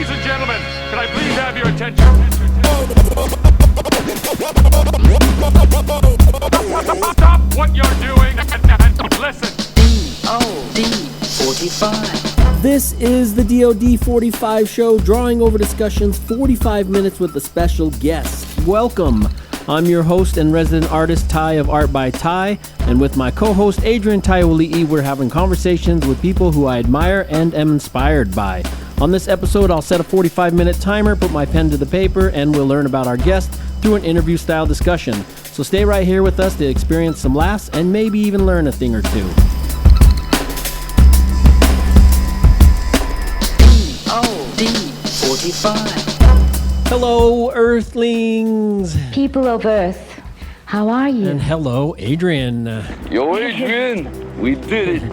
Ladies and gentlemen, can I please have your attention? Stop what you're doing and listen. DOD45. This is the DOD45 Show, drawing over discussions 45 minutes with a special guest. Welcome. I'm your host and resident artist, Tai of ArtByTai, and with my co-host, Adrian Taiwali'i, we're having conversations with people who I admire and am inspired by. On this episode, I'll set a 45-minute timer, put my pen to the paper, and we'll learn about our guest through an interview-style discussion. So stay right here with us to experience some laughs and maybe even learn a thing or two. DOD45. Hello, Earthlings. People of Earth, how are you? And hello, Adrian. Yo, Adrian, we did it.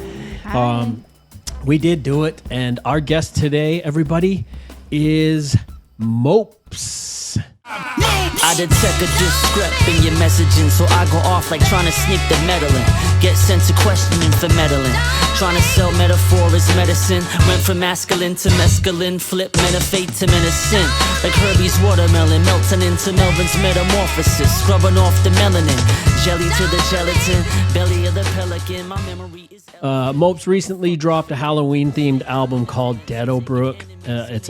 We did do it, and our guest today, everybody, is Mopes. I detect a discrep in your messaging, so I go off like trying to sneak the meddling. Get sent to questioning for meddling. Trying to sell metaphor as medicine. Went from masculine to mescaline. Flip metafate to menacing. Like Herbie's watermelon, melting into Melvin's metamorphosis. Scrubbing off the melanin. Jelly to the gelatin. Belly of the pelican. My memory is... Mopes recently dropped a Halloween-themed album called Deadowbrook. It's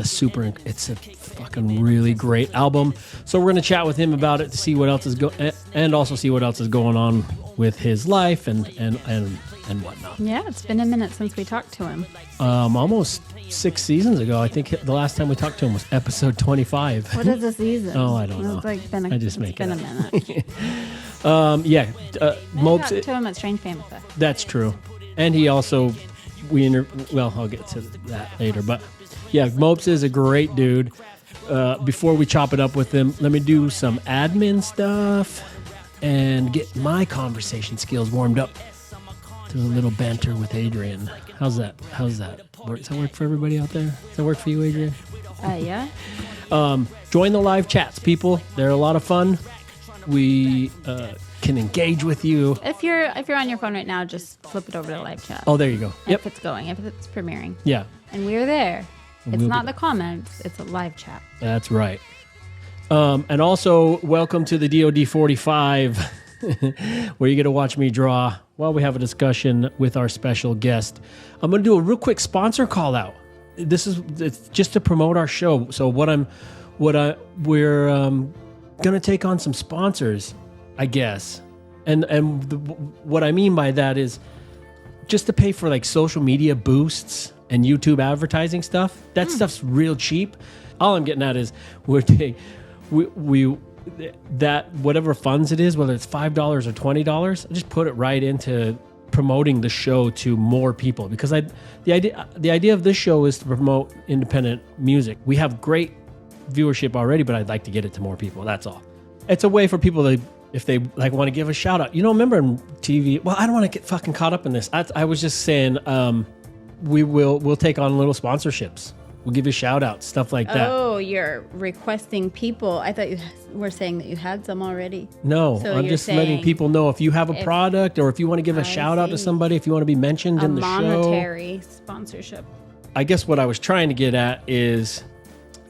a fucking really great album. So we're gonna chat with him about it to see what else is and also see what else is going on with his life and whatnot. Yeah, it's been a minute since we talked to him. Almost 6 seasons ago. I think the last time we talked to him was episode 25. What is a season? Oh, I don't know. It's like been a minute. Mopes. I talked to him at Strange Family Fest. That's true, and he also I'll get to that later, but yeah, Mopes is a great dude. Before we chop it up with him, let me do some admin stuff and get my conversation skills warmed up. Do a little banter with Adrian. How's that? Does that work for everybody out there? Does that work for you, Adrian? Yeah. Join the live chats, people. They're a lot of fun. We can engage with you. If you're on your phone right now, just flip it over to live chat. Oh, there you go. If it's going, if it's premiering. Yeah. And we're there. It's not the comments, it's a live chat. That's right. And also, welcome to the DOD45, where you get to watch me draw while we have a discussion with our special guest. I'm going to do a real quick sponsor call out. It's just to promote our show. So we're going to take on some sponsors, I guess. And what I mean by that is just to pay for like social media boosts and YouTube advertising stuff. That stuff's real cheap. All I'm getting at is that whatever funds it is, whether it's $5 or $20, I just put it right into promoting the show to more people, because the idea of this show is to promote independent music. We have great viewership already, but I'd like to get it to more people. That's all. It's a way for people to, if they like want to give a shout out. Remember in TV? Well, I don't want to get fucking caught up in this. I was just saying, we'll take on little sponsorships. We'll give you shout outs, stuff like that. Oh, you're requesting people. I thought you were saying that you had some already. No, so I'm just letting people know if you have a product or if you want to give a shout out to somebody, if you want to be mentioned in the show. A monetary sponsorship. I guess what I was trying to get at is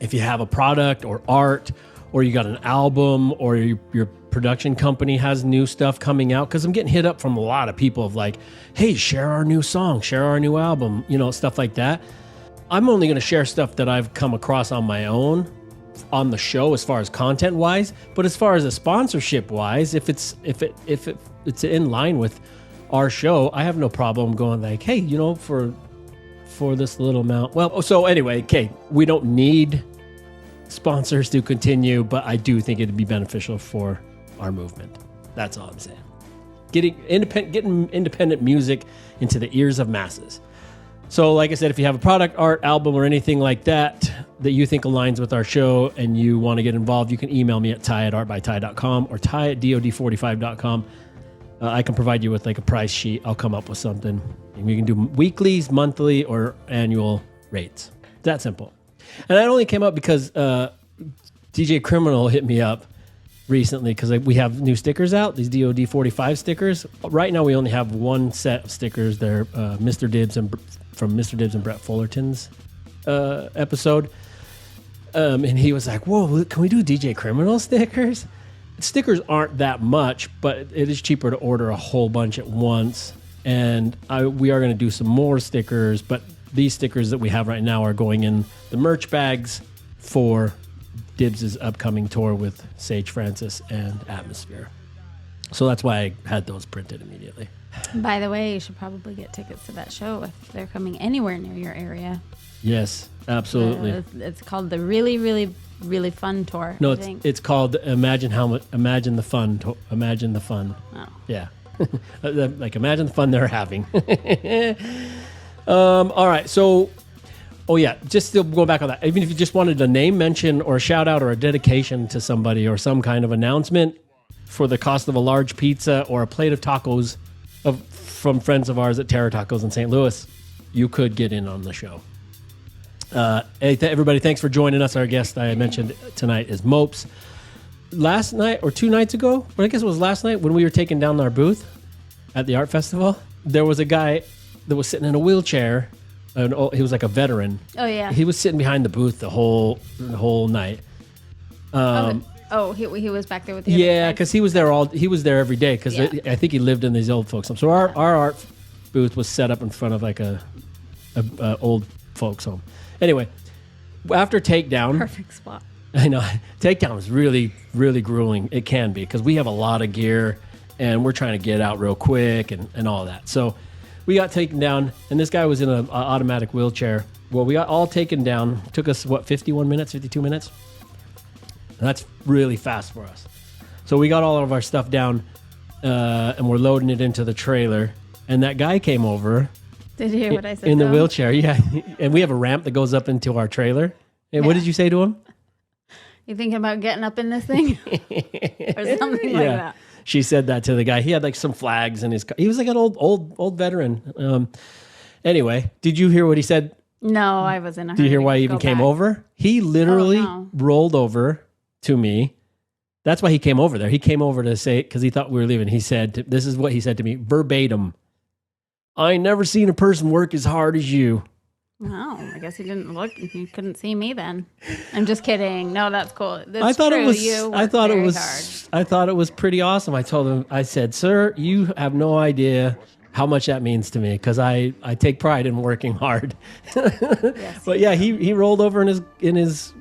if you have a product or art, or you got an album, or your production company has new stuff coming out, because I'm getting hit up from a lot of people of like, hey, share our new song, share our new album, stuff like that. I'm only going to share stuff that I've come across on my own on the show as far as content wise, but as far as a sponsorship wise, if it's in line with our show, I have no problem going like, hey, for this little amount. Well, so anyway, okay, we don't need sponsors to continue, but I do think it'd be beneficial for our movement. That's all I'm saying. Getting independent music into the ears of masses. So like I said, if you have a product, art, album, or anything like that you think aligns with our show and you want to get involved, you can email me at tai@artbytai.com or tai@DOD45.com. I can provide you with like a price sheet. I'll come up with something. And we can do weeklies, monthly, or annual rates. That simple. And that only came up because DJ Criminal hit me up recently because we have new stickers out, these DOD45 stickers. Right now we only have one set of stickers. They're Mr. Dibbs from Mr. Dibbs and Brett Fullerton's episode. And he was like, whoa, can we do DJ Criminal stickers? Stickers aren't that much, but it is cheaper to order a whole bunch at once. And we are going to do some more stickers, but these stickers that we have right now are going in the merch bags for Dibbs' upcoming tour with Sage Francis and Atmosphere. So that's why I had those printed immediately. By the way, you should probably get tickets to that show if they're coming anywhere near your area. Yes, absolutely. It's called the Really, Really, Really Fun Tour. No, I think. it's called Imagine the Fun. Imagine the Fun. Oh. Yeah. Like imagine the fun they're having. All right. So, just still go back on that. Even if you just wanted a name mention or a shout out or a dedication to somebody or some kind of announcement for the cost of a large pizza or a plate of tacos from friends of ours at Terra Tacos in St. Louis, you could get in on the show. Hey, everybody, thanks for joining us. Our guest I mentioned tonight is Mopes. Last night or 2 nights ago, but I guess it was last night when we were taking down our booth at the art festival, there was a guy that was sitting in a wheelchair. He was like a veteran. Oh, yeah. He was sitting behind the booth the whole night. He was back there with the Yeah, because he was there every day because I think he lived in these old folks' home. So our art booth was set up in front of like a old folks' home. Anyway, after takedown, perfect spot. I know takedown is really, really grueling. It can be because we have a lot of gear and we're trying to get out real quick and all that. So we got taken down, and this guy was in an automatic wheelchair. Well, we got all taken down. Took us 52 minutes? And that's really fast for us. So we got all of our stuff down, and we're loading it into the trailer. And that guy came over. Did you hear what I said? In the wheelchair, yeah. And we have a ramp that goes up into our trailer. And what did you say to him? You thinking about getting up in this thing? Or something like that. She said that to the guy. He had like some flags in his car. He was like an old veteran. Anyway, did you hear what he said? No, I wasn't. Did you hear why he even came over? He literally rolled over to me. That's why he came over there. He came over to say, because he thought we were leaving. He said, this is what he said to me verbatim. I ain't never seen a person work as hard as you. Wow, I guess he didn't look. He couldn't see me then. I'm just kidding. No, that's cool. That's I thought true. it was. You I thought it was. Hard. I thought it was pretty awesome. I told him. I said, "Sir, you have no idea how much that means to me because I take pride in working hard." Yes. But yeah, he rolled over in his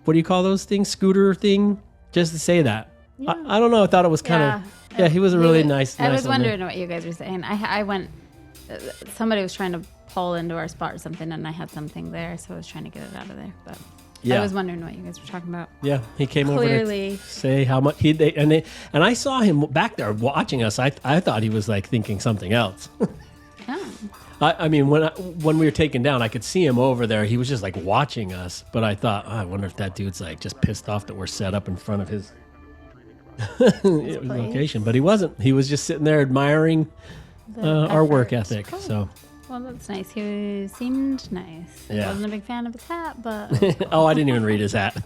what do you call those things? Scooter thing, just to say that. Yeah. I don't know. I thought it was kind of. Yeah, he was a really nice. I was wondering what you guys were saying. I went. Somebody was trying to pull into our spot or something, and I had something there, so I was trying to get it out of there. But I was wondering what you guys were talking about. Yeah, he came over to say how much and I saw him back there watching us. I thought he was like thinking something else. Oh. I mean, when we were taken down, I could see him over there. He was just like watching us, but I thought, I wonder if that dude's like just pissed off that we're set up in front of his location. But he wasn't. He was just sitting there admiring our work ethic. Cool. So. Well, that's nice. He seemed nice. Yeah. I wasn't a big fan of his hat, but... Oh, I didn't even read his hat.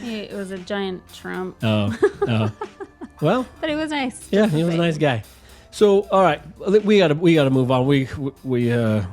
It was a giant Trump. Oh. Well. But he was nice. Yeah, he was a nice guy. So, all right, we gotta move on. We are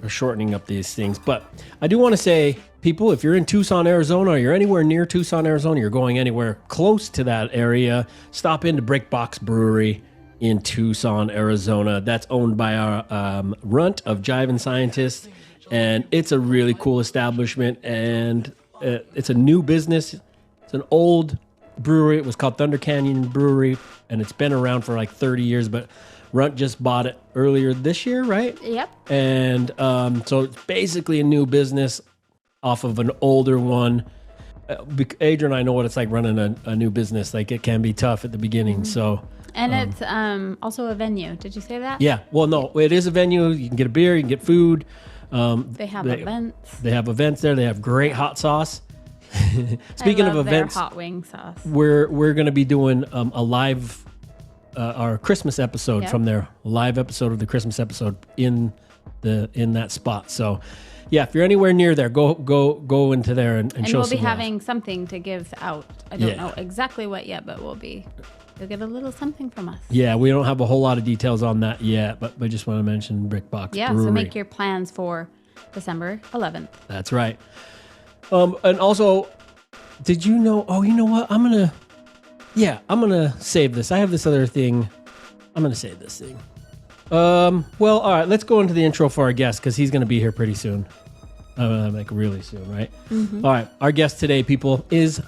shortening up these things, but I do want to say, people, if you're in Tucson, Arizona, or you're anywhere near Tucson, Arizona, you're going anywhere close to that area, stop into Brickbox Brewery in Tucson, Arizona. That's owned by our runt of Jivin' Scientists, and it's a really cool establishment, and it's a new business. It's an old brewery. It was called Thunder Canyon Brewery, and it's been around for like 30 years, but Runt just bought it earlier this year, right? Yep. And so it's basically a new business off of an older one. Adrian and I know what it's like running a new business. Like, it can be tough at the beginning, mm-hmm. so... And it's also a venue. Did you say that? Yeah. Well, no, it is a venue. You can get a beer. You can get food. They have events. They have events there. They have great hot sauce. Speaking of events, their hot wing sauce. We're going to be doing a live, our Christmas episode from there. Live episode of the Christmas episode in that spot. So, yeah, if you're anywhere near there, go into there and show some we'll be love. having something to give out. I don't know exactly what yet, but you'll get a little something from us. Yeah, we don't have a whole lot of details on that yet, but we just want to mention Brickbox Brewery. So make your plans for December 11th. That's right. And also, did you know? Oh, you know what? I'm gonna save this. I have this other thing. I'm gonna save this thing. Well, all right. Let's go into the intro for our guest because he's gonna be here pretty soon. Like really soon, right? Mm-hmm. All right. Our guest today, people, is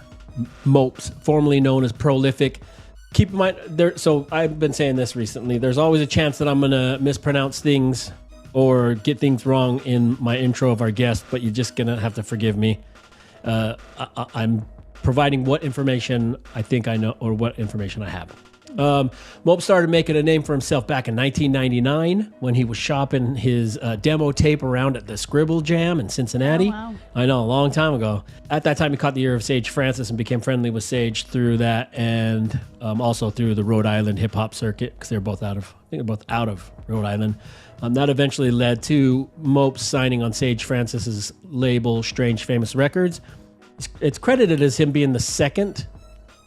Mopes, formerly known as Prolyphic. Keep in mind, so I've been saying this recently. There's always a chance that I'm gonna mispronounce things or get things wrong in my intro of our guest, but you're just gonna have to forgive me. I'm providing what information I think I know or what information I have. Mopes started making a name for himself back in 1999 when he was shopping his demo tape around at the Scribble Jam in Cincinnati. Oh, wow. I know, a long time ago. At that time, he caught the ear of Sage Francis and became friendly with Sage through that, and also through the Rhode Island hip hop circuit because they're both out of Rhode Island. That eventually led to Mopes signing on Sage Francis's label, Strange Famous Records. It's credited as him being the second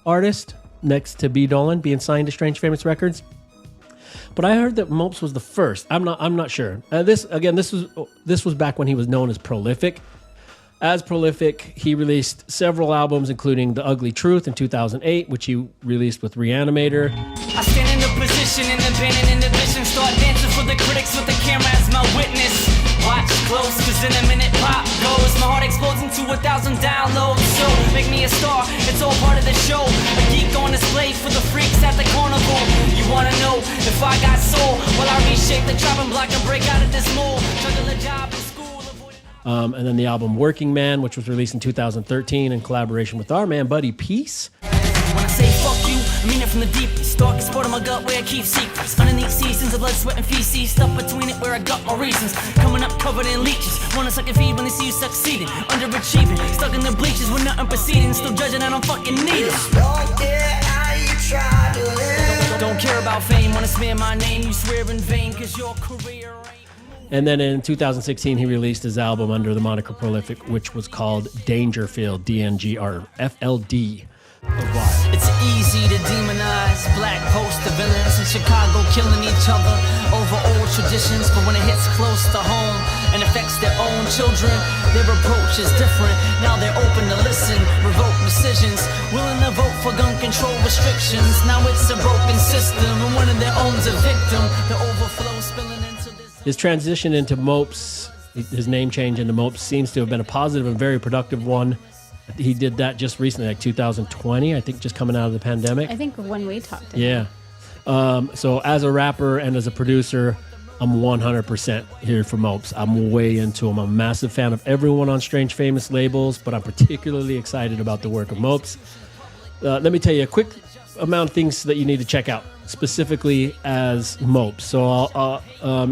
artist next to B. Dolan being signed to Strange Famous Records, but I heard that Mopes was the first. I'm not sure. This was back when he was known as Prolyphic. As Prolyphic, he released several albums, including The Ugly Truth in 2008, which he released with Reanimator. I stand in the position in the band and in the vision, start dancing for the critics with the camera as my witness. Watch close, cause in a minute pop goes. My heart explodes into 1,000 downloads. So make me a star, it's all part of the show. A geek on display for the freaks at the carnival. You wanna know if I got soul? Well, I reshape the chopping block and break out of this mold. Juggle a job in school. And then the album Working Man, which was released in 2013 in collaboration with our man Buddy Peace. When I say fuck you, I mean it from the deepest. Dark is part of my gut where I keep secrets. Underneath seasons of blood, sweat, and feces. Stuff between it where I got my reasons. Coming up covered in leeches. Wanna suck and feed when they see you succeeding. Underachieving. Stuck in the bleachers with nothing proceeding. Still judging I don't fucking need it. Don't care about fame. Wanna smear my name. You swear in vain cause your career ain't. And then in 2016, he released his album under the moniker Prolyphic, which was called Dangerfield, DNGRFLD. It's easy to demonize black poster villains in Chicago killing each other over old traditions, but when it hits close to home and affects their own children, their approach is different. Now they're open to listen, revoke decisions, willing to vote for gun control restrictions. Now it's a broken system and one of their own's a victim. The overflow spilling into this. His transition into Mopes, his name change into Mopes, seems to have been a positive and very productive one. He did that just recently, like 2020, I think, just coming out of the pandemic. I think when we talked to him. Yeah. So as a rapper and as a producer, I'm 100% here for Mopes. I'm way into him. I'm a massive fan of everyone on Strange Famous labels, but I'm particularly excited about the work of Mopes. Let me tell you a quick amount of things that you need to check out, specifically as Mopes. So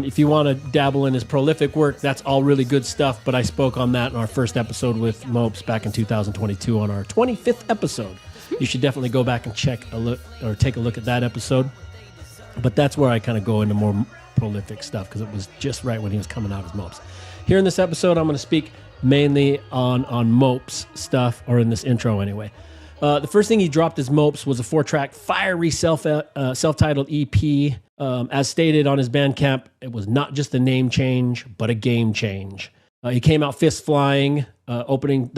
if you want to dabble in his prolific work, that's all really good stuff, but I spoke on that in our first episode with Mopes back in 2022 on our 25th episode. You should definitely go back and take a look at that episode. But that's where I kind of go into more prolific stuff because it was just right when he was coming out as Mopes. Here in this episode, I'm going to speak mainly on Mopes stuff, or in this intro anyway. The first thing he dropped as Mopes was a 4-track fiery self-titled EP. As stated on his Bandcamp, it was not just a name change, but a game change. He came out fist flying. The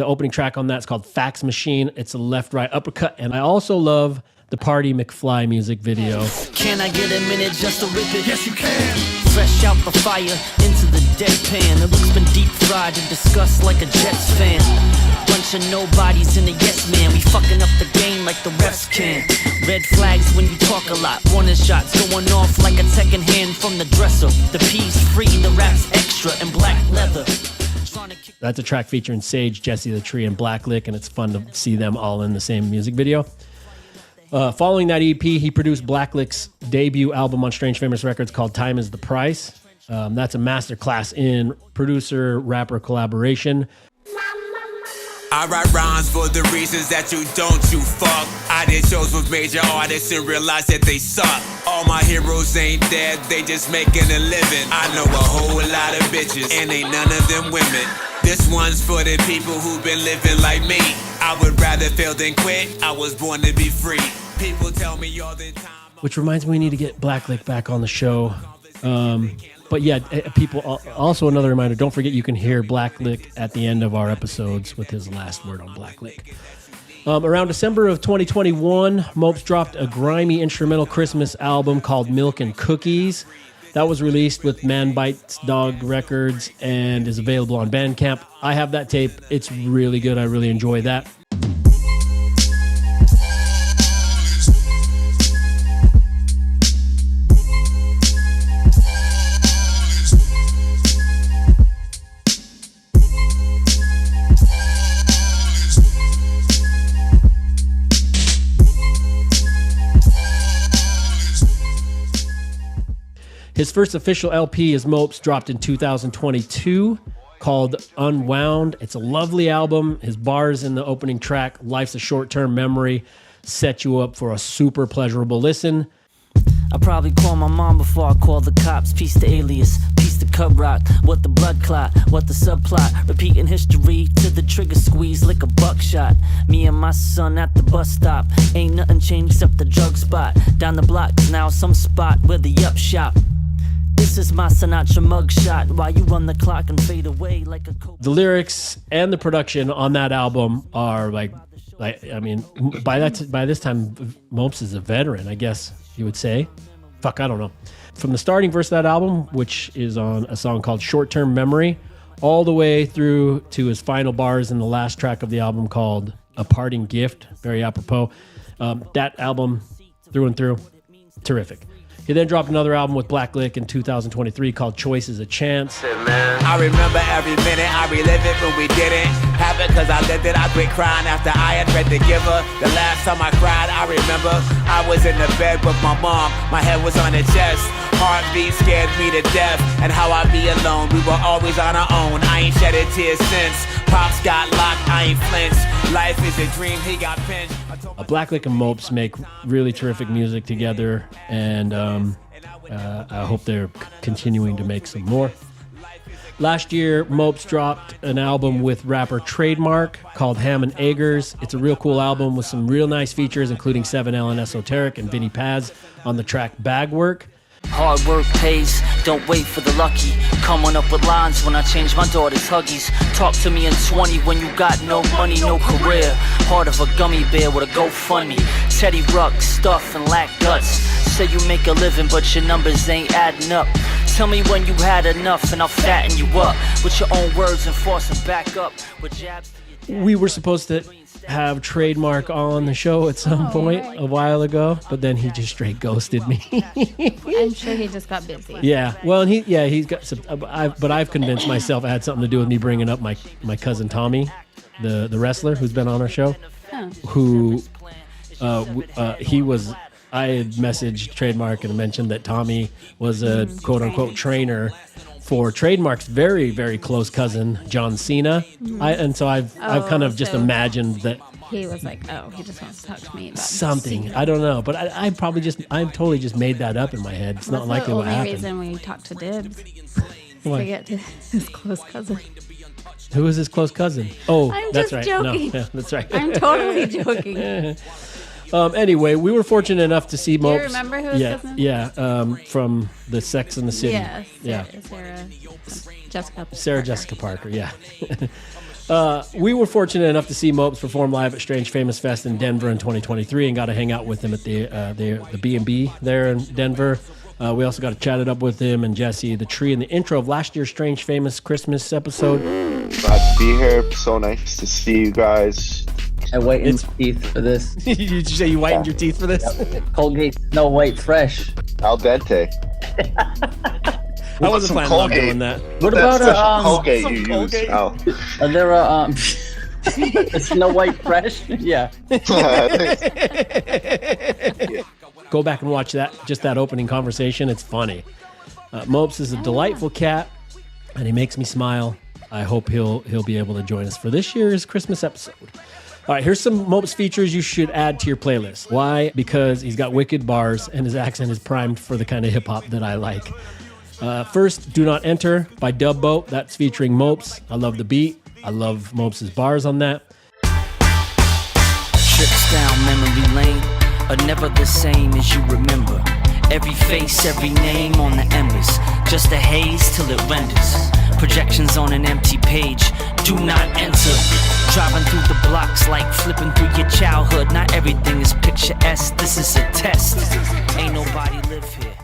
opening track on that's called Fax Machine. It's a left-right uppercut, and I also love the Party McFly music video. Can I get a minute just to rip it? Yes, you can. Fresh out the fire into the deadpan. The look's been deep fried and discussed like a Jets fan. Bunch of nobodies in the yes man. We fucking up the game like the refs can. Red flags when you talk a lot. Warning shots going off like a second hand from the dresser. The P's free, the rap's extra, and black leather. That's a track featuring Sage, Jesse the Tree, and Blacklick, and it's fun to see them all in the same music video. Following that EP, he produced Blacklick's debut album on Strange Famous Records called Time is the Price. That's a masterclass in producer-rapper collaboration. I write rhymes for the reasons that you fuck. I did shows with major artists and realized that they suck. All my heroes ain't dead, they just making a living. I know a whole lot of bitches, and ain't none of them women. This one's for the people who've been living like me. I would rather fail than quit, I was born to be free. People tell me all the time. Which reminds me, we need to get Blacklick back on the show. But yeah, people, also another reminder, don't forget you can hear Blacklick at the end of our episodes with his last word on Blacklick. Around December of 2021, Mopes dropped a grimy instrumental Christmas album called Milk and Cookies. That was released with Man Bites Dog Records and is available on Bandcamp. I have that tape. It's really good. I really enjoy that. His first official LP is Mopes, dropped in 2022, called Unwound. It's a lovely album. His bars in the opening track, Life's a Short-Term Memory, set you up for a super pleasurable listen. I probably call my mom before I call the cops. Piece the alias, piece the cut rock. What the blood clot, what the subplot. Repeating history to the trigger squeeze like a buckshot. Me and my son at the bus stop. Ain't nothing changed except the drug spot. Down the block is now some spot where the up shop. This is my Sinatra mugshot while you run the clock and fade away like a cold. The lyrics and the production on that album are like I mean, by this time, Mopes is a veteran, I guess you would say. Fuck, I don't know. From the starting verse of that album, which is on a song called Short-Term Memory, all the way through to his final bars in the last track of the album called A Parting Gift, very apropos. That album, through and through, terrific. He then dropped another album with Blacklick in 2023 called Choice is a Chance. I remember every minute, I relive it when we didn't have it, cause I lived it. I quit crying after I had read The Giver. The last time I cried, I remember I was in the bed with my mom, my head was on her chest. Heartbeat scared me to death, and how I be alone. We were always on our own, I ain't shed a tear since. Pops got locked, I ain't flinched. Life is a dream, he got pinched. Blacklick and Mopes make really terrific music together, and I hope they're continuing to make some more. Last year, Mopes dropped an album with rapper Trademark called Ham and Eggers. It's a real cool album with some real nice features, including 7L and Esoteric and Vinny Paz on the track Bagwork. Hard work pays, don't wait for the lucky. Coming up with lines when I change my daughter's Huggies. Talk to me in 20 when you got no money, no career. Heart of a gummy bear with a GoFundMe. Teddy Ruck, stuff and lack guts. Say you make a living but your numbers ain't adding up. Tell me when you had enough and I'll fatten you up. With your own words and force them back up. With jabs. We were supposed to have Trademark on the show at some point a while ago, but then he just straight ghosted me. I'm sure he just got busy. Yeah, well, and he's got some. But I've convinced myself it had something to do with me bringing up my cousin Tommy, the wrestler who's been on our show, who he was. I had messaged Trademark and mentioned that Tommy was a quote unquote trainer for Trademark's very, very close cousin, John Cena. And so I've kind of just imagined that he was like, oh, he just wants to talk to me about something. Cena. I don't know, but I totally just made that up in my head. It's not likely what happened. That's the only reason we talked to Dibbs. What? To get to his close cousin. Who is his close cousin? Oh, I'm that's just right. joking. No, yeah, that's right. I'm totally joking. Anyway, we were fortunate enough to see Mopes. Do you remember who his cousin? Yeah, from the Sex and the City. Yeah, Sarah Jessica Parker, yeah. We were fortunate enough to see Mopes perform live at Strange Famous Fest in Denver in 2023 and got to hang out with him at the B&B there in Denver. We also got to chat it up with him and Jesse, the tree, in the intro of last year's Strange Famous Christmas episode. Glad to be here. So nice to see you guys. I whitened my teeth for this. Did you say you whitened your teeth for this? Yep. Colgate Snow White Fresh. Al dente. I wasn't planning on doing that. What about Colgate you use, Al? Are there a Snow White Fresh? Yeah. Go back and watch that opening conversation. It's funny. Mopes is a delightful cat, and he makes me smile. I hope he'll be able to join us for this year's Christmas episode. All right, here's some Mopes features you should add to your playlist. Why? Because he's got wicked bars, and his accent is primed for the kind of hip-hop that I like. First, Do Not Enter by Dubboat. That's featuring Mopes. I love the beat. I love Mopes' bars on that. Trips down memory lane are never the same as you remember. Every face, every name on the embers. just a haze till it renders. Projections on an empty page, do not enter. Driving through the blocks like flipping through your childhood. Not everything is picturesque, this is a test. Ain't nobody live here.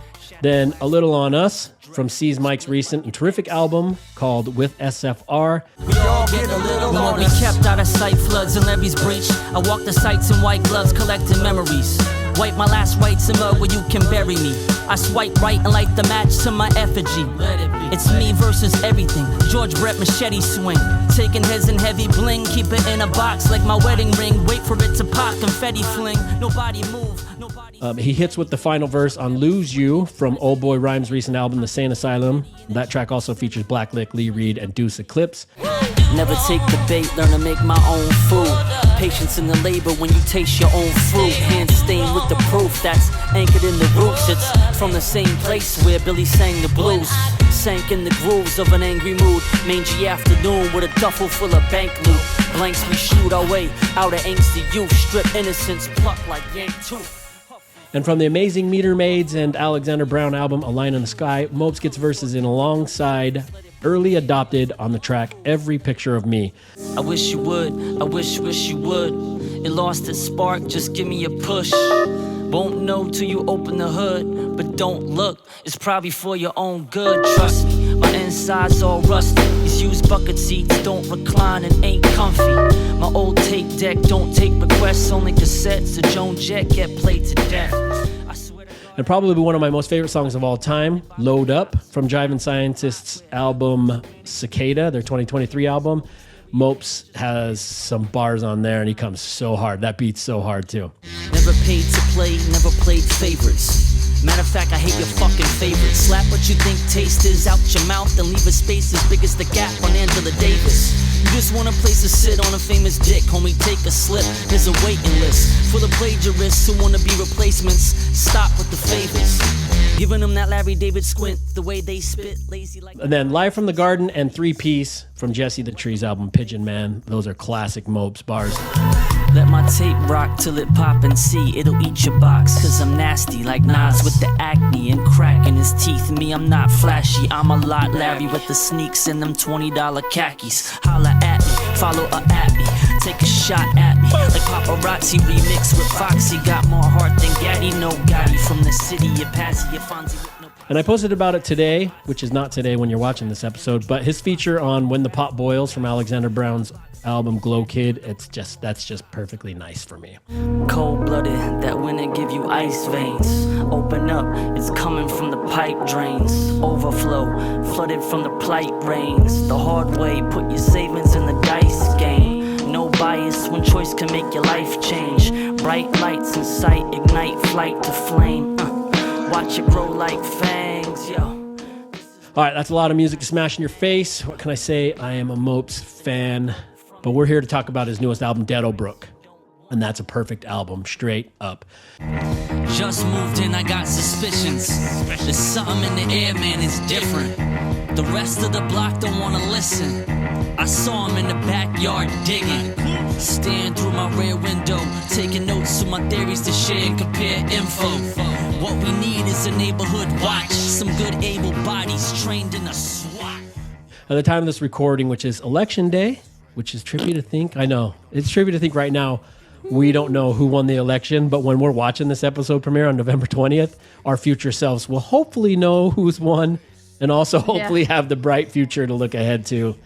Then A Little on Us from C's Mike's recent and terrific album called With SFR. We all get a little on us. We kept out of sight, floods and levees breached. I walked the sights in white gloves, collecting memories. Wipe my last rights in mud where you can bury me. I swipe right and light the match to my effigy. It's me versus everything. George Brett machete swing. Taking heads in heavy bling. Keep it in a box like my wedding ring. Wait for it to pop, confetti fling. Nobody move. He hits with the final verse on Lose You from Old Boy Rhymes' recent album, The Sane Asylum. That track also features Black Lick, Lee Reed, and Deuce Eclipse. Never take the bait, learn to make my own food. Patience in the labor when you taste your own fruit. Hands stained with the proof that's anchored in the roots. It's from the same place where Billy sang the blues. Sank in the grooves of an angry mood. Mangy afternoon with a duffel full of bank loot. Blanks we shoot our way out of angsty youth. Strip innocence, pluck like yank tooth. And from the amazing Meter Maids and Alexander Brown album, A Line in the Sky, Mopes gets verses in alongside Early Adopted on the track Every Picture of Me. I wish you would, I wish you would. It lost its spark, just give me a push. Won't know till you open the hood, but don't look, it's probably for your own good. Trust me, my inside's all rusty. These used bucket seats don't recline and ain't comfy. My old tape deck don't take requests, only cassettes. The Joan Jett get played to death. And probably one of my most favorite songs of all time, Load Up, from Jivin' Scientist's album Cicada, their 2023 album. Mopes has some bars on there, and he comes so hard. That beat's so hard, too. Never paid to play, never played favorites. Matter of fact, I hate your fucking favorites. Slap what you think taste is out your mouth and leave a space as big as the gap on Angela Davis. You just want a place to sit on a famous dick, homie, take a slip. There's a waiting list full of plagiarists who want to be replacements. Stop with the favors. Giving them that Larry David squint, the way they spit, lazy like... And then Live from the Garden and 3-Piece from Jesse the Tree's album, Pigeon Man. Those are classic Mopes bars. Let my tape rock till it pop and see it'll eat your box. Cause I'm nasty like Nas with the acne and crack in his teeth. Me, I'm not flashy, I'm a lot Larry with the sneaks and them $20 khakis. Holla at me, follow or at me, take a shot at me. Like paparazzi remix with Foxy. Got more heart than Gaddy, no Gotti. From the city, you pass it, you Fonzie with no... And I posted about it today, which is not today when you're watching this episode, but his feature on When the Pot Boils from Alexander Brown's album Glow Kid, that's just perfectly nice for me. Cold-blooded, that winter give you ice veins. Open up, it's coming from the pipe drains. Overflow, flooded from the plight rains. The hard way, put your savings in the dice game. No bias when choice can make your life change. Bright lights in sight, ignite flight to flame. Watch it grow like fangs, yo. All right, that's a lot of music to smash in your face. What can I say? I am a Mopes fan. But we're here to talk about his newest album, Deadowbrook. And that's a perfect album, straight up. Just moved in, I got suspicions. There's something in the air, man, it's different. The rest of the block don't want to listen. I saw him in the backyard digging. Staring through my rear window, taking notes to my theories to share and compare info. What we need is a neighborhood watch. Some good able bodies trained in a SWAT. At the time of this recording, which is Election Day, which is trippy to think. I know. It's trippy to think right now we don't know who won the election, but when we're watching this episode premiere on November 20th, our future selves will hopefully know who's won and also hopefully have the bright future to look ahead to.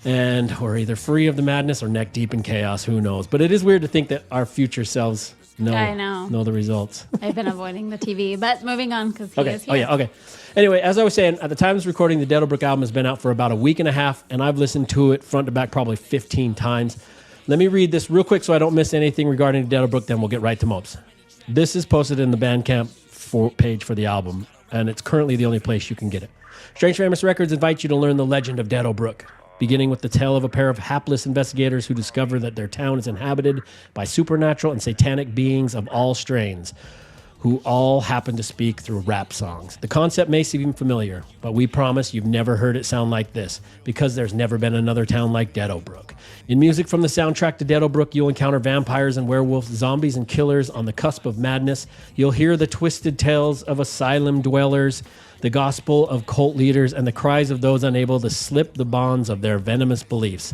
And we're either free of the madness or neck deep in chaos. Who knows? But it is weird to think that our future selves know the results. I've been avoiding the TV, but moving on because he is here. Oh, yeah, okay. Anyway, as I was saying, at the time of this recording, the Deadowbrook album has been out for about a week and a half, and I've listened to it front to back probably 15 times. Let me read this real quick so I don't miss anything regarding Deadowbrook, then we'll get right to Mopes. This is posted in the Bandcamp page for the album, and it's currently the only place you can get it. Strange Famous Records invites you to learn the legend of Deadowbrook, beginning with the tale of a pair of hapless investigators who discover that their town is inhabited by supernatural and satanic beings of all strains, who all happen to speak through rap songs. The concept may seem familiar, but we promise you've never heard it sound like this, because there's never been another town like Deadowbrook. In music from the soundtrack to Deadowbrook, you'll encounter vampires and werewolves, zombies and killers on the cusp of madness. You'll hear the twisted tales of asylum dwellers, the gospel of cult leaders, and the cries of those unable to slip the bonds of their venomous beliefs.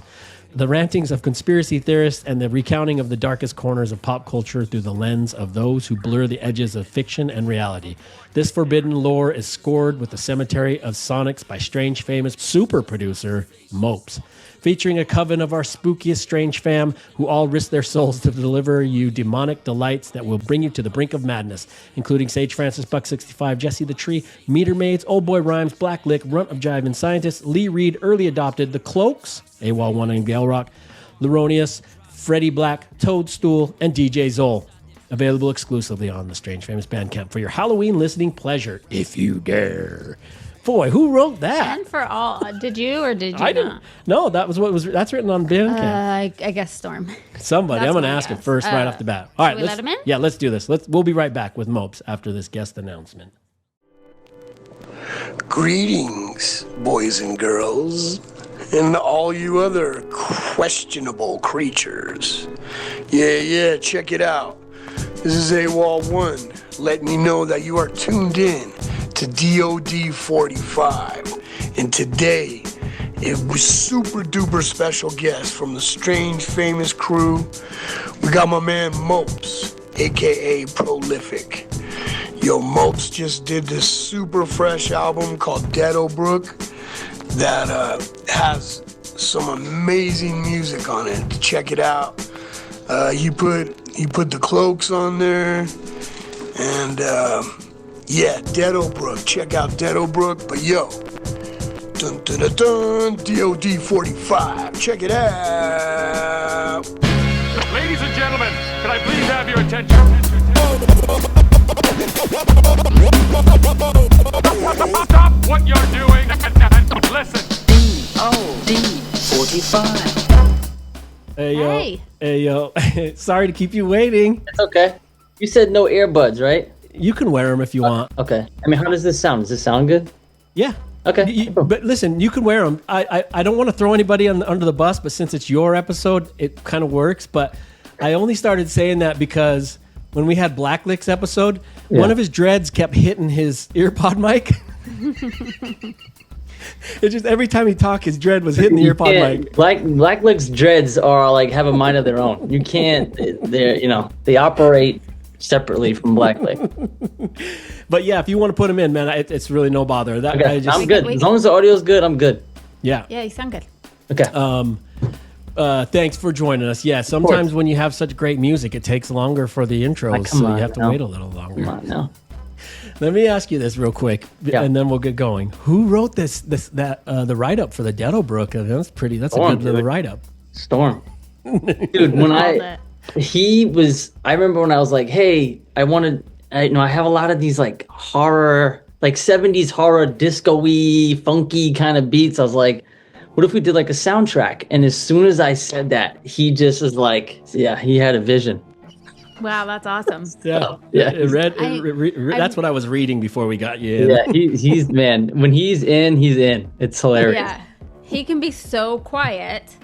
The rantings of conspiracy theorists and the recounting of the darkest corners of pop culture through the lens of those who blur the edges of fiction and reality. This forbidden lore is scored with the Cemetery of Sonics by strange famous super producer Mopes, featuring a coven of our spookiest strange fam who all risk their souls to deliver you demonic delights that will bring you to the brink of madness, including Sage Francis, Buck 65, Jesse the Tree, Meter Maids, Old Boy Rhymes, Black Lick, Runt of Jive and Scientist, Lee Reed, Early Adopted, The Cloaks, AWOL 1 and Galrock, Leronius, Freddie Black, Toadstool, and DJ Zol. Available exclusively on the Strange Famous Bandcamp for your Halloween listening pleasure, if you dare. Boy, who wrote that? And for all. Did you or did you I didn't. No, that was what was. That's written on Bandcamp. I guess Storm. Somebody. That's I'm going to my ask it guess. first right off the bat. All right, we let him in? Yeah, let's do this. We'll be right back with Mopes after this guest announcement. Greetings, boys and girls, and all you other questionable creatures. Yeah, check it out. This is AWOL 1, letting you know that you are tuned in to DOD45. And today, it was super duper special guest from the Strange Famous crew. We got my man Mopes, aka Prolyphic. Yo, Mopes just did this super fresh album called Deadowbrook that has some amazing music on it. Check it out. He put the Cloaks on there, and yeah, Deadowbrook. Check out Deadowbrook. But yo, dun dun dun dun, DOD45. Check it out. Ladies and gentlemen, can I please have your attention? Stop what you're doing and listen. DOD45. Hey yo. Sorry to keep you waiting. It's okay. You said no earbuds, right? You can wear them if you want. Okay. I mean, how does this sound? Does this sound good? Yeah. Okay. But listen, you can wear them. I don't want to throw anybody under the bus, but since it's your episode, it kind of works. But I only started saying that because when we had Blacklick's episode, one of his dreads kept hitting his earpod mic. It's just every time he talked, his dread was hitting the earpod mic. Blacklick's dreads are like have a mind of their own. You can't. They operate separately from Blacklick. But yeah, if you want to put them in, man, it's really no bother. I'm good. As long as the audio's good, I'm good. Yeah. Yeah, you sound good. Okay. Thanks for joining us. Yeah, sometimes when you have such great music, it takes longer for the intros, so you have to wait a little longer. Come on now. Let me ask you this real quick, and then we'll get going. Who wrote the write-up for the Deadowbrook? That's a good little write-up. Storm. Dude, I remember when I was like, hey, I have a lot of these like horror, like 70s horror, disco-y, funky kind of beats. I was like, what if we did like a soundtrack? And as soon as I said that, he just was like, yeah, he had a vision. Wow, that's awesome. Yeah. That's what I was reading before we got you in. Yeah, he's man. When he's in. It's hilarious. Yeah, he can be so quiet,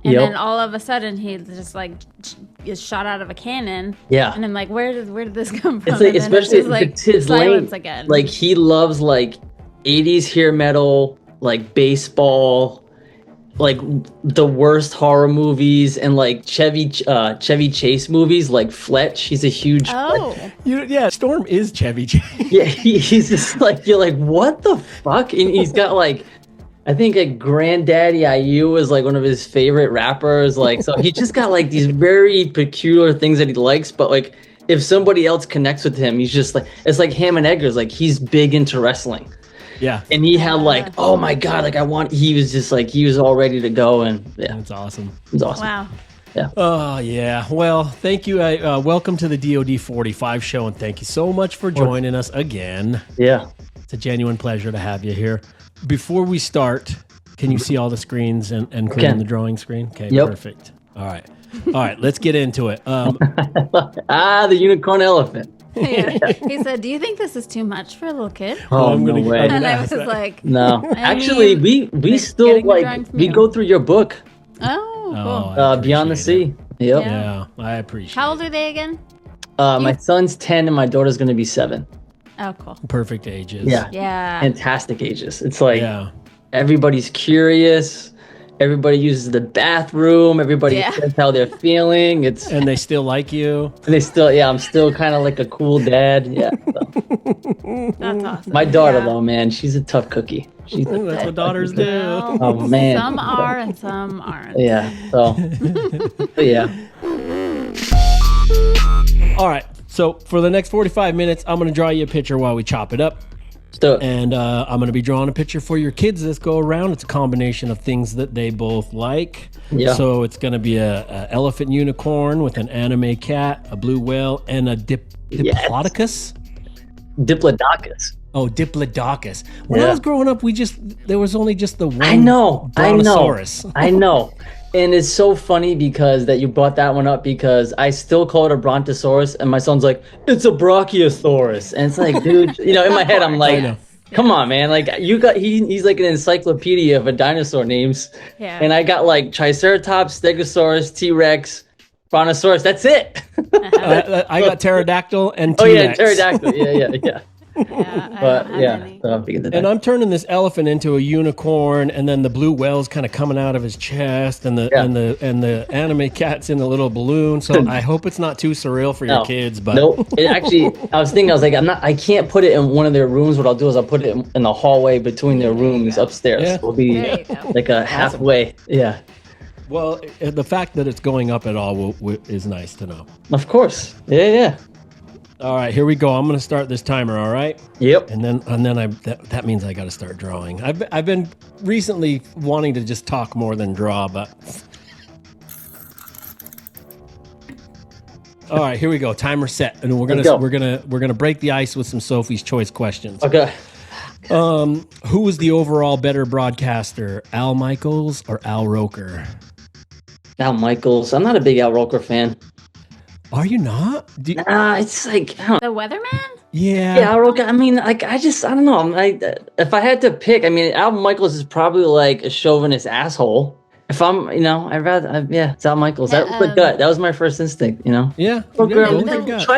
and then all of a sudden he's just like is shot out of a cannon. Yeah, and I'm like, where did this come from? It's like, especially it's his silence lane. Again. Like he loves like 80s hair metal, like baseball. Like the worst horror movies and like Chevy Chase movies, like Fletch. He's a huge. Oh, Storm is Chevy Chase. Yeah, he's just like, you're like, what the fuck? And he's got like, I think like Granddaddy IU is like one of his favorite rappers. Like, so he just got like these very peculiar things that he likes. But like, if somebody else connects with him, he's just like, it's like Hammond Eggers. Like he's big into wrestling. Yeah. And he had like, oh my God, like he was just like, he was all ready to go. And yeah. That's awesome. It's awesome. Wow. Yeah. Oh, yeah. Well, thank you. Welcome to the DOD45 show. And thank you so much for joining us again. Yeah. It's a genuine pleasure to have you here. Before we start, can you see all the screens and including the drawing screen? Okay, perfect. All right. Let's get into it. The unicorn elephant. Yeah. He said, do you think this is too much for a little kid? Oh, no way. And I was like, no. Actually, we still like, we go through your book. Oh. cool. Beyond the Sea. Yep. Yeah, I appreciate How old are they again? My son's 10 and my daughter's going to be 7. Oh, cool. Perfect ages. Yeah. Fantastic ages. It's like everybody's curious. Everybody uses the bathroom. Everybody says how they're feeling. And they still like you. And they still, I'm still kind of like a cool dad. Yeah. So. That's awesome. My daughter, though, man, she's a tough cookie. That's what daughters do. Oh, man. Some are and some aren't. Yeah. So, yeah. All right. So for the next 45 minutes, I'm going to draw you a picture while we chop it up. And I'm going to be drawing a picture for your kids this go around. It's a combination of things that they both like. Yeah. So it's going to be a elephant unicorn with an anime cat, a blue whale, and a diplodocus. Diplodocus. Oh, Diplodocus. When I was growing up, there was only just the one. I know. Brontosaurus. I know. And it's so funny because that you brought that one up because I still call it a Brontosaurus and my son's like, it's a Brachiosaurus. And it's like, dude, in my head, I'm like, come on, man. Like he's like an encyclopedia of dinosaur names. Yeah. And I got like Triceratops, Stegosaurus, T-Rex, Brontosaurus. That's it. I got pterodactyl and T-Rex. Oh yeah, pterodactyl. Yeah. And I'm turning this elephant into a unicorn, and then the blue whale's kind of coming out of his chest, and the anime cat's in a little balloon. So I hope it's not too surreal for your kids. But it actually, I was like, I can't put it in one of their rooms. What I'll do is I'll put it in the hallway between their rooms upstairs. Yeah. It'll be like a halfway. Yeah. Well, the fact that it's going up at all is nice to know. Of course. Yeah. All right, here we go. I'm going to start this timer, all right? Yep. And then that means I got to start drawing. I've been recently wanting to just talk more than draw, but all right, here we go. Timer set. And we're gonna break the ice with some Sophie's Choice questions. Okay. Who was the overall better broadcaster, Al Michaels or Al Roker? Al Michaels. I'm not a big Al Roker fan. Are you not? It's like the weatherman. Yeah. Yeah, Al Roker. I mean, like I don't know. If I had to pick, I mean, Al Michaels is probably like a chauvinist asshole. If I'm, I'd rather, it's Al Michaels. That was the gut. That was my first instinct. Yeah. Roker, I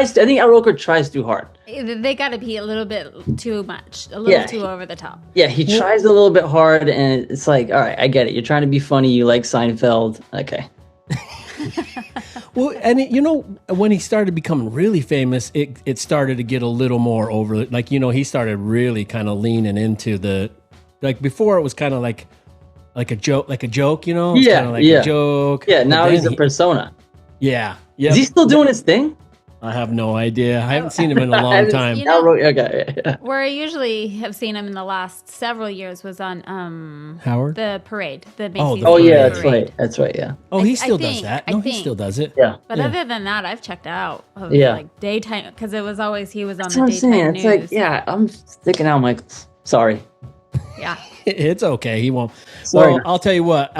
think Al Roker tries too hard. They got to be a little bit too much, a little too over the top. Yeah, he tries a little bit hard, and it's like, all right, I get it. You're trying to be funny. You like Seinfeld. Okay. Well, and when he started becoming really famous, it started to get a little more over. Like, he started really kind of leaning into before it was kind of like a joke, a joke. A joke. Yeah, now he's a persona. Yeah. Is he still doing his thing? I have no idea. I haven't seen him in a long time. Where I usually have seen him in the last several years was on Howard? The parade. The Macy's parade. That's right. Yeah. Oh, he still does that. No, he still does it. Yeah. But other than that, I've checked out of like daytime because it was always he was on the daytime news. It's like I'm sticking out Michaels. Sorry. Yeah. It's okay. He won't. Sorry. Well, I'll tell you what.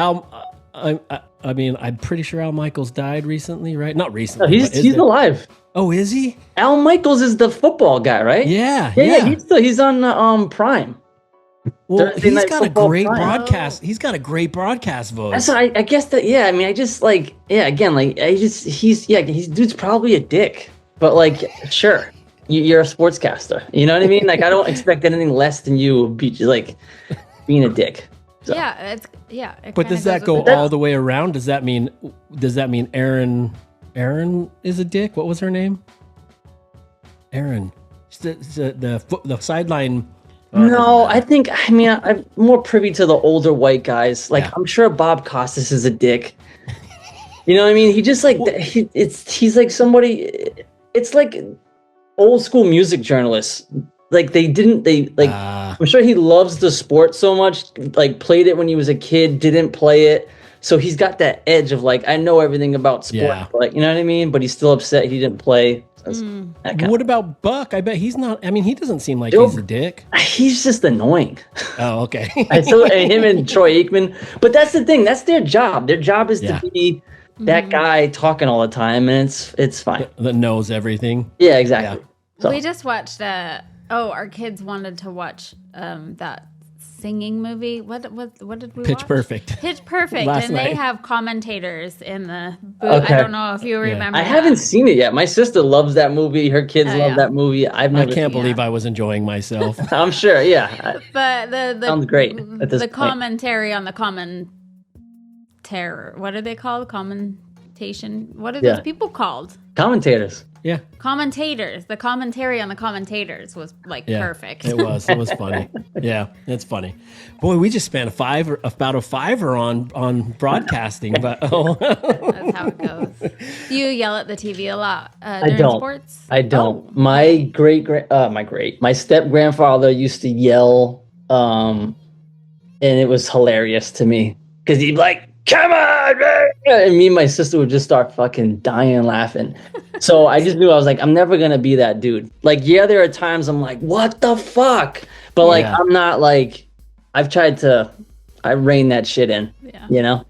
I mean, I'm pretty sure Al Michaels died recently, right? Not recently. No, he's alive. Oh, is he? Al Michaels is the football guy, right? Yeah. He's on Prime. Well, he's got a great broadcast. He's got a great broadcast voice. That's I guess that. Yeah, I mean, I just like. Yeah, again, like he's dude's probably a dick, but like, sure, you're a sportscaster. You know what I mean? Like, I don't expect anything less than you being a dick. So. Yeah, but does that go all the way around? Does that mean Aaron is a dick? What was her name? Aaron. The sideline. No, I mean, I'm more privy to the older white guys. Like, I'm sure Bob Costas is a dick. You know what I mean? He just like, he's like somebody, it's like old school music journalists. Like I'm sure he loves the sport so much, like played it when he was a kid, didn't play it. So he's got that edge of like, I know everything about sport, like, you know what I mean? But he's still upset he did't play. What about Buck? I bet he's not. I mean, he doesn't seem like he's a dick. He's just annoying. Oh, okay. So him and Troy Aikman. But that's the thing. That's their job. Their job is to be that guy talking all the time, and it's fine. That knows everything. Yeah, exactly. So. We just watched. Our kids wanted to watch that singing movie. What did we Pitch watch? Perfect. Pitch Perfect. Last And night. they have commentators in the booth. Okay. I don't know if you remember. I haven't seen it yet. My sister loves that movie. Her kids love that movie. I've never. I can't believe I was enjoying myself. I'm sure. Yeah. But the sounds great at this the point. commentary on the what are they called? Commentation. What are those people called? Commentators. Yeah. Commentators. The commentary on the commentators was like perfect. It was funny. Yeah, it's funny. Boy, we just spent about a $5 on broadcasting, but that's how it goes. Do you yell at the TV a lot during sports? I don't. Oh. My my step grandfather used to yell, and it was hilarious to me because he'd be like, "Come on, man!" And me and my sister would just start fucking dying laughing. So I just knew, I was like, I'm never gonna be that dude. Like, yeah, there are times I'm like, what the fuck? But like, I'm not like, I rein that shit in. Yeah. You know?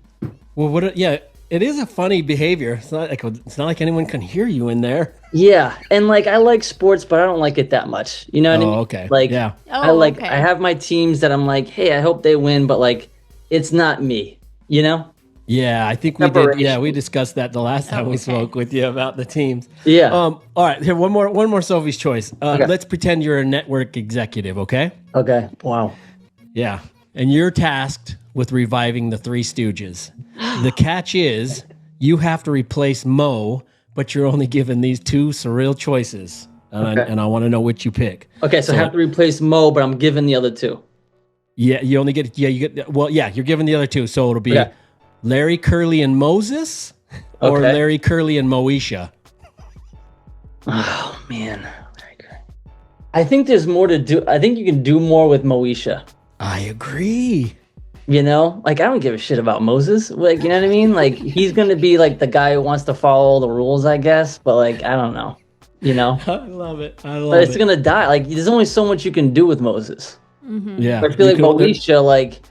Well, it is a funny behavior. It's not like anyone can hear you in there. Yeah, and like, I like sports, but I don't like it that much. You know what I mean? Okay. Like, yeah. I have my teams that I'm like, hey, I hope they win, but like, it's not me. You know? Yeah, I think we did. Yeah, we discussed that the last time we spoke with you about the teams. Yeah. All right, here one more Sophie's choice. Let's pretend you're a network executive, okay? Okay. Wow. Yeah, and you're tasked with reviving the Three Stooges. The catch is you have to replace Mo, but you're only given these two surreal choices, and I want to know which you pick. Okay, so I have to replace Mo, but I'm given the other two. Yeah, you only get you're given the other two, so it'll be Larry, Curly, and Moses, or Larry, Curly, and Moesha. Oh man, I think there's more to do. I think you can do more with Moesha. I agree. You know, like, I don't give a shit about Moses. Like, you know what I mean? Like, he's gonna be like the guy who wants to follow all the rules, I guess. But like, I don't know. You know? I love it. But it's gonna die. Like, there's only so much you can do with Moses. Mm-hmm. Yeah. But I feel like Moesha, like,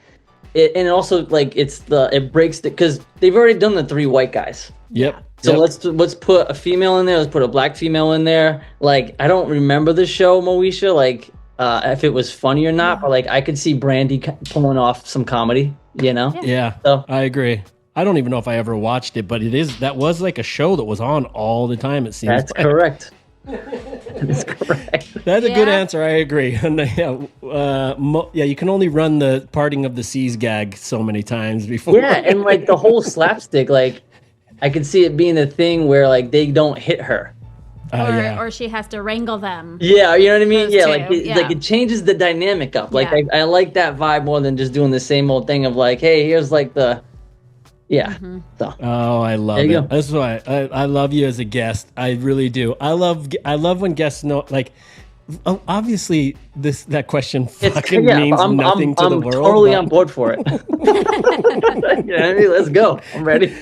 and also like it breaks because they've already done the 3 white guys. Yep. So let's put a female in there. Let's put a black female in there. Like, I don't remember the show Moesha, like if it was funny or not, but like I could see Brandy pulling off some comedy. You know? Yeah. So I agree. I don't even know if I ever watched it, but that was like a show that was on all the time. It seems. That's correct. That's correct. That's a good answer. I agree. And you can only run the parting of the seas gag so many times before. Yeah, and like the whole slapstick, like I could see it being a thing where like they don't hit her, or she has to wrangle them. Yeah, you know what I mean. Yeah, like like it changes the dynamic up. Like I like that vibe more than just doing the same old thing of like, hey, here's like the. Yeah. Mm-hmm. So. Oh, I love it. Go. That's why I love you as a guest. I really do. I love when guests know, like, obviously that question fucking means nothing to the world. I'm totally on board for it. You know what I mean? Let's go. I'm ready.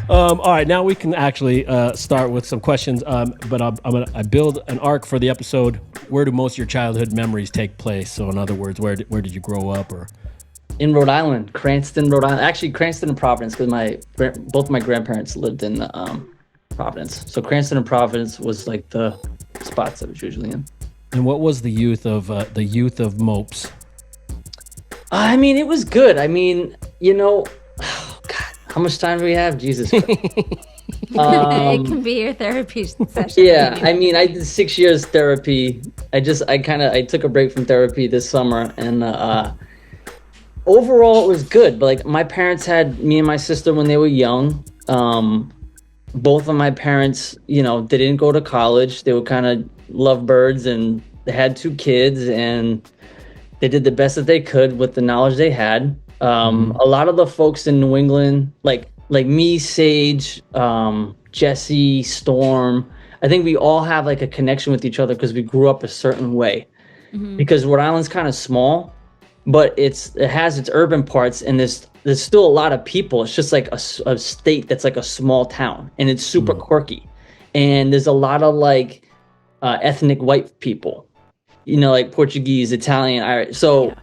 All right, now we can actually start with some questions. But I build an arc for the episode. Where do most of your childhood memories take place? So, in other words, where did you grow up, or? In Rhode Island, Cranston, Rhode Island. Actually, Cranston and Providence, because both my grandparents lived in Providence. So Cranston and Providence was like the spots I was usually in. And what was the youth of Mopes? I mean, it was good. I mean, you know, oh God, how much time do we have? Jesus. It can be your therapy session. Yeah, I mean, I did 6 years therapy. I took a break from therapy this summer, and overall, it was good. But like, my parents had me and my sister when they were young. Both of my parents, you know, they didn't go to college. They were kind of lovebirds, and they had 2 kids, and they did the best that they could with the knowledge they had. A lot of the folks in New England, like me, Sage, Jesse, Storm, I think we all have like a connection with each other because we grew up a certain way. Mm-hmm. Because Rhode Island's kind of small, but it has its urban parts, and there's still a lot of people. It's just like a state that's like a small town, and it's super quirky. And there's a lot of like ethnic white people, you know, like Portuguese, Italian, Irish. So,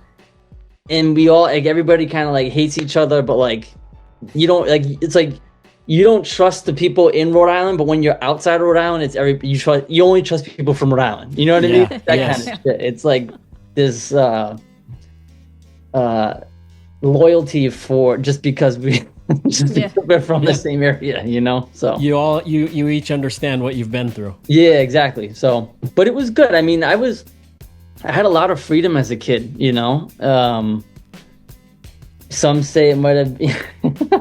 and we all, like, everybody kind of like hates each other, but like, you don't, like, it's like you don't trust the people in Rhode Island, but when you're outside of Rhode Island, you only trust people from Rhode Island. You know what I mean? That kind of shit. It's like this loyalty for just because we're from the same area, you know. So you each understand what you've been through. Yeah, exactly. So, but it was good. I mean, I had a lot of freedom as a kid, you know. Some say it might have been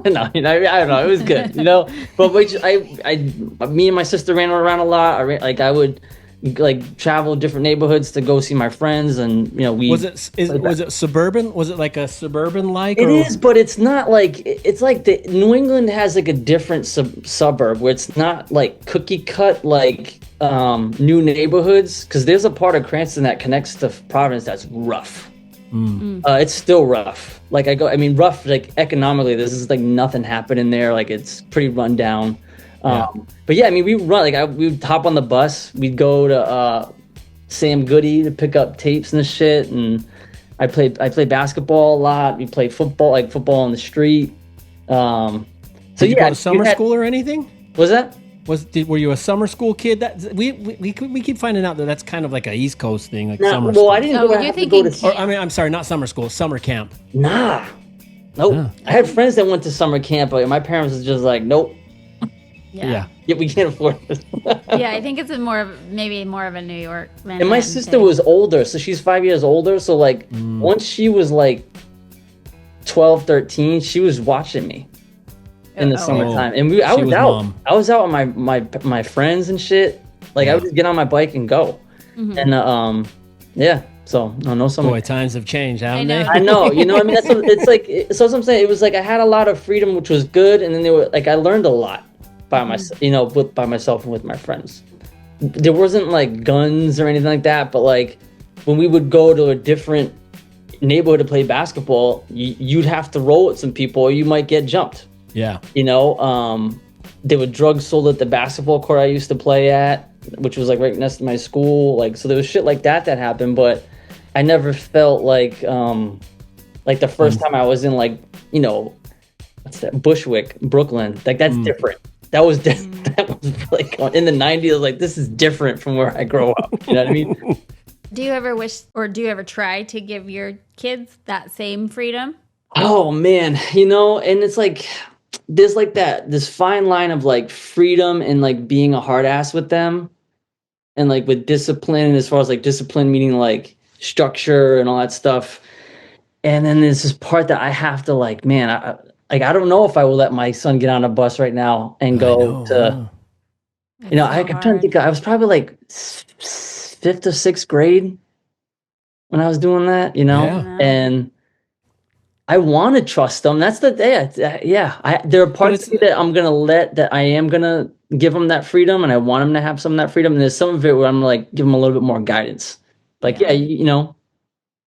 no, I don't know. It was good, you know. But me and my sister ran around a lot. I would like travel different neighborhoods to go see my friends, and you know, was it suburban? Was it like a suburban like? It is, but it's not like it's like the New England has like a different suburb where it's not like cookie cut like new neighborhoods, because there's a part of Cranston that connects to Providence that's rough. It's still rough. Like rough like economically. This is like nothing happening there. Like it's pretty run down. But yeah, I mean, we would hop on the bus. We'd go to Sam Goody to pick up tapes and shit. And I played basketball a lot. We played football, like football on the street. Did you go to summer school or anything? Was that? Were you a summer school kid? That we keep finding out that's kind of like a East Coast thing, like summer school. Well, I didn't go to. I'm sorry, not summer school, summer camp. Nah, nope. Yeah. I had friends that went to summer camp, but my parents was just like, nope. Yeah, we can't afford this. Yeah, I think it's maybe more of a New York. And my sister was older, so she's 5 years older. So like, once she was like 12, 13, she was watching me. In the summertime, and I was out with my friends and shit. Like I would just get on my bike and go, and So no summer. Boy, times have changed, haven't they? I know, you know. I mean, it's like so. What I'm saying, it was like I had a lot of freedom, which was good, and then I learned a lot by myself, you know, by myself and with my friends. There wasn't like guns or anything like that, but like when we would go to a different neighborhood to play basketball, you'd have to roll with some people, or you might get jumped. Yeah. You know, there were drugs sold at the basketball court I used to play at, which was like right next to my school. Like, so there was shit like that happened, but I never felt like the first time I was in like, you know, what's that, Bushwick, Brooklyn. Like that's different. That was that was like in the 90s. Like this is different from where I grow up. You know what I mean? Do you ever wish, or do you ever try to give your kids that same freedom? Oh man, you know, and it's like there's like this fine line of like freedom and like being a hard ass with them, and like with discipline, as far as like discipline meaning like structure and all that stuff. And then there's this part that I have to like, man, I don't know if I will let my son get on a bus right now and go to, you know, I'm trying to think. I was probably like 5th or 6th grade when I was doing that, you know, and I want to trust them. That's the day. There are parts of me that I'm gonna I am gonna give them that freedom, and I want them to have some of that freedom. And there's some of it where I'm like give them a little bit more guidance. Like, you know.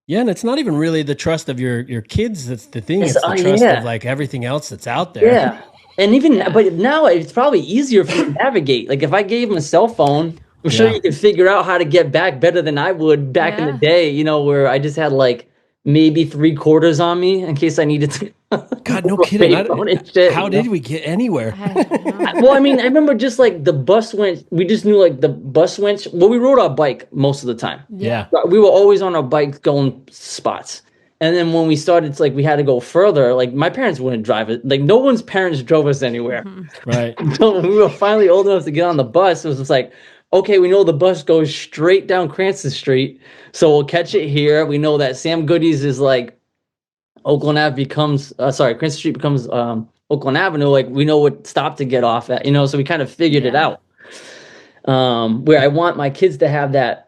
Yeah, and it's not even really the trust of your kids that's the thing. It's the trust of like everything else that's out there. Yeah, and even but now it's probably easier for me to navigate. Like if I gave them a cell phone, I'm sure you could figure out how to get back better than I would back in the day. You know, where I just had like maybe 3/4 on me in case I needed to. God, no kidding. How did we get anywhere? Well, I mean, I remember just like the bus went, we just knew like the bus went, well, we rode our bike most of the time. Yeah. We were always on our bikes going spots. And then when we started, like we had to go further, like my parents wouldn't drive it. Like no one's parents drove us anywhere. Right. So when we were finally old enough to get on the bus, it was just like, okay, we know the bus goes straight down Cranston Street, so we'll catch it here. We know that Sam Goody's is like Oakland Ave becomes, Cranston Street becomes Oakland Avenue. Like we know what stop to get off at, you know. So we kind of figured it out. Where I want my kids to have that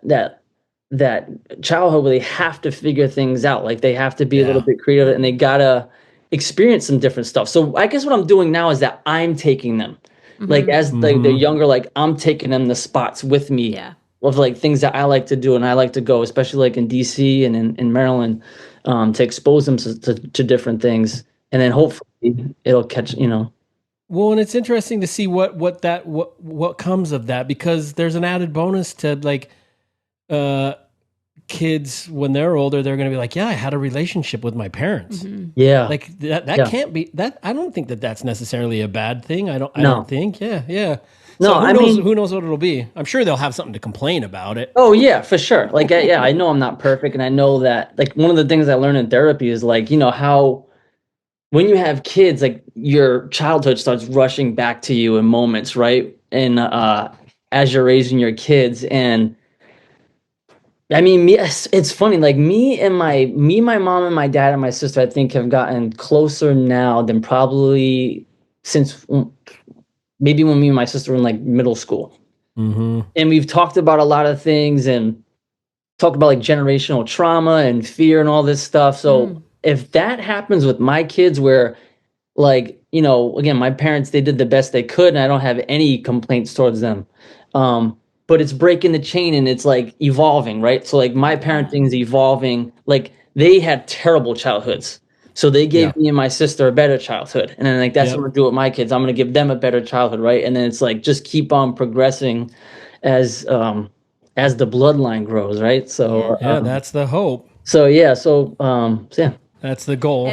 childhood where they have to figure things out. Like they have to be a little bit creative, and they gotta experience some different stuff. So I guess what I'm doing now is that I'm taking them. Like as like they're younger, like I'm taking them the spots with me of like things that I like to do, and I like to go, especially like in DC and in Maryland, to expose them to different things, and then hopefully it'll catch, you know. Well, and it's interesting to see what comes of that, because there's an added bonus to like kids, when they're older, they're going to be like, yeah, I had a relationship with my parents. Mm-hmm. Yeah. Like that can't be that. I don't think that that's necessarily a bad thing. I don't think. Yeah. No, So who knows what it'll be? I'm sure they'll have something to complain about it. Oh yeah, for sure. Like, I know I'm not perfect, and I know that, like, one of the things I learned in therapy is, like, you know, how when you have kids, like, your childhood starts rushing back to you in moments, right? And as you're raising your kids, and I mean, it's funny. Like, my mom and my dad and my sister, I think, have gotten closer now than probably since maybe when me and my sister were in, like, middle school. Mm-hmm. And we've talked about a lot of things and talked about, like, generational trauma and fear and all this stuff. So if that happens with my kids, where, like, you know, again, my parents, they did the best they could, and I don't have any complaints towards them. But it's breaking the chain, and it's, like, evolving, right? So, like, my parenting's evolving. Like, they had terrible childhoods. So they gave me and my sister a better childhood. And then, like, that's what I'm going to do with my kids. I'm going to give them a better childhood, right? And then it's like, just keep on progressing as the bloodline grows, right? So that's the hope. So yeah. That's the goal.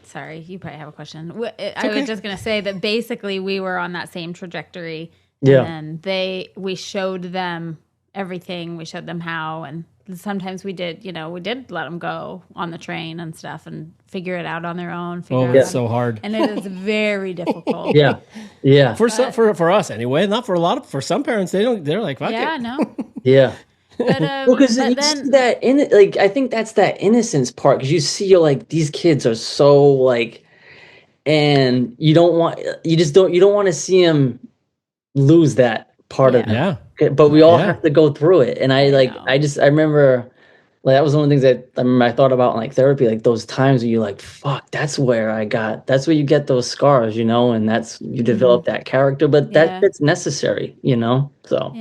Sorry, you probably have a question. I was just going to say that basically we were on that same trajectory. And then we showed them everything. We showed them how, and sometimes we did let them go on the train and stuff and figure it out on their own. It's so hard. And it is very difficult. Yeah. For us anyway, not for a lot of, for some parents, they're like, fuck it. No. Yeah. But, because you see that I think that's that innocence part, because you see, like, these kids are so, like, and you don't want to see them lose that part of it. Yeah. But we all have to go through it. And I remember, like, that was one of the things that I remember I thought about in, like, therapy, like, those times where you're like, fuck, that's where you get those scars, you know, and you develop that character, but that's necessary, you know? So.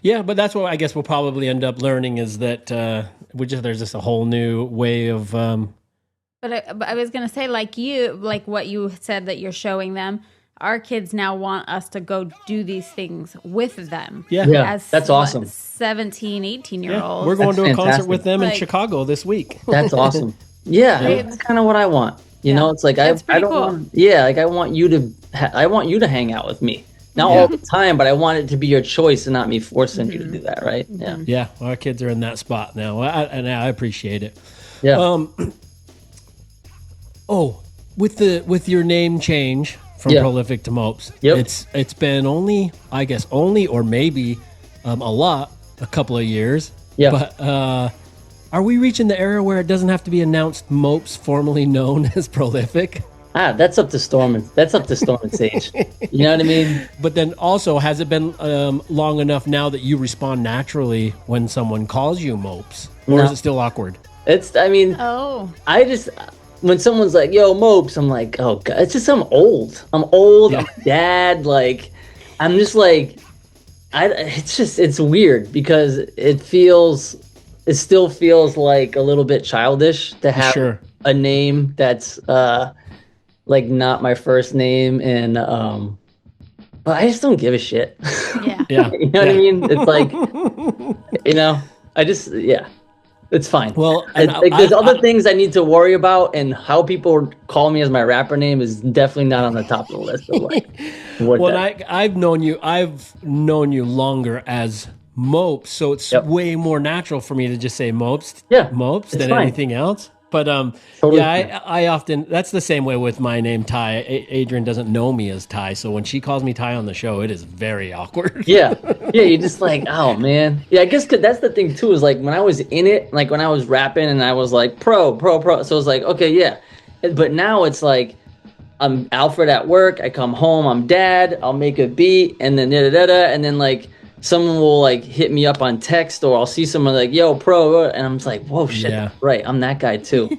Yeah, but that's what I guess we'll probably end up learning, is that there's just a whole new way of. But I was going to say, like what you said that you're showing them, our kids now want us to go do these things with them. Yeah, that's awesome. 17, 18-year-olds. We're going to a concert with them in Chicago this week. That's awesome. Yeah, that's kind of what I want. You know, it's like I don't want. Yeah, like I want you to hang out with me. Not all the time, but I want it to be your choice and not me forcing you to do that, right? Yeah. Yeah, our kids are in that spot now, and I appreciate it. Yeah. With your name change from Prolyphic to Mopes, it's been only or maybe a couple of years. Yeah. But are we reaching the era where it doesn't have to be announced Mopes, formerly known as Prolyphic? That's up to Storm and Sage. You know what I mean? But then also, has it been long enough now that you respond naturally when someone calls you Mopes? Or is it still awkward? I just, when someone's like, yo, Mopes, I'm like, oh, God. It's just, I'm old. I'm a dad. Like, I'm just like, it's weird, because it still feels like a little bit childish to have a name that's, like, not my first name, and but I just don't give a shit. You know what I mean? It's like, you know, it's fine. Well, there's other things I need to worry about, and how people call me as my rapper name is definitely not on the top of the list of, like, I've known you longer as Mopes, so it's way more natural for me to just say Mopes than anything else. But I often, that's the same way with my name, Ty. Adrian doesn't know me as Ty, so when she calls me Ty on the show, it is very awkward. Yeah, you're just like, oh man. Yeah, I guess that's the thing too, is like, when I was in it, like when I was rapping and I was like pro, so it's like, okay, yeah. But now it's like, I'm Alfred at work, I come home, I'm dad, I'll make a beat, and then and then, like, someone will, like, hit me up on text, or I'll see someone like, yo, pro, and I'm just like, whoa, shit, right, I'm that guy too.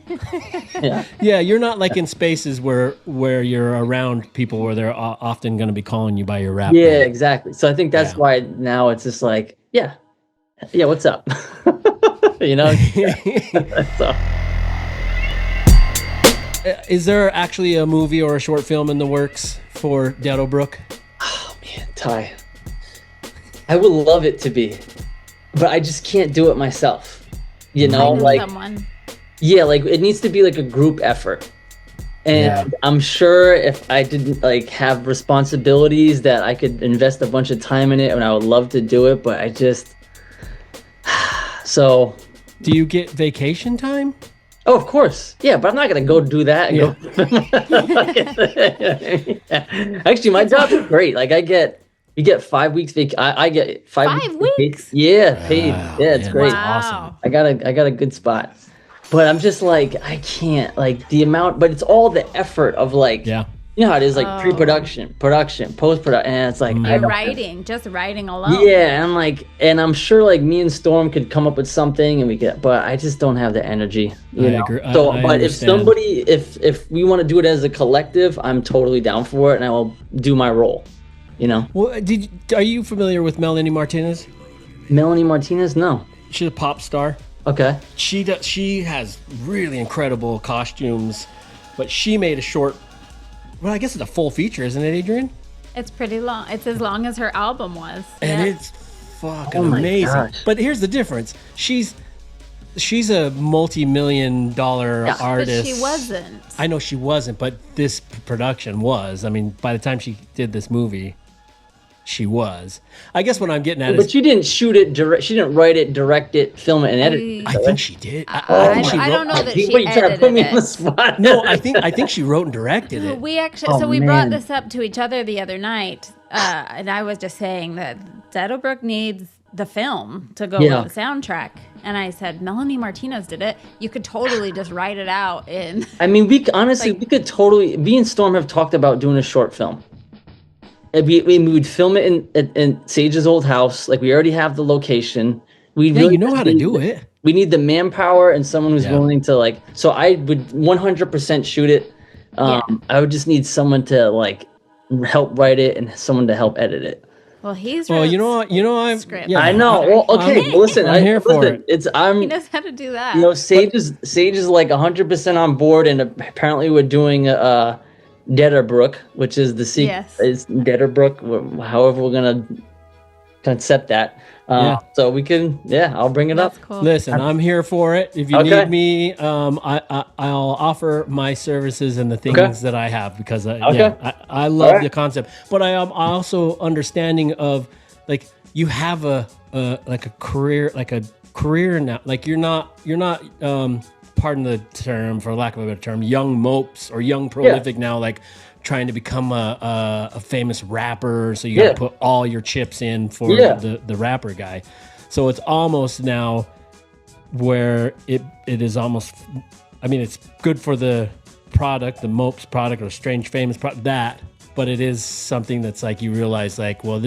Yeah, you're not like in spaces where you're around people where they're often going to be calling you by your rap name. Exactly. So I think that's why now it's just like, yeah, what's up? You know? So. Is there actually a movie or a short film in the works for Deadowbrook? Oh man, Ty, I would love it to be. but I just can't do it myself. You know, I know like someone. yeah, like it needs to be like a group effort. And I'm sure if I didn't like have responsibilities that I could invest a bunch of time in it, and I would love to do it, but I just so. Do you get vacation time? Oh, of course. Yeah, but I'm not gonna go do that. And go. Actually, my job is great. Like you get 5 weeks I get 5 weeks. Yeah, paid. Yeah, it's great. Wow. I got a good spot. But I'm just like, I can't, like the amount, but it's all the effort of like, you know how it is, like pre-production, production, post-production, and it's like, And writing, just writing alone. yeah, and I'm like, and I'm sure like me and Storm could come up with something and we get, but I just don't have the energy, you know? agree. So, I but understand. if somebody, if we want to do it as a collective, I'm totally down for it and I will do my role, you know? Well, are you familiar with Melanie Martinez? Melanie Martinez? No. She's a pop star. Okay. She has really incredible costumes, but she made a short. Well, I guess it's a full feature, isn't it, Adrian? It's pretty long. It's as long as her album was. And Yeah. it's fucking Oh my amazing. gosh. But here's the difference: she's a multi-million-dollar artist. But she wasn't. I know she wasn't, but this production was. I mean, by the time she did this movie, she was. I guess what I'm getting at But is you didn't shoot it direct. She didn't write it, direct it, film it, and edit it. I think she did. I don't know that she Wait, you trying to put me on the edited spot? No, I think she wrote and directed it. We actually, so we brought this up to each other the other night, and I was just saying that Deadowbrook needs the film to go with the soundtrack. And I said, Melanie Martinez did it. You could totally just write it out in. I mean, we could totally. Me and Storm have talked about doing a short film. We would film it in Sage's old house. Like we already have the location. We you know how to do it. We need the manpower and someone who's willing to like. So I would 100% shoot it. I would just need someone to like help write it and someone to help edit it. Well, he's Well, you know, I'm. script. Yeah, I know. Well, okay, listen. I'm here for it. He knows how to do that. You know, Sage is like 100% on board, and apparently we're doing Deadowbrook, which is the sequel. Yes. Is Deadowbrook, however we're gonna concept that. So we can, I'll bring it up. Cool. Listen, I'm here for it. If you need me, I'll offer my services and the things that I have because I love the concept. But I am also understanding of like you have a career now. Like you're not pardon the term, for lack of a better term, young Mopes or young Prolyphic now, like trying to become a famous rapper. So you got to put all your chips in for the rapper guy. So it's almost now where it is almost, I mean, it's good for the product, the Mopes product or Strange Famous product, but it is something that's like you realize like, well,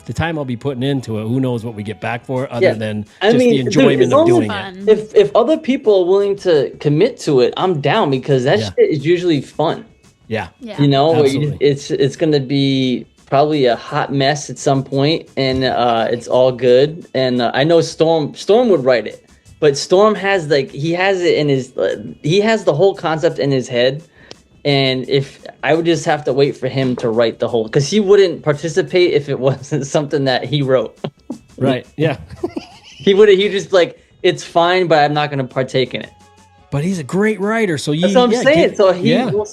the time I'll be putting into it, who knows what we get back for other than the enjoyment of doing it. If other people are willing to commit to it, I'm down because that shit is usually fun. Yeah. You know, where it's going to be probably a hot mess at some point and it's all good. And I know Storm would write it, but Storm has he has it in his, he has the whole concept in his head. And if I would just have to wait for him to write the whole, because he wouldn't participate if it wasn't something that he wrote. Right. Yeah. He just like, it's fine, but I'm not going to partake in it. But he's a great writer, so that's what I'm saying.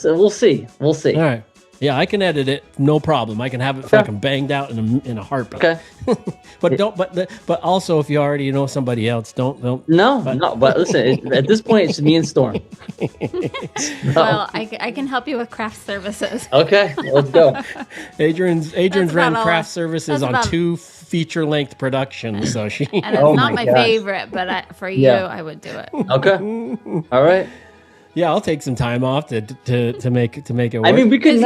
We'll see. All right. Yeah, I can edit it, no problem. I can have it fucking banged out in a heartbeat. Okay. But also, if you already know somebody else, don't. No. But listen, at this point, it's me and Storm. Well, I can help you with craft services. Okay, let's go. Adrian's ran craft services on 2 feature-length productions, so she. And it's not my favorite, but for you, I would do it. Okay. All right. Yeah, I'll take some time off to make it work. I mean, we could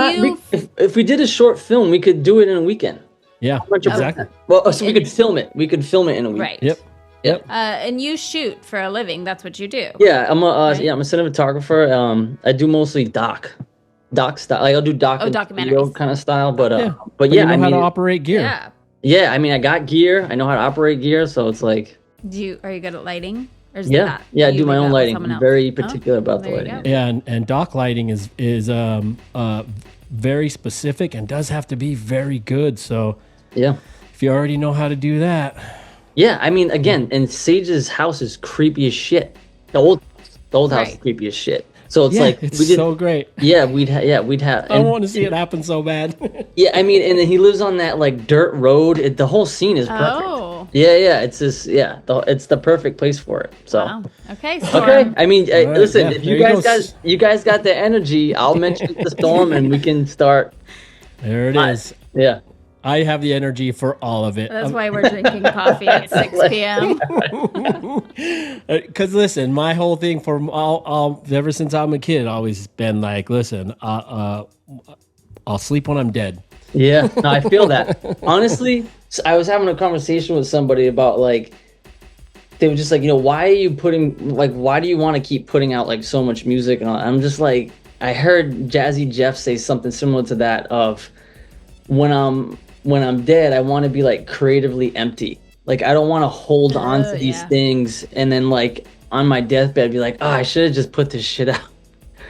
if we did a short film, we could do it in a weekend. Yeah, exactly. Well, so we could film it. We could film it in a week. Right. Yep. And you shoot for a living. That's what you do. Yeah, I'm a cinematographer. I do mostly doc style. Like I'll do documentaries kind of style, but you know I how mean, to operate gear. Yeah, I mean, I got gear. I know how to operate gear, so it's like. Are you good at lighting? Or is I do my own lighting. I'm very particular about the lighting. Yeah, and doc lighting is very specific and does have to be very good. So yeah, if you already know how to do that, Yeah, I mean, again, and Sage's house is creepy as shit. The old house is creepy as shit. So it's like it's so great. Yeah, we'd have. I want to see it happen so bad. Yeah, I mean, and then he lives on that like dirt road. The whole scene is perfect. Oh. Yeah, it's just it's the perfect place for it. So Wow. Okay, Storm. okay. I mean, listen, yeah, if there you guys got the energy, I'll mention the Storm, and we can start. There it is. Yeah. I have the energy for all of it. That's why we're drinking coffee at 6 p.m. Because listen, my whole thing for ever since I'm a kid, always been like, listen, I'll sleep when I'm dead. Yeah, no, I feel that. Honestly, I was having a conversation with somebody about like, they were just like, why do you want to keep putting out like so much music? And all? I'm just like, I heard Jazzy Jeff say something similar to that of when I'm dead, I want to be like creatively empty. Like I don't want to hold on to these things and then like on my deathbed be like, oh, I should have just put this shit out.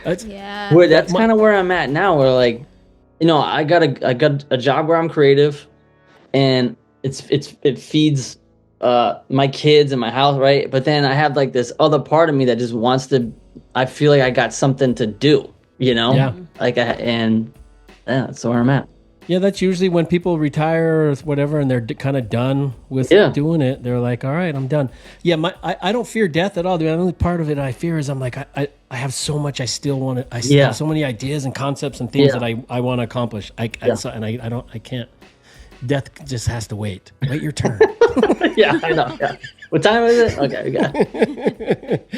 That's kind of where I'm at now. Where like, I got a job where I'm creative, and it feeds my kids and my house, right? But then I have like this other part of me that just wants to. I feel like I got something to do, Yeah. Like that's where I'm at. Yeah, that's usually when people retire or whatever, and they're kind of done with doing it. They're like, "All right, I'm done." Yeah, I don't fear death at all. The only part of it I fear is I'm like, I have so much I still want to. I still have so many ideas and concepts and things that I want to accomplish. I can't. Death just has to wait. Wait your turn. Yeah, I know. Yeah. What time is it? Okay, we got it.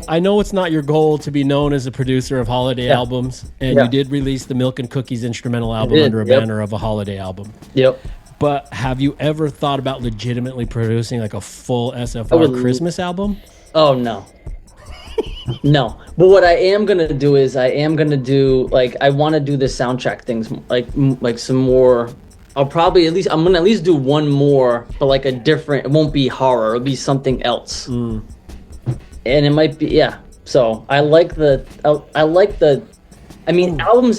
I know it's not your goal to be known as a producer of holiday albums, and you did release the Milk and Cookies instrumental album under a banner of a holiday album. Yep. But have you ever thought about legitimately producing like a full SFR Christmas album? Oh, no. No. But what I am going to do is I want to do the soundtrack things, like some more. I'm going to at least do one more, but like a different, it won't be horror. It'll be something else. And it might be, so I like albums,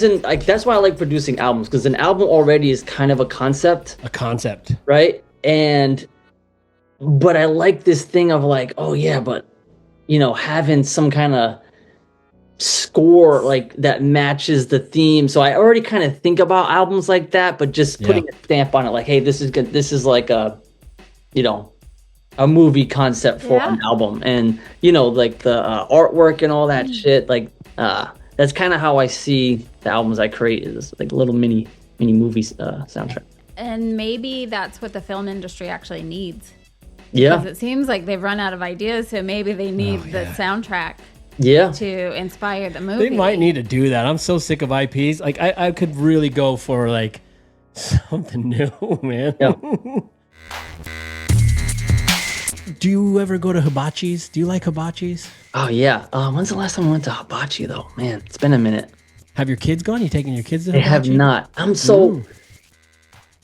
and like that's why I like producing albums, because an album already is kind of a concept, right? But I like this thing of like, oh yeah, but having some kind of score like that matches the theme. So I already kind of think about albums like that, but just putting a stamp on it, like, hey, this is good. This is like a movie concept for an album, and like the artwork and all that shit. Like that's kind of how I see the albums I create, is like little mini movies soundtrack. And maybe that's what the film industry actually needs. Yeah, because it seems like they've run out of ideas, so maybe they need the soundtrack. Yeah, to inspire the movie. They might need to do that. I'm so sick of IPs. Like I could really go for like something new, man. Yeah. Do you ever go to hibachis? Do you like hibachis? Oh, yeah. When's the last time I went to hibachi, though? Man, it's been a minute. Have your kids gone? You taking your kids to hibachi? They have not.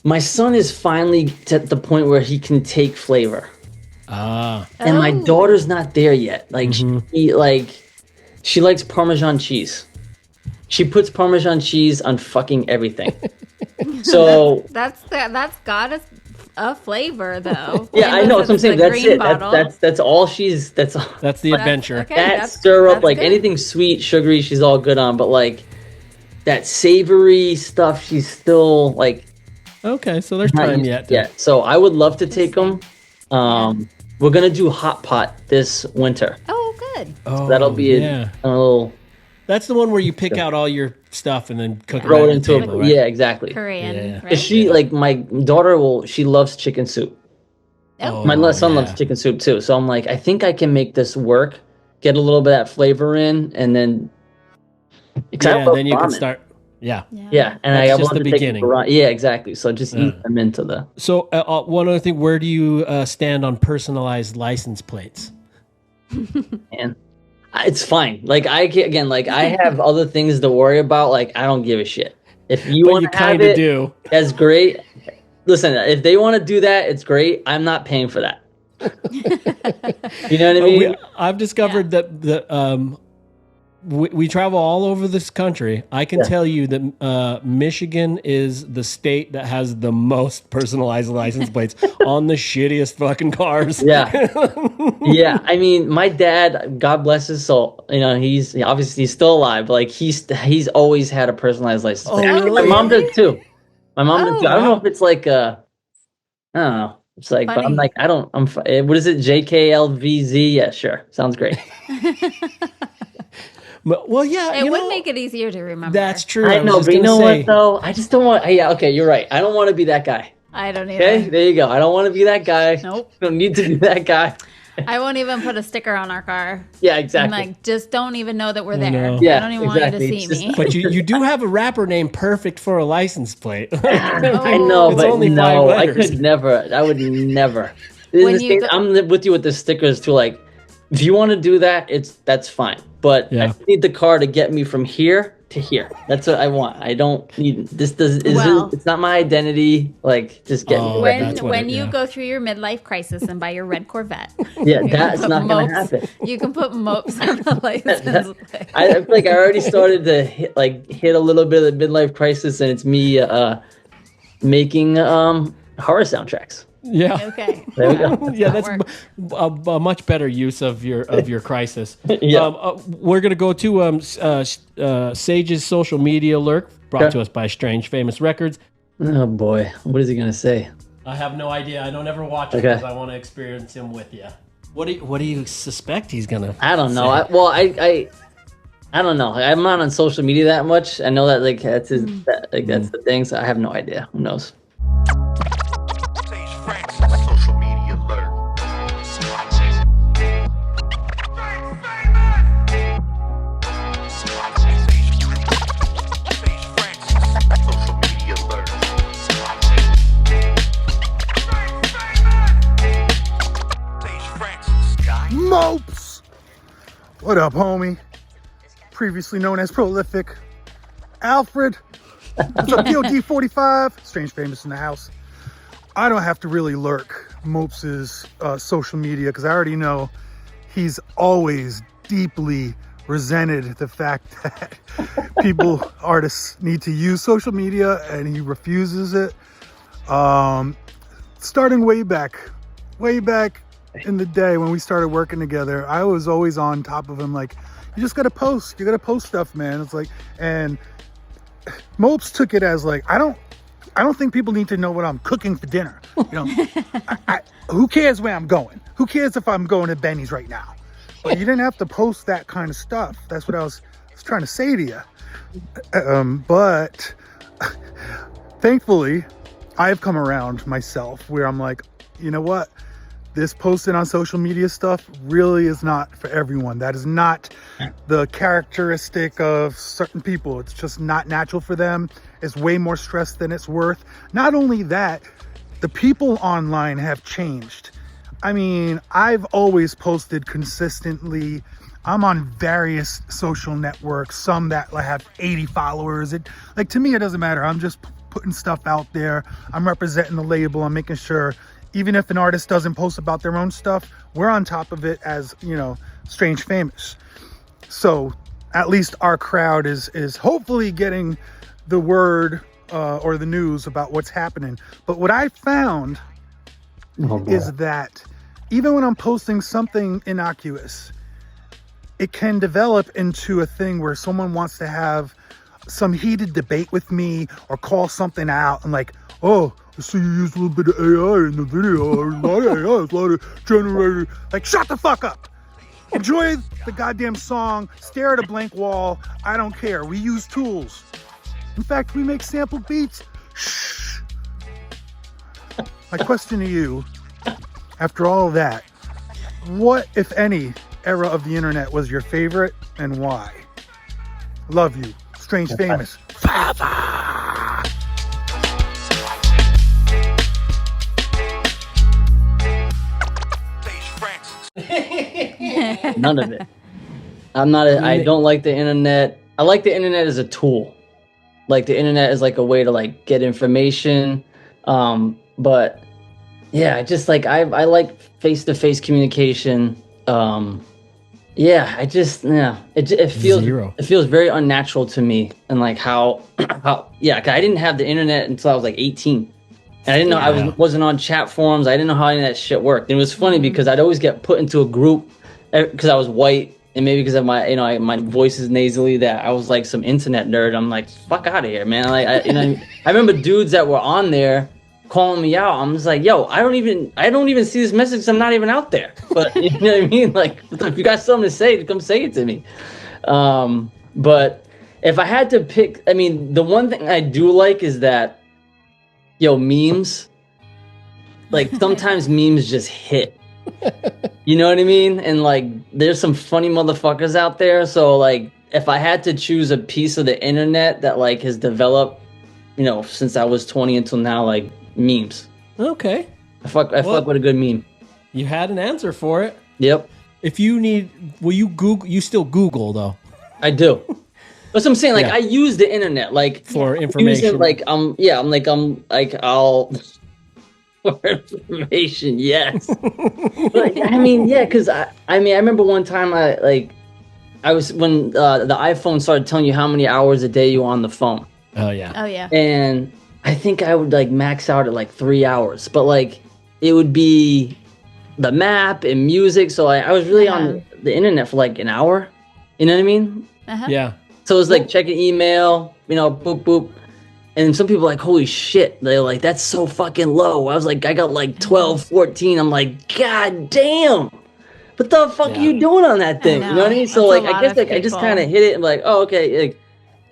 My son is finally at the point where he can take flavor. And my daughter's not there yet. Like, she likes Parmesan cheese. She puts Parmesan cheese on fucking everything. So that's got a flavor, though. Yeah, I know. That's what I'm saying. That's it. That's all she's. That's the adventure. Okay, that syrup, like good. Anything sweet, sugary, she's all good on. But like that savory stuff, she's still like. Okay, so there's time yet. Yeah. So I would love to take them. We're gonna do hot pot this winter. Oh, good. So that'll be a little. That's the one where you pick out all your stuff and then cook throw it into a table, right? Yeah, exactly. Korean. Right? She my daughter she loves chicken soup. Oh, my son loves chicken soup too. So I'm like, I think I can make this work. Get a little bit of that flavor in, and then then you can start. Yeah, and that's I just want the to beginning. Yeah, exactly. So just eat them into the. So one other thing, where do you stand on personalized license plates? And it's fine. Like I have other things to worry about. Like I don't give a shit. If you want to have it, do. That's great. Listen, if they want to do that, it's great. I'm not paying for that. You know what I mean? I've discovered that we travel all over this country. I can tell you that Michigan is the state that has the most personalized license plates on the shittiest fucking cars. Yeah. Yeah. I mean, my dad, God bless his soul, you know, he's still alive. But like he's always had a personalized license plate. Oh, really? My mom did too. My mom did too. I don't know wow. if it's like I don't know. It's like, but I'm Funny. like, what is it? JKLVZ? Yeah, sure. Sounds great. Well, yeah, It would make it easier to remember. that's true. I was know, just but you gonna know say, what though? I just don't want. Yeah, okay, you're right. I don't want to be that guy. I don't either. Okay, there you go. I don't want to be that guy. Nope. Don't need to be that guy. I won't even put a sticker on our car. Yeah, I'm exactly. like, just don't even know that we're there. know. Yeah, I don't even exactly. want you to see me. But you do have a rapper name perfect for a license plate. I know, It's but only 5 no, I letters. could never. I would never. When you go- I'm with you with the stickers too. Like, if you want to do that, that's fine. But Yeah. I need the car to get me from here to here. That's what I want. I don't need this. It's not my identity. Like, just get me. that's what When it- you yeah. go through your midlife crisis and buy your red Corvette, Yeah, you that's can put not gonna Mopes- happen. You can put Mopes on the license plate. I feel like I already started to hit a little bit of the midlife crisis, and it's me making horror soundtracks. Yeah. Okay. There we go. Yeah, That that's a much better use of your crisis. Yeah. We're gonna go to Sage's social media alert, brought Okay. to us by Strange Famous Records. Oh boy, what is he gonna say? I have no idea. I don't ever watch it Okay. because I want to experience him with you. What do you suspect he's gonna? I don't know. say? I don't know. I'm not on social media that much. I know that like that's that's the thing. So I have no idea. Who knows? Social media alert. Social media alert. Mopes! What up, homie? Previously known as Prolyphic. Alfred. What's up, DOD45? Strange Famous in the house. I don't have to really lurk Mopes' social media because I already know he's always deeply resented the fact that artists need to use social media and he refuses it. Starting way back in the day when we started working together, I was always on top of him like, you just gotta post stuff, man. It's like, and Mopes took it as like, I don't think people need to know what I'm cooking for dinner. You know, who cares where I'm going? Who cares if I'm going to Benny's right now? But you didn't have to post that kind of stuff. That's what I was trying to say to you. But thankfully, I've come around myself where I'm like, you know what? This posting on social media stuff really is not for everyone. That is not the characteristic of certain people. It's just not natural for them. It's way more stress than it's worth. Not only that, the people online have changed. I mean, I've always posted consistently. I'm on various social networks, some that have 80 followers. Like, to me, it doesn't matter. I'm just putting stuff out there. I'm representing the label. I'm making sure even if an artist doesn't post about their own stuff, we're on top of it as, you know, Strange Famous. So at least our crowd is hopefully getting the word or the news about what's happening. But what I found is that even when I'm posting something innocuous, it can develop into a thing where someone wants to have some heated debate with me or call something out and like, oh, I see you use a little bit of AI in the video. A lot of AI, a lot of generated. Like, shut the fuck up. Enjoy the goddamn song. Stare at a blank wall. I don't care. We use tools. In fact, we make sample beats. Shh. My question to you, after all of that, what, if any, era of the internet was your favorite and why? Love you. Strange Famous. None of it. I don't like the internet. I like the internet as a tool. Like the internet is like a way to like get information. But yeah, just like I like face-to-face communication. Yeah, it feels Zero. it feels very unnatural to me, and like how 'cause I didn't have the internet until I was like 18, and I didn't know I wasn't on chat forums. I didn't know how any of that shit worked. And it was funny because I'd always get put into a group because I was white, and maybe because of my my voice is nasally, that I was like some internet nerd. I'm like, fuck out of here, man. Like I remember dudes that were on there calling me out. I'm just like, yo, I don't even see this message 'cause I'm not even out there. But you know what I mean? Like, if you got something to say, come say it to me. But if I had to pick, I mean, the one thing I do like is that, memes, like sometimes memes just hit. You know what I mean? And like, there's some funny motherfuckers out there. So like, if I had to choose a piece of the internet that like has developed, since I was 20 until now, like, memes. Okay. I fuck with a good meme. You had an answer for it. Yep. If you need, will you Google? You still Google though? I do. That's what I'm saying. Like I use the internet, like for information. I'll for information. Yes. Like, I mean, yeah, because I remember one time I was when the iPhone started telling you how many hours a day you were on the phone. Oh yeah. Oh yeah. And I think I would like max out at like 3 hours, but like it would be the map and music. So I was really on the internet for like an hour. You know what I mean? Uh-huh. Yeah. So it was like checking email, boop, boop. And some people are like, holy shit. They're like, that's so fucking low. I was like, I got like 12, 14. I'm like, God damn. What the fuck are you doing on that thing? You know what I mean? So like, I guess like I just kind of hit it and like, oh, okay. Like,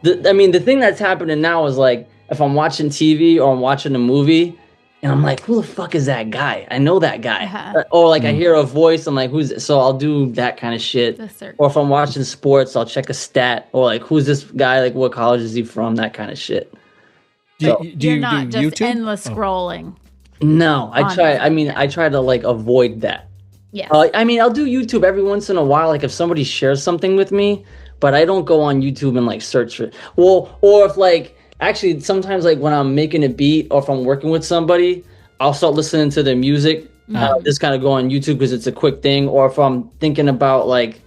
the thing that's happening now is like, if I'm watching TV or I'm watching a movie and I'm like, who the fuck is that guy? I know that guy. Or like I hear a voice, I'm like, who's, so I'll do that kind of shit. Or if I'm watching sports, I'll check a stat or like, who's this guy? Like what college is he from? That kind of shit. You're not just YouTube? Endless scrolling. No, I try. I mean, I try to like avoid that. Yeah. I mean, I'll do YouTube every once in a while. Like if somebody shares something with me, but I don't go on YouTube and like search for it. Well, or if like, actually, sometimes like when I'm making a beat or if I'm working with somebody, I'll start listening to their music. Just kind of go on YouTube because it's a quick thing. Or if I'm thinking about like,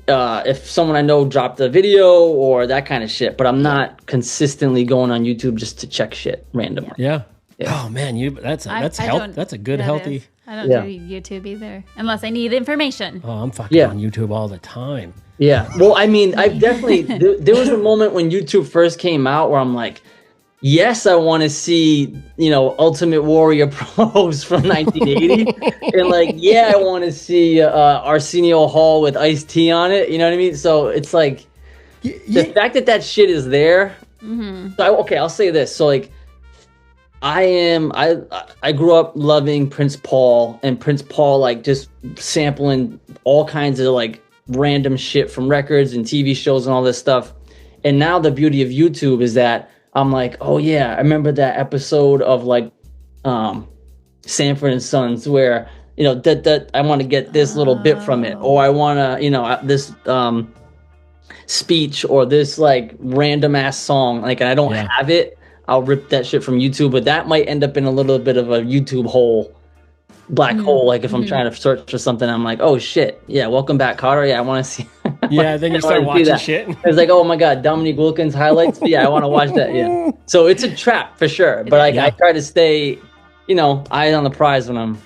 if someone I know dropped a video or that kind of shit. But I'm not consistently going on YouTube just to check shit randomly. Yeah. Oh man, that's a good healthy. I don't do YouTube either unless I need information. Oh, I'm fucking on YouTube all the time. Yeah. Well, I mean, I've definitely, there was a moment when YouTube first came out where I'm like, yes, I want to see, Ultimate Warrior pros from 1980. And like, yeah, I want to see Arsenio Hall with Ice-T on it. You know what I mean? So it's like, the fact that shit is there. Mm-hmm. So I'll say this. So like, I grew up loving Prince Paul, and Prince Paul like just sampling all kinds of like random shit from records and TV shows and all this stuff. And now the beauty of YouTube is that I'm like, oh yeah, I remember that episode of like Sanford and Sons where that I want to get this little bit from it, or I want to this speech or this like random ass song, like, and I don't have it. I'll rip that shit from YouTube, but that might end up in a little bit of a YouTube hole, black hole. Like if I'm trying to search for something, I'm like, oh shit, yeah, welcome back, Carter. Yeah, I want to see. Yeah, then you start watching shit. It's like, oh my god, Dominique Wilkins highlights. Yeah, I want to watch that. Yeah, so it's a trap for sure. But I try to stay, eyes on the prize when I'm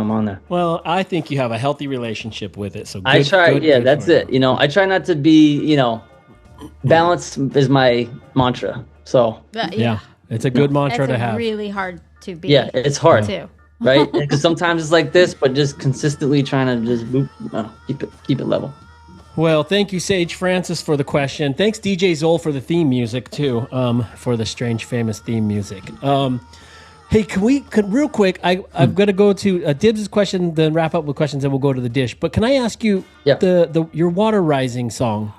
on there. Well, I think you have a healthy relationship with it. So I try. That's it. I try not to be. Balance is my mantra. So yeah, it's a good mantra to have. It's really hard to be. Yeah, it's hard too. Right? Because sometimes it's like this, but just consistently trying to just keep it level. Well, thank you, Sage Francis, for the question. Thanks, DJ Zol, for the theme music too. For the Strange Famous theme music. Hey, can real quick? I've got to go to Dibbs' question, then wrap up with questions, and we'll go to the dish. But can I ask you your Water Rising song?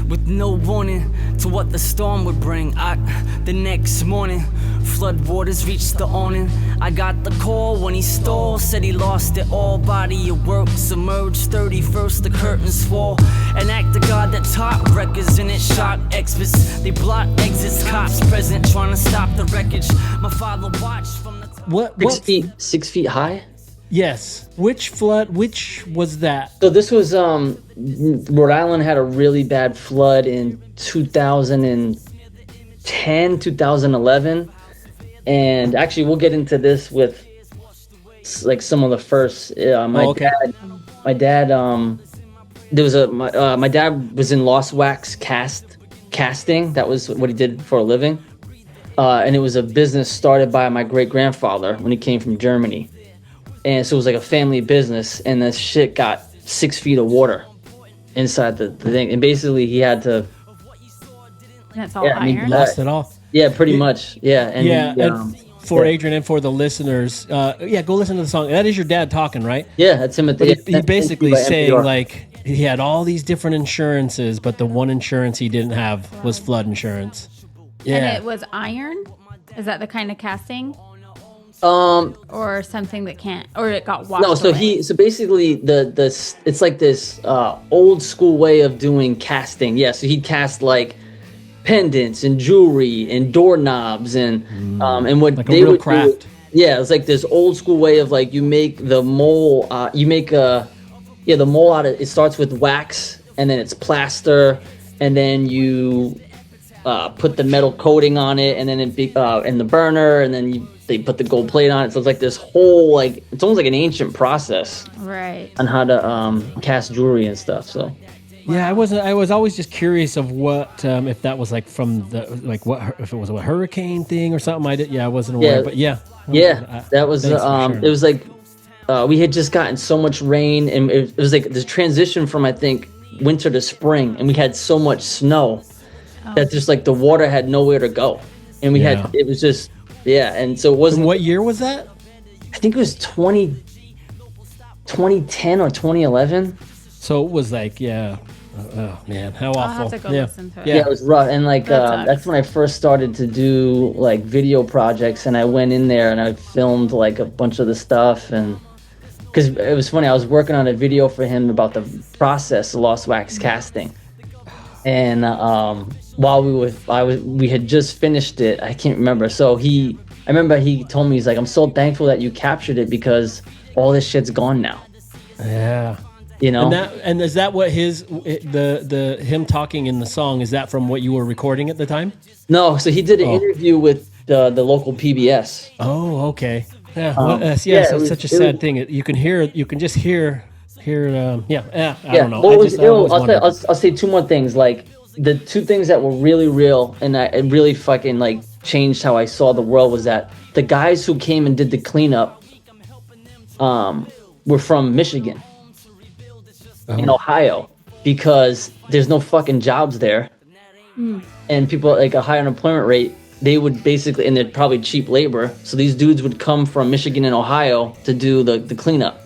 With no warning to what the storm would bring, the next morning, flood waters reached the awning. I got the call when he stole, said he lost it all. Body of work submerged, 31st the curtains fall. An act of God that taught records and it shot experts. They block exits, cops present trying to stop the wreckage. My father watched from the top. What 6 feet high? Yes. Which flood? Which was that? So this was Rhode Island had a really bad flood in 2010, 2011, and actually we'll get into this with like some of the first. My dad. There was my dad was in Lost Wax casting. That was what he did for a living, and it was a business started by my great grandfather when he came from Germany. And so it was like a family business, and the shit got 6 feet of water inside the thing. And basically he had to... That's all iron? Lost it all. Yeah, pretty much. Yeah. And and for Adrian and for the listeners, go listen to the song. That is your dad talking, right? Yeah, that's him at the... He basically saying like he had all these different insurances, but the one insurance he didn't have was flood insurance. Yeah. And it was iron? Is that the kind of casting? Or something that can't, or it got washed No, so away. so basically it's like this old school way of doing casting. Yeah, so he'd cast like pendants and jewelry and doorknobs and what like they a real would craft. do. Yeah, it's like this old school way of like you make the mole. The mole out of it starts with wax and then it's plaster and then you put the metal coating on it and then it in the burner and then they put the gold plate on it. So it's like this whole like it's almost like an ancient process, right? On how to cast jewelry and stuff. So yeah, I was always just curious of what if that was like from the like what if it was a hurricane thing or something. I wasn't aware, but that was it was like we had just gotten so much rain and it was like this transition from I think winter to spring, and we had so much snow that just like the water had nowhere to go, and we had it was just. Yeah, and so it wasn't... What year was that? I think it was 2010 or 2011. So it was like, oh man, how awful. I'll have to go listen to it. Yeah, it was rough. And like, that's when I first started to do like video projects, and I went in there and I filmed like a bunch of the stuff. And because it was funny, I was working on a video for him about the process of Lost Wax casting. And while we had just finished it, I can't remember. So I remember he told me, he's like, I'm so thankful that you captured it because all this shit's gone now. Yeah. You know? And is that what him talking in the song, is that from what you were recording at the time? No, so he did an interview with the local PBS. Oh, okay. Yeah. So it's such a sad thing. You can just hear I don't know. Well, I'll say two more things. Like the two things that were really real and it really fucking like changed how I saw the world was that the guys who came and did the cleanup were from Michigan and Ohio because there's no fucking jobs there. And people like a high unemployment rate, they would basically, and they're probably cheap labor. So these dudes would come from Michigan and Ohio to do the cleanup.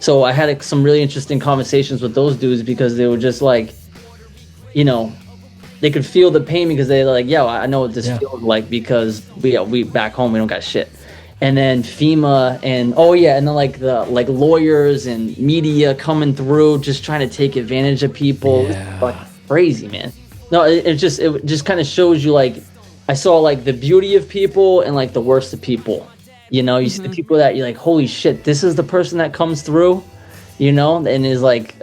So I had some really interesting conversations with those dudes because they were just like, you know, they could feel the pain because they're like, yeah, I know what this feels like because we back home, we don't got shit. And then FEMA and and then like the lawyers and media coming through, just trying to take advantage of people. Yeah. It's fucking crazy, man. No, it just kind of shows you like, I saw like the beauty of people and like the worst of people. You know, you see the people that you're like, holy shit, this is the person that comes through, you know, and is like,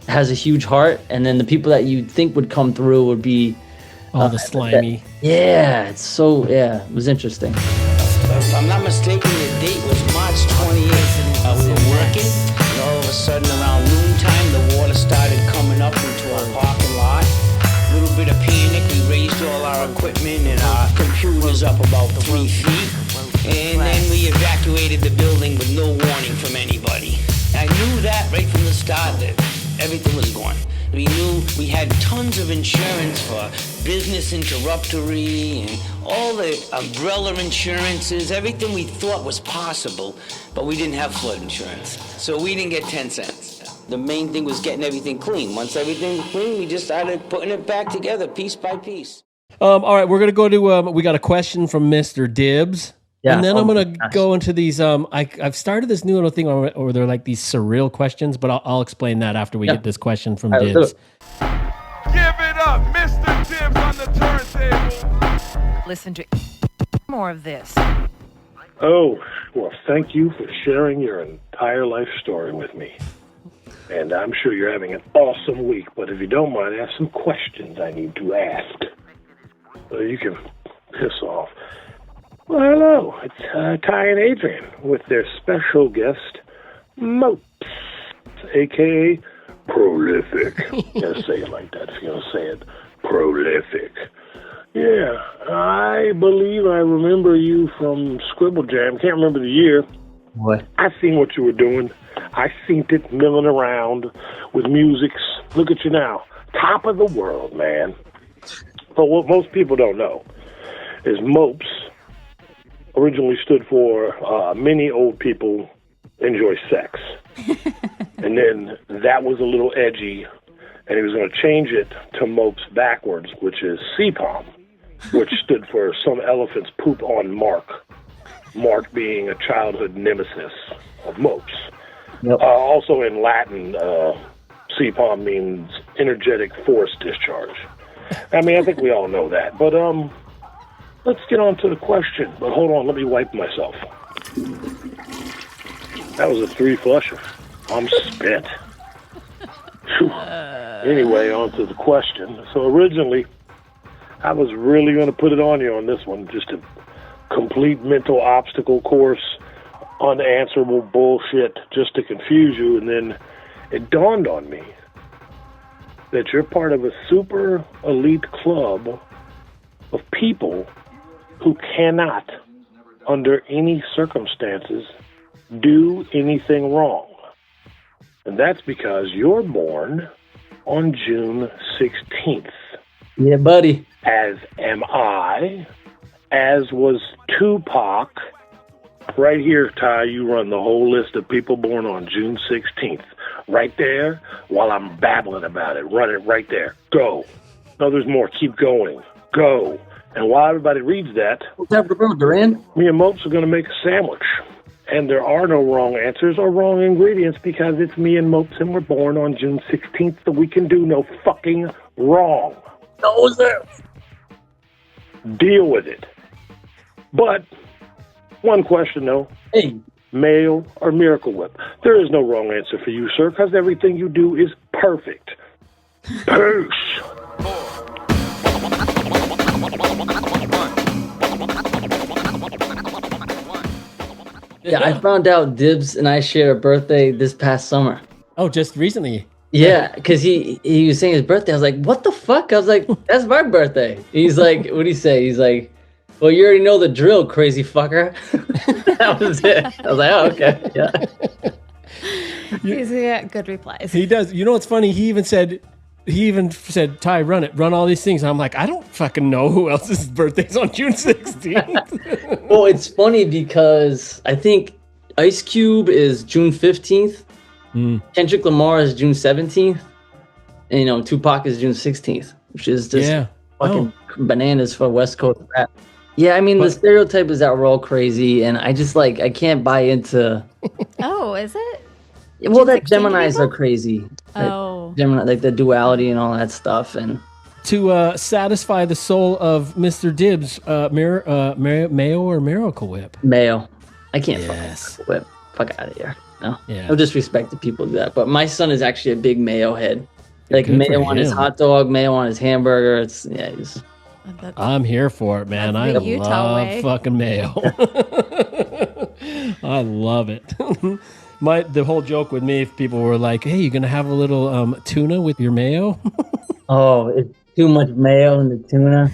has a huge heart. And then the people that you think would come through would be all the slimy. It was interesting. If I'm not mistaken, the date was March 28th. We were working, and all of a sudden around noontime, the water started coming up into our parking lot. A little bit of panic. We raised all our equipment and our computers up about 3 feet. And then we evacuated the building with no warning from anybody. I knew that right from the start that everything was gone. We knew we had tons of insurance for business interruptory and all the umbrella insurances, everything we thought was possible, but we didn't have flood insurance. So we didn't get 10 cents. The main thing was getting everything clean. Once everything was clean, we just started putting it back together piece by piece. All right, we're going to go to, we got a question from Mr. Dibbs. Yeah. And then I'm going to go into these, I've started this new little thing where they're like these surreal questions, but I'll explain that after we get this question from Dibbs. Give it up, Mr. Dibbs on the turntable. Listen to more of this. Oh, Well, thank you for sharing your entire life story with me. And I'm sure you're having an awesome week, but if you don't mind, I have some questions I need to ask. So you can piss off. Well, hello. It's Ty and Adrian with their special guest, Mopes, a.k.a. Prolyphic. You gotta say it like that if you're gonna say it. Prolyphic. Yeah, I believe I remember you from Scribble Jam. Can't remember the year. What? I seen what you were doing. I seen it milling around with musics. Look at you now. Top of the world, man. But what most people don't know is Mopes originally stood for Many Old People Enjoy Sex. And then that was a little edgy, and he was going to change it to Mopes backwards, which is CPOM, which stood for Some Elephants Poop on Mark. Mark being a childhood nemesis of Mopes. Yep. Also in Latin, CPOM means energetic force discharge. I mean, I think we all know that. But let's get on to the question. But hold on, let me wipe myself. That was a 3 flusher. I'm spent. Anyway, on to the question. So originally, I was really going to put it on you on this one, just a complete mental obstacle course, unanswerable bullshit, just to confuse you. And then it dawned on me that you're part of a super elite club of people who cannot, under any circumstances, do anything wrong. And that's because you're born on June 16th. Yeah, buddy. As am I, as was Tupac. Right here, Ty, you run the whole list of people born on June 16th. Right there, while I'm babbling about it. Run it right there. Go. No, there's more. Keep going. Go. And while everybody reads that, what's up, Duran? Me and Mopes are going to make a sandwich. And there are no wrong answers or wrong ingredients because it's me and Mopes and we're born on June 16th, so we can do no fucking wrong. No, sir. Deal with it. But one question, though. Hey. Mayo or Miracle Whip? There is no wrong answer for you, sir, because everything you do is perfect. Peace. Yeah, I found out Dibbs and I share a birthday this past summer. Oh, just recently? Yeah, because he was saying his birthday. I was like, what the fuck? I was like, that's my birthday. He's like, what did he say? He's like, well, you already know the drill, crazy fucker. That was it. I was like, oh, okay. Yeah. He's got good replies. He does. You know what's funny? He even said, Ty, run it. Run all these things. And I'm like, I don't fucking know who else's birthday's on June 16th. Well, it's funny because I think Ice Cube is June 15th. Kendrick Lamar is June 17th. And, Tupac is June 16th, which is just fucking bananas for West Coast rap. Yeah, I mean, the stereotype is that we're all crazy, and I just, I can't buy into... Oh, is it? Well, that Geminis are crazy. Oh. Gemini, like the duality and all that stuff. And to satisfy the soul of Mr. Dibbs, Mayo or Miracle Whip? Mayo. I can't fucking whip. Fuck out of here. No. Yeah. No disrespect to people who do that. But my son is actually a big mayo head. Like mayo on his hot dog, mayo on his hamburger. I'm here for it, man. I love fucking mayo. I love it. The whole joke with me, if people were like, hey, you going to have a little tuna with your mayo? Oh, it's too much mayo in the tuna.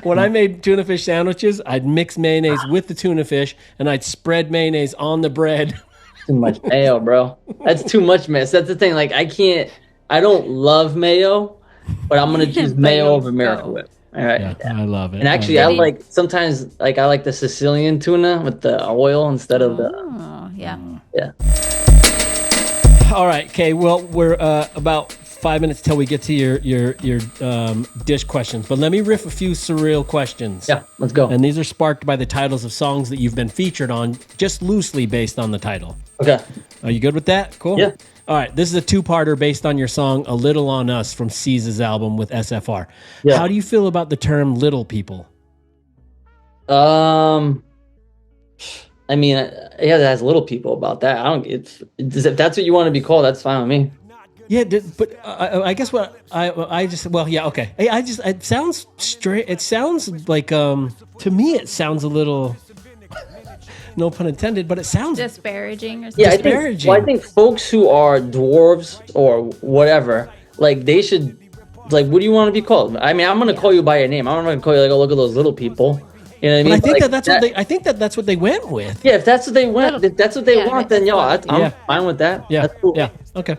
When I made tuna fish sandwiches, I'd mix mayonnaise with the tuna fish, and I'd spread mayonnaise on the bread. Too much mayo, bro. That's too much mayo. That's the thing. I don't love mayo, but I'm going to choose mayo over Miracle Whip. All right. Yeah, I love it. And actually, I like the Sicilian tuna with the oil instead of the... Oh, yeah. Yeah. All right, okay. Well, we're about 5 minutes till we get to your dish questions, but let me riff a few surreal questions. Yeah, let's go. And these are sparked by the titles of songs that you've been featured on, just loosely based on the title. Okay. Are you good with that? Cool. Yeah. All right. This is a two-parter based on your song "A Little on Us" from Caesar's album with SFR. Yeah. How do you feel about the term "little people"? I mean, yeah, it has little people about that. I don't. If that's what you want to be called, that's fine with me. Yeah, but I guess what I just okay. It sounds straight. It sounds like to me it sounds a little. No pun intended, but it sounds disparaging or something. Yeah, disparaging. I think folks who are dwarves or whatever, like they should, like, what do you want to be called? I mean, I'm gonna call you by your name. I'm not gonna call you like, oh, look at those little people. You know what I mean? But I think like, that's what they. I think that's what they went with. Yeah, if that's what they went, if that's what they want, then I'm fine with that. Yeah, that's cool. Yeah, okay.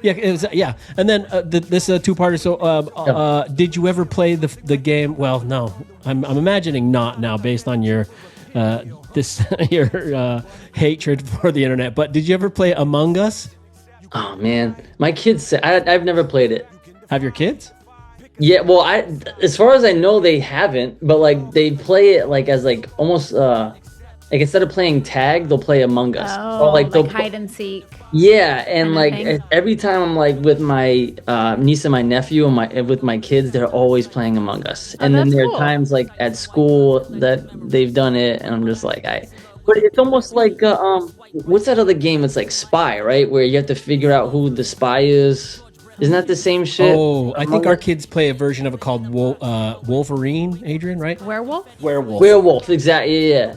Yeah, it was, yeah. And then this is a two-parter. So, did you ever play the game? Well, no. I'm imagining not now, based on your your hatred for the internet. But did you ever play Among Us? Oh man, my kids say I've never played it. Have your kids? Yeah, well, as far as I know, they haven't. But like they play it like as like almost like instead of playing tag, they'll play Among Us. Oh, or like hide and seek. Yeah, and like every time I'm like with my niece and my nephew and with my kids, they're always playing Among Us. And then there are times like at school that they've done it, and I'm just like, but it's almost like what's that other game? It's like Spy, right? Where you have to figure out who the spy is. Isn't that the same shit? Oh, I think our kids play a version of it called Wolverine, Adrian, right? Werewolf, exactly. Yeah.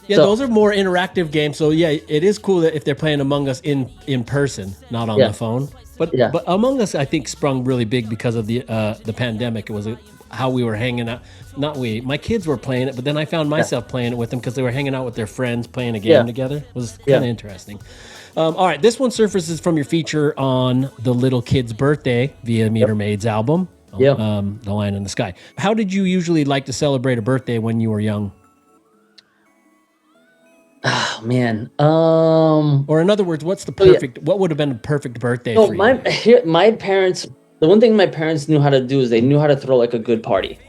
Yeah, those are more interactive games. So yeah, it is cool that if they're playing Among Us in person, not on the phone. But Among Us, I think, sprung really big because of the pandemic. It was how we were hanging out. Not we, my kids were playing it, but then I found myself playing it with them because they were hanging out with their friends playing a game together. It was kind of interesting. All right, this one surfaces from your feature on the little kid's birthday via Meter Maid's album, The Lion in the Sky. How did you usually like to celebrate a birthday when you were young? Oh man. Or in other words, what's the perfect? What would have been a perfect birthday for you? My parents. The one thing my parents knew how to do is they knew how to throw like a good party.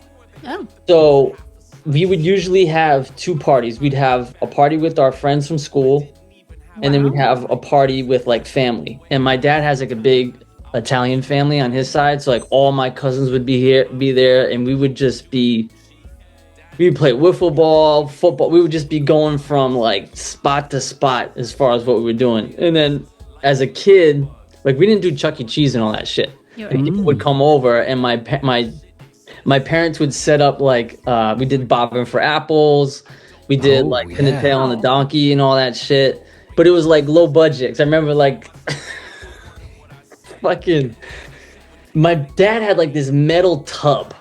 Oh. So we would usually have two parties. We'd have a party with our friends from school, and then we'd have a party with like family. And my dad has like a big Italian family on his side, so like all my cousins would be there, and we would just be. We'd play wiffle ball, football. We would just be going from like spot to spot as far as what we were doing. And then as a kid, like we didn't do Chuck E. Cheese and all that shit. Like, people would come over, and my parents would set up like we did bobbing for apples. We did pin the tail on the donkey and all that shit. But it was like low budget. 'Cause I remember like fucking my dad had like this metal tub.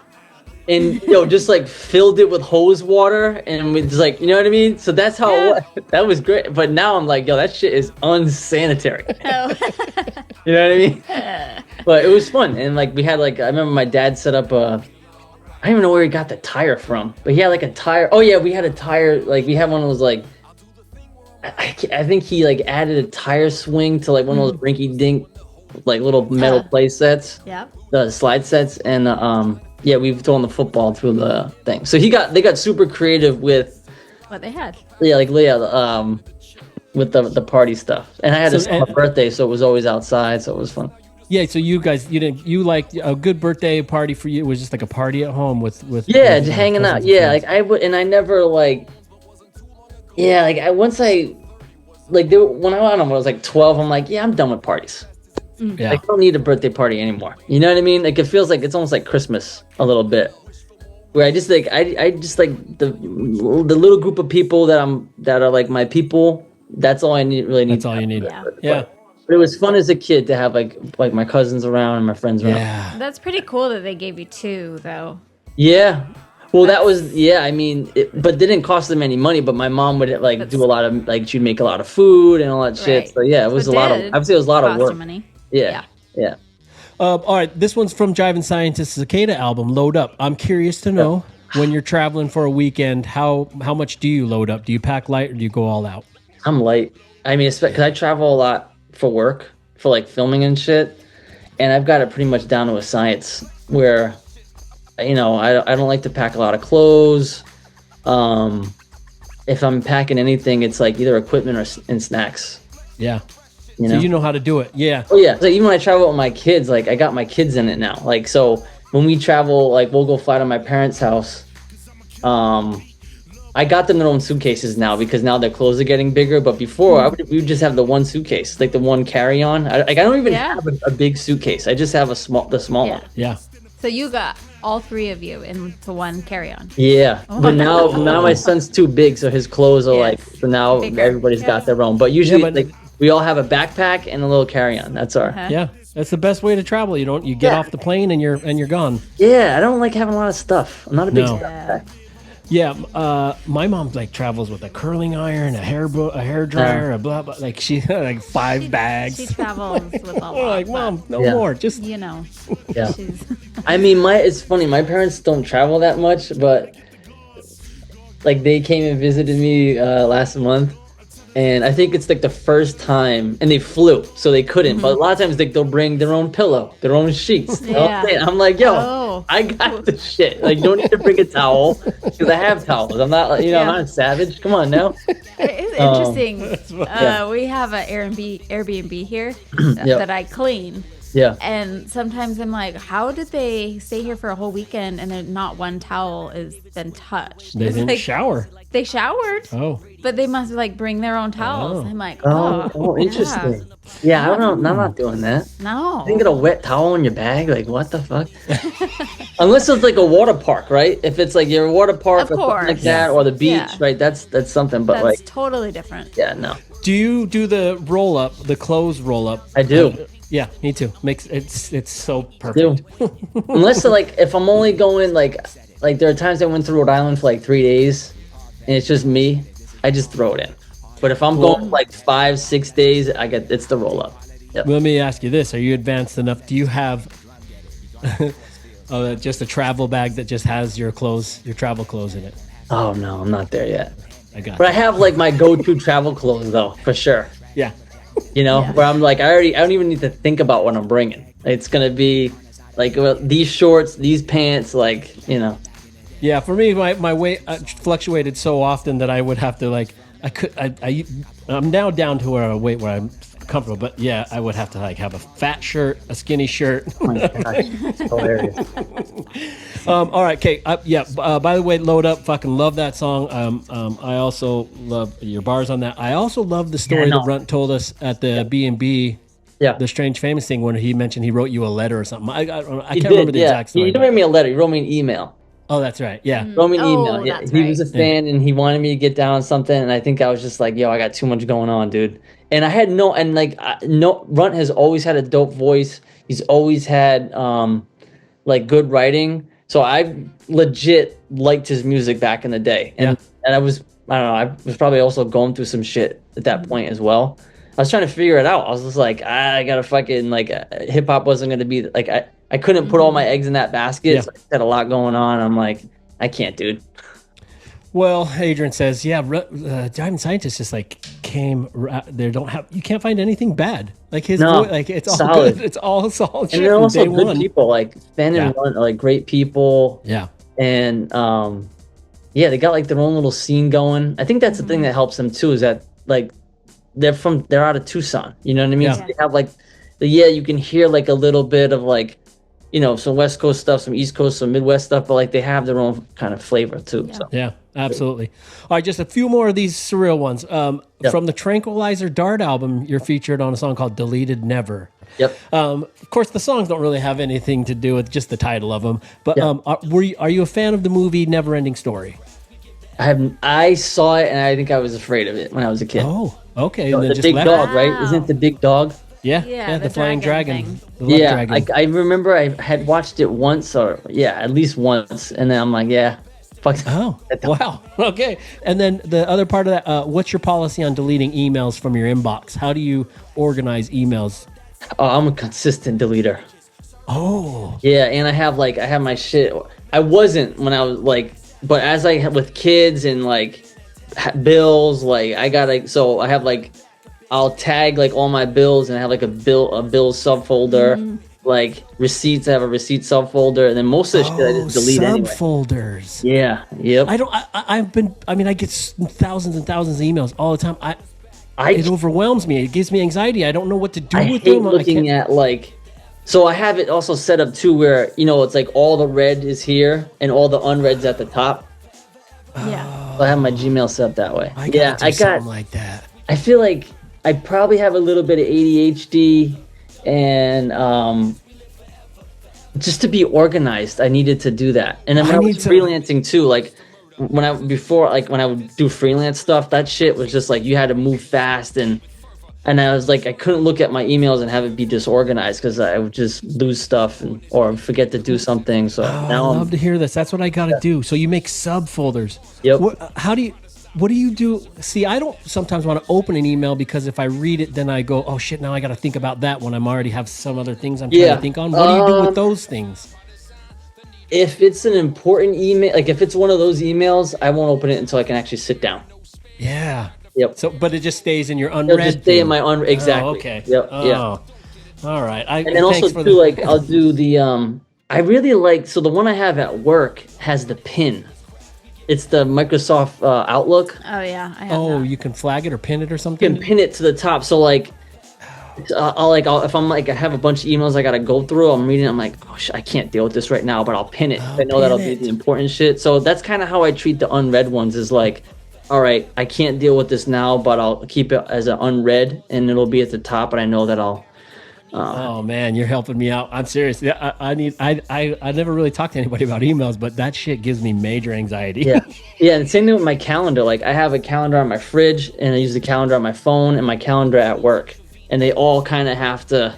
And just like filled it with hose water, and it's like, you know what I mean? So that's how it was. That was great. But now I'm like, that shit is unsanitary. Oh. You know what I mean? But it was fun. And like we had like, I remember my dad set up I don't even know where he got the tire from, but he had like a tire. Oh yeah, we had a tire. Like we had one that was like, I think he like added a tire swing to like one of those rinky dink like little metal play sets. Yeah. The slide sets, and yeah, we've thrown the football through the thing. So they got super creative with what they had. Yeah, like with the party stuff. And I had a small birthday, so it was always outside, so it was fun. Yeah, so you guys, you liked a good birthday party for you. It was just like a party at home with just hanging out. Yeah, like I would, and I never like. Yeah, like once I don't know, when I was like 12, I'm like, yeah, I'm done with parties. Yeah. Like, I don't need a birthday party anymore. You know what I mean? Like it feels like it's almost like Christmas a little bit, where I just like I just like the little group of people that are like my people. That's all I need. That's all you need. Yeah. But it was fun as a kid to have like my cousins around and my friends around. Yeah. That's pretty cool that they gave you two, though. Yeah. Well, that was I mean, but it didn't cost them any money. But my mom would like do a lot of like she'd make a lot of food and all that shit. So yeah, it was a lot of. I would say it was a lot of work. Money. Yeah. All right, this one's from Jivin' Scientist Cicada album, Load Up. I'm curious to know when you're traveling for a weekend, how much do you load up? Do you pack light or do you go all out? I'm light. I mean, because I travel a lot for work, for like filming and shit, and I've got it pretty much down to a science where, I don't like to pack a lot of clothes. If I'm packing anything, it's like either equipment and snacks. Yeah. So you know how to do it. Yeah. Oh yeah. So even when I travel with my kids, like I got my kids in it now. Like, so when we travel, like we'll go fly to my parents' house. I got them their own suitcases now because now their clothes are getting bigger. But before, we would just have the one suitcase, like the one carry-on. I don't even have a big suitcase. I just have the small one. Yeah. So you got all three of you into one carry-on. Yeah, but now my son's too big, so his clothes are like. So now everybody's got their own. But usually, like we all have a backpack and a little carry-on. That's our. Yeah, that's the best way to travel. You get off the plane and you're gone. Yeah, I don't like having a lot of stuff. I'm not a big stuff guy. Yeah, my mom like travels with a curling iron, a hair dryer, a blah blah. Like she like 5 bags. She travels with a lot. Like, Mom, no more. Just Yeah. I mean, it's funny. My parents don't travel that much, but like they came and visited me last month, and I think it's like the first time, and they flew, so they couldn't. But a lot of times they'll bring their own pillow, their own sheets. I'm like, yo, I got the shit. Like, don't need to bring a towel because I have towels. I'm not, I'm not a savage. Come on now. It's interesting. We have an Airbnb here that I clean. Yeah. And sometimes I'm like, how did they stay here for a whole weekend and then not one towel has been touched? They didn't shower. They showered. Oh. But they must like bring their own towels. I'm like, interesting. Yeah, I don't know. I'm not doing that. No. You can get a wet towel in your bag. Like, what the fuck? Unless it's like a water park, right? If it's like your water park or something like that, or the beach, right? That's something. But that's like, totally different. Yeah, no. Do you do the roll up, the clothes roll up? I do. Yeah, me too. It's so perfect. Unless like if I'm only going like there are times I went to Rhode Island for like 3 days, and it's just me, I just throw it in. But if I'm going like 5-6 days, it's the roll up. Yep. Let me ask you this: are you advanced enough? Do you have just a travel bag that just has your travel clothes in it? Oh no, I'm not there yet. But I have like my go-to travel clothes though, for sure. Yeah. Where I'm like, I don't even need to think about what I'm bringing. It's gonna be like these shorts, these pants, like. Yeah, for me, my weight fluctuated so often that I would have to I'm now down to where I'm comfortable, but yeah, I would have to like have a fat shirt, a skinny shirt. Oh my gosh, hilarious. All right, okay, by the way, Load Up, fucking love that song. I also love your bars on that. I also love the story that Runt told us at the B&B. Yeah, the Strange Famous thing when he mentioned he wrote you a letter or something. I can't remember the exact story. He didn't write me a letter. He wrote me an email. Oh, that's right. Yeah. Wrote me an email. Yeah. He was a fan and he wanted me to get down on something. And I think I was just like, yo, I got too much going on, dude. And I had Runt has always had a dope voice. He's always had like good writing. So I legit liked his music back in the day. And I was probably also going through some shit at that point as well. I was trying to figure it out. I was just like, I gotta fucking hip hop wasn't gonna be like I couldn't put all my eggs in that basket. Yeah. So I had a lot going on. I'm like, I can't, dude. Well, Adrian says, Diamond Scientist just like came. You can't find anything bad. Like his voice, like it's all solid. Good. It's all solid. And they're also good people. Like Ben and Runt are like great people. Yeah. And they got like their own little scene going. I think that's the thing that helps them too. Is that like they're out of Tucson. You know what I mean? Yeah. So they have like you can hear like a little bit of like. Some West Coast stuff, some East Coast, some Midwest stuff, but like they have their own kind of flavor too. Yeah, yeah, absolutely. All right, just a few more of these surreal ones. From the Tranquilizer Dart album, you're featured on a song called Deleted Never. Yep. Of course, the songs don't really have anything to do with just the title of them. But are you a fan of the movie Neverending Story? I saw it and I think I was afraid of it when I was a kid. Oh, okay. The big dog, right? Isn't it the big dog? Yeah, the flying dragon. Dragon. I remember I had watched it once, at least once, and then I'm like, fuck. Oh, wow. Okay. And then the other part of that, what's your policy on deleting emails from your inbox? How do you organize emails? Oh, I'm a consistent deleter. Oh. Yeah, and I have my shit. I wasn't when I was but as I with kids and bills, I have I'll tag all my bills and I have a bill subfolder, receipts. I have a receipt subfolder, and then most of the shit I just delete anyway. Subfolders. Yeah. Yep. I get thousands and thousands of emails all the time. It overwhelms me. It gives me anxiety. I don't know what to do with them. Looking at so I have it also set up too where it's all the red is here and all the unread's at the top. Yeah. I have my Gmail set up that way. I got something like that. I feel like I probably have a little bit of ADHD, and just to be organized, I needed to do that. And then when I was freelancing too, like when I would do freelance stuff, that shit was just like you had to move fast, and I was like I couldn't look at my emails and have it be disorganized because I would just lose stuff or forget to do something. So now I love to hear this. That's what I got to do. So you make subfolders. Yep. What do you do? See, I don't sometimes want to open an email because if I read it, then I go, oh shit, now I got to think about that when I'm already have some other things I'm trying to think on. What do you do with those things? If it's an important email, like if it's one of those emails, I won't open it until I can actually sit down. Yeah. Yep. So, but it just stays in your unread. It'll just stay in my unread. Exactly. Oh, okay. Yep. Oh. Yeah. All right. And then also too, like I'll do the I really like, so the one I have at work has the pin. It's the Microsoft Outlook. Oh yeah, I have that. You can flag it or pin it or something. You can pin it to the top. So like, if I'm like I have a bunch of emails I gotta go through, I'm reading. I'm like, oh, I can't deal with this right now, but I'll pin it. I know that'll be the important shit. So that's kind of how I treat the unread ones. Is like, all right, I can't deal with this now, but I'll keep it as an unread, and it'll be at the top, and I know that I'll. Oh man, you're helping me out. I'm serious. Yeah, I never really talked to anybody about emails, but that shit gives me major anxiety. Yeah, and same thing with my calendar. Like I have a calendar on my fridge, and I use the calendar on my phone, and my calendar at work, and they all kind of have to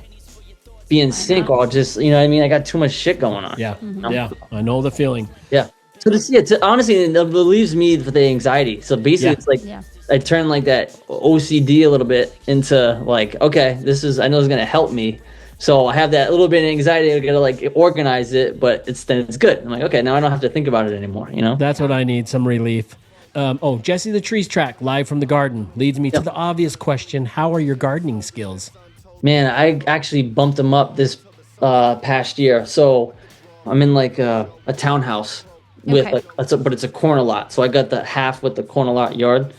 be in sync. Or just, you know what I mean? I got too much shit going on. Yeah, yeah, I know the feeling. Yeah. So honestly, it relieves me for the anxiety. So basically, it's like I turn like that OCD a little bit into like, okay, I know it's gonna help me. So I have that little bit of anxiety. I gotta like organize it, but it's good. I'm like, okay, now I don't have to think about it anymore. You know, that's what I need, some relief. Jesse the Trees track live from the garden leads me to the obvious question: how are your gardening skills? Man, I actually bumped them up this past year. So I'm in like a townhouse. But it's a corner lot, so I got the half with the corner lot yard.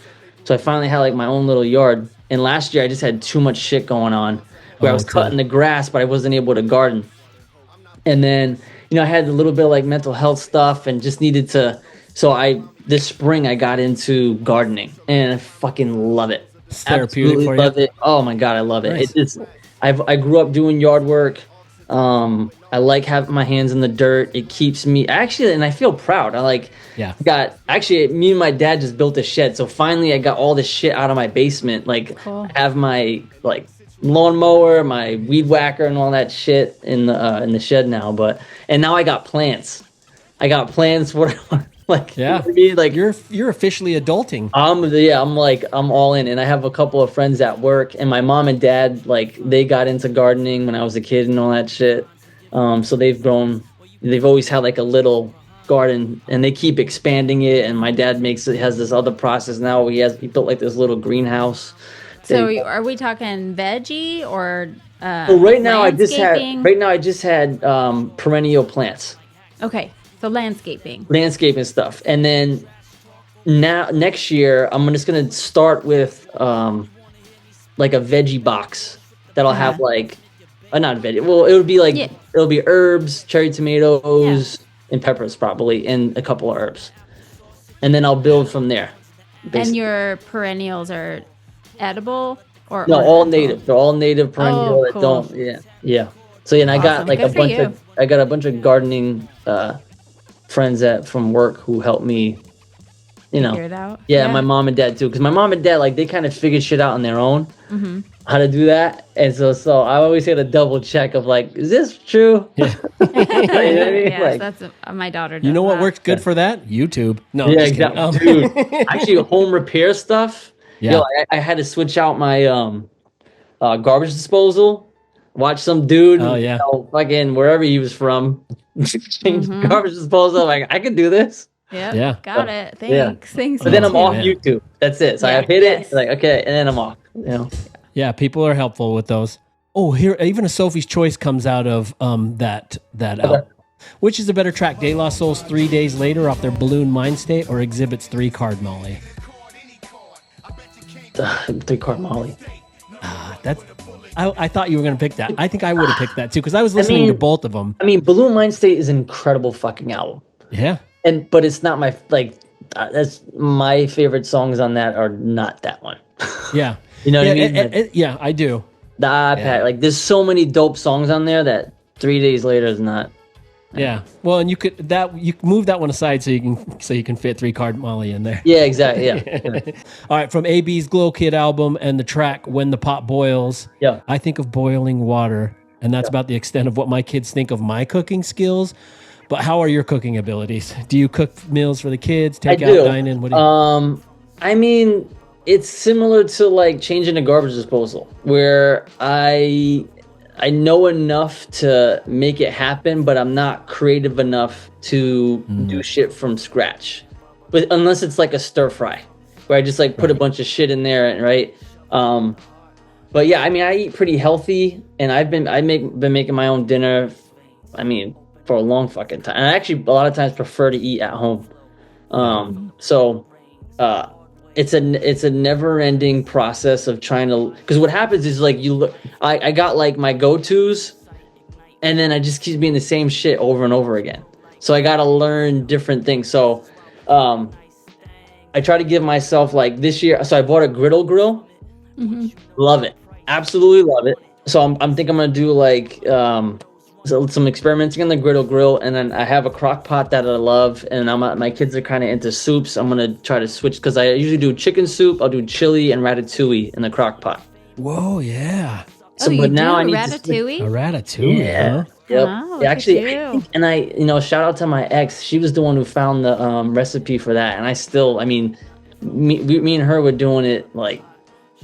So I finally had like my own little yard. And last year I just had too much shit going on where I was cutting the grass, but I wasn't able to garden. And then, I had a little bit of like mental health stuff and just needed to. So this spring I got into gardening and I fucking love it. It's therapeutic for you. Love it. Oh my God, I love it. Nice. I grew up doing yard work. I like having my hands in the dirt. It keeps me and I feel proud. Me and my dad just built a shed. So finally I got all this shit out of my basement. Like I have my like lawnmower, my weed whacker and all that shit in the shed now. And now I got plants. I got plants for like, yeah. You know what I mean? Like you're officially adulting. I'm all in, and I have a couple of friends at work, and my mom and dad, like, they got into gardening when I was a kid and all that shit. So they've grown. They've always had like a little garden, and they keep expanding it. And my dad has this other process now. He built like this little greenhouse. So are we talking veggie or? Right now I just had perennial plants. Okay. So landscaping stuff, and then next year I'm just gonna start with like a veggie box that'll have like not veggie. Well, it would be like it'll be herbs, cherry tomatoes, and peppers probably, and a couple of herbs, and then I'll build from there. Basically. And your perennials are edible or no? All native. They're all native perennial that cool. don't. Yeah. So I got like I got a bunch of gardening. Friends from work who helped me, figure it out. Yeah, my mom and dad too, because my mom and dad like they kind of figured shit out on their own, how to do that, and so I always had a double check of like, is this true? Yeah. You know what I mean? Yes, that's my daughter. You know what works good for that? YouTube. No, yeah, exactly. Dude, actually, home repair stuff. Yeah, I had to switch out my garbage disposal. Watch some dude, fucking wherever he was from. Change garbage disposal. Like I could do this. Yeah. Got it. Thanks. Thanks. But then I'm off YouTube. That's it. So I hit it. Like okay, and then I'm off. Yeah, people are helpful with those. Oh, here even a Sophie's Choice comes out of that album. Which is a better track, De La Soul's 3 Days Later off their Balloon Mind State or Exhibit's 3 Card Molly? 3 Card Molly. That's. I thought you were going to pick that. I think I would have picked that too because I was listening to both of them. I mean, Balloon Mind State is an incredible fucking album. Yeah. But it's not my like. that's my favorite songs on that are not that one. Yeah. You know what I mean? Yeah, I do. The iPad, like there's so many dope songs on there that 3 days later is not. Yeah. Well, and you could move that one aside so you can fit 3 Card Molly in there. Yeah, exactly. Yeah. All right, from AB's Glow Kid album and the track When the Pot Boils. Yeah. I think of boiling water, and that's about the extent of what my kids think of my cooking skills. But how are your cooking abilities? Do you cook meals for the kids? Take out, dine in? What do you? I mean, it's similar to like changing a garbage disposal, where I know enough to make it happen, but I'm not creative enough to do shit from scratch. But unless it's like a stir fry, where I just like put a bunch of shit in there, right? But yeah, I mean, I eat pretty healthy, and I've been making my own dinner. I mean, for a long fucking time. And I actually a lot of times prefer to eat at home. It's a never-ending process of trying to, because what happens is like I got like my go-tos, and then I just keep being the same shit over and over again. So I got to learn different things. So I try to give myself like this year. So I bought a griddle grill. Love it, absolutely love it. So I'm thinking I'm gonna do like some experimenting on the griddle grill, and then I have a crock pot that I love, and my kids are kind of into soups. I'm gonna try to switch, because I usually do chicken soup. I'll do chili and ratatouille in the crock pot. Whoa, yeah. So, you but now do I need ratatouille? A ratatouille, Yeah. huh? Yep. Wow, Yeah, actually, look at you. and I shout out to my ex. She was the one who found the recipe for that, and I still, I mean, me and her were doing it like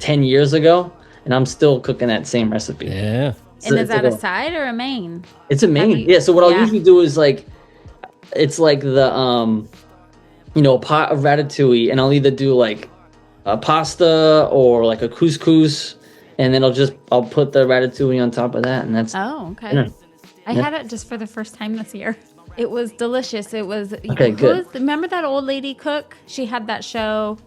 10 years ago, and I'm still cooking that same recipe. Yeah. And is that a side or a main? It's a main. Yeah. So what I'll usually do is like, it's like the pot of ratatouille, and I'll either do like a pasta or like a couscous, and then I'll put the ratatouille on top of that, and that's. Oh, okay. Yeah. I had it just for the first time this year. It was delicious. It was. Okay, good. Remember that old lady cook? She had that show,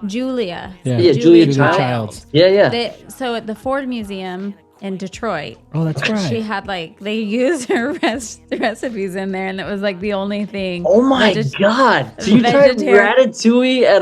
Julia. Yeah, Julia Childs. Yeah. So at the Ford Museum in Detroit. Oh, that's right. She had they used her recipes in there, and it was like the only thing. Oh my god! So you tried ratatouille at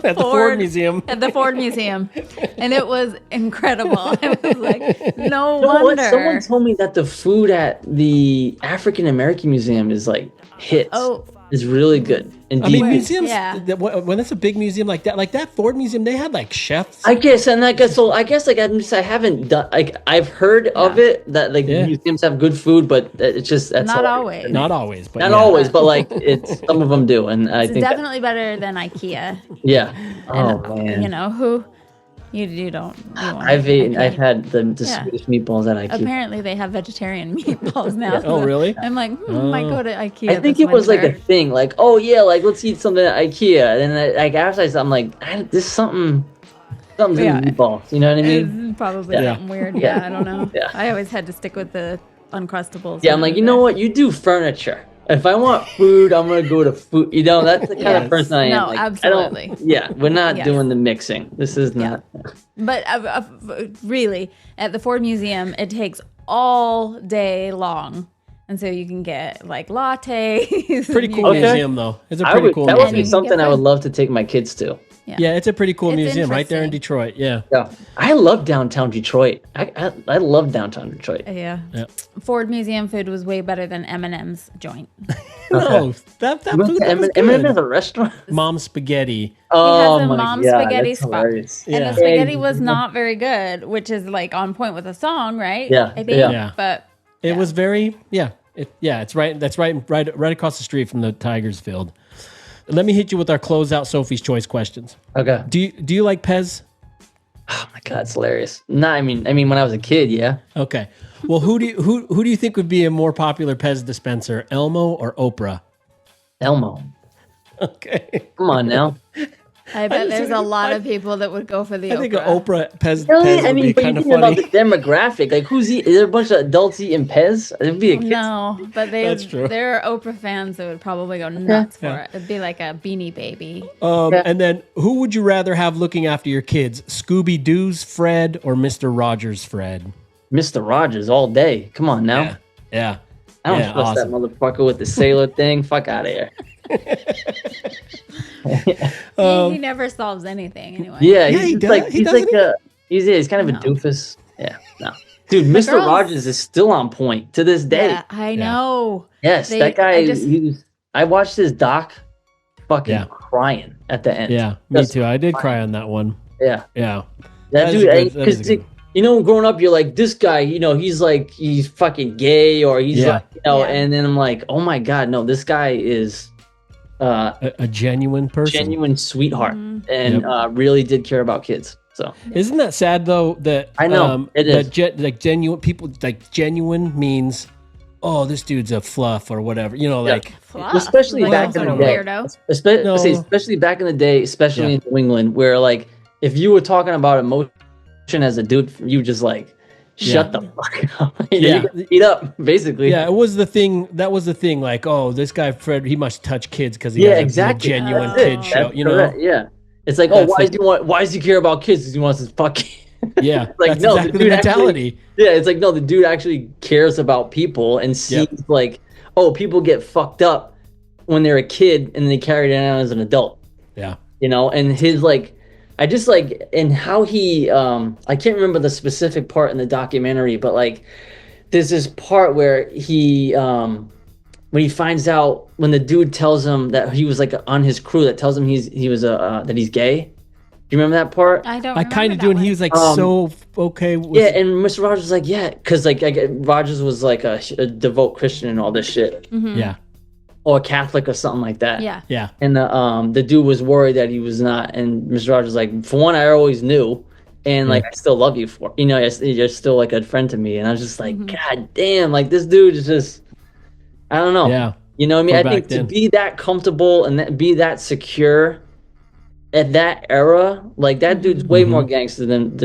the Ford Museum. At the Ford Museum, and it was incredible. I was like, no wonder. Someone told me that the food at the African American Museum is like hits. Oh. Is really good. I mean, museums. When it's a big museum like that Ford Museum, they had like chefs. I guess, and I haven't done. Like I've heard of it that museums have good food, but it's just that's not always. Not always, but not always, but like it's some of them do, and I it's think definitely better than IKEA. Yeah. And, oh man. You know who. You don't. I've had the Swedish meatballs at IKEA. Apparently, they have vegetarian meatballs now. Oh, really? I'm like, might go to IKEA. I think it was like a thing, like, oh yeah, like let's eat something at IKEA. And then like after I'm like, this something's in the meatballs. You know what I mean? It's probably something weird. Yeah, I don't know. Yeah. I always had to stick with the Uncrustables. Yeah, I'm like, you know what? You do furniture. If I want food, I'm gonna go to food. You know, that's the kind of person I am. No, like, absolutely. We're not doing the mixing. This is not. But really, at the Ford Museum, it takes all day long, and so you can get like lattes. Pretty cool museum, though. It's a pretty cool. That museum. would be something I would love to take my kids to. Yeah, it's a pretty cool museum right there in Detroit. Yeah. I love downtown Detroit. I love downtown Detroit. Yeah. Ford Museum food was way better than M&M's joint. No, that food was M&M is a restaurant. Mom Spaghetti. Oh he has a my Mom God, Spaghetti that's spot. hilarious. And the spaghetti was not very good, which is like on point with the song, right? Yeah. I think. Yeah. But it was very it's right. That's right across the street from the Tigers field. Let me hit you with our closeout Sophie's Choice questions. Okay. Do you like Pez? Oh my God, it's hilarious. No, I mean when I was a kid, yeah. Okay. Well, who do you think would be a more popular Pez dispenser, Elmo or Oprah? Elmo. Okay. Come on now. I bet there's a lot of people that would go for the I Oprah. think an Oprah Pez. Really? Pez I would mean, be but you kind of think funny. about the demographic. Like, is there a bunch of adults eating Pez? It'd be a kid. No, but That's true. there are Oprah fans that would probably go nuts for it. It'd be like a Beanie Baby. And then, who would you rather have looking after your kids, Scooby Doo's Fred or Mr. Rogers' Fred? Mr. Rogers all day. Come on now. Yeah. I don't trust that motherfucker with the sailor thing. Fuck out of here. He never solves anything anyway. Yeah, Yeah, he does. He doesn't he's kind of a doofus. Yeah, no. Dude, Mr. girls- Rogers is still on point to this day. Yeah, I know. Yes, that guy. I watched his doc, fucking crying at the end. Yeah, me too. I did cry on that one. Yeah, yeah. That dude, because you know, growing up, you're like, this guy, you know, he's fucking gay, or he's like, you know, and then I'm like, oh my god, no, this guy is a genuine person, genuine sweetheart, and really did care about kids. So isn't that sad though? That I know it is. Like genuine people, like genuine means, oh, this dude's a fluff or whatever. You know, like especially back in the day, especially back in the day, especially in New England, where like if you were talking about emotion as a dude, you just like shut the fuck up. You eat up, basically. Yeah, it was the thing. That was the thing. Like, oh, this guy Fred, he must touch kids because he has a genuine kid show. You know, yeah. It's like, oh, why does he care about kids? Because he wants his fucking. Yeah, like that's no, exactly the dude the mentality. Actually, it's like no, the dude actually cares about people and sees like, oh, people get fucked up when they're a kid and they carry it on as an adult. Yeah, you know, and his like, I just like, and how he, I can't remember the specific part in the documentary, but like, there's this part where he, when he finds out, when the dude tells him that he was like on his crew, that tells him that he's gay. Do you remember that part? I kind of do, and he was like so okay. With and Mr. Rogers was like, yeah, because like Rogers was like a devout Christian and all this shit. Mm-hmm. Yeah, or Catholic or something like that. Yeah. And the dude was worried that he was not, and Mr. Rogers was like, for one, I always knew, and like I still love you for, you know, you're still like a friend to me, and I was just like, god damn, like this dude is just, I don't know. Yeah. You know what I mean? I think to be that comfortable and be that secure at that era, like that dude's way more gangster than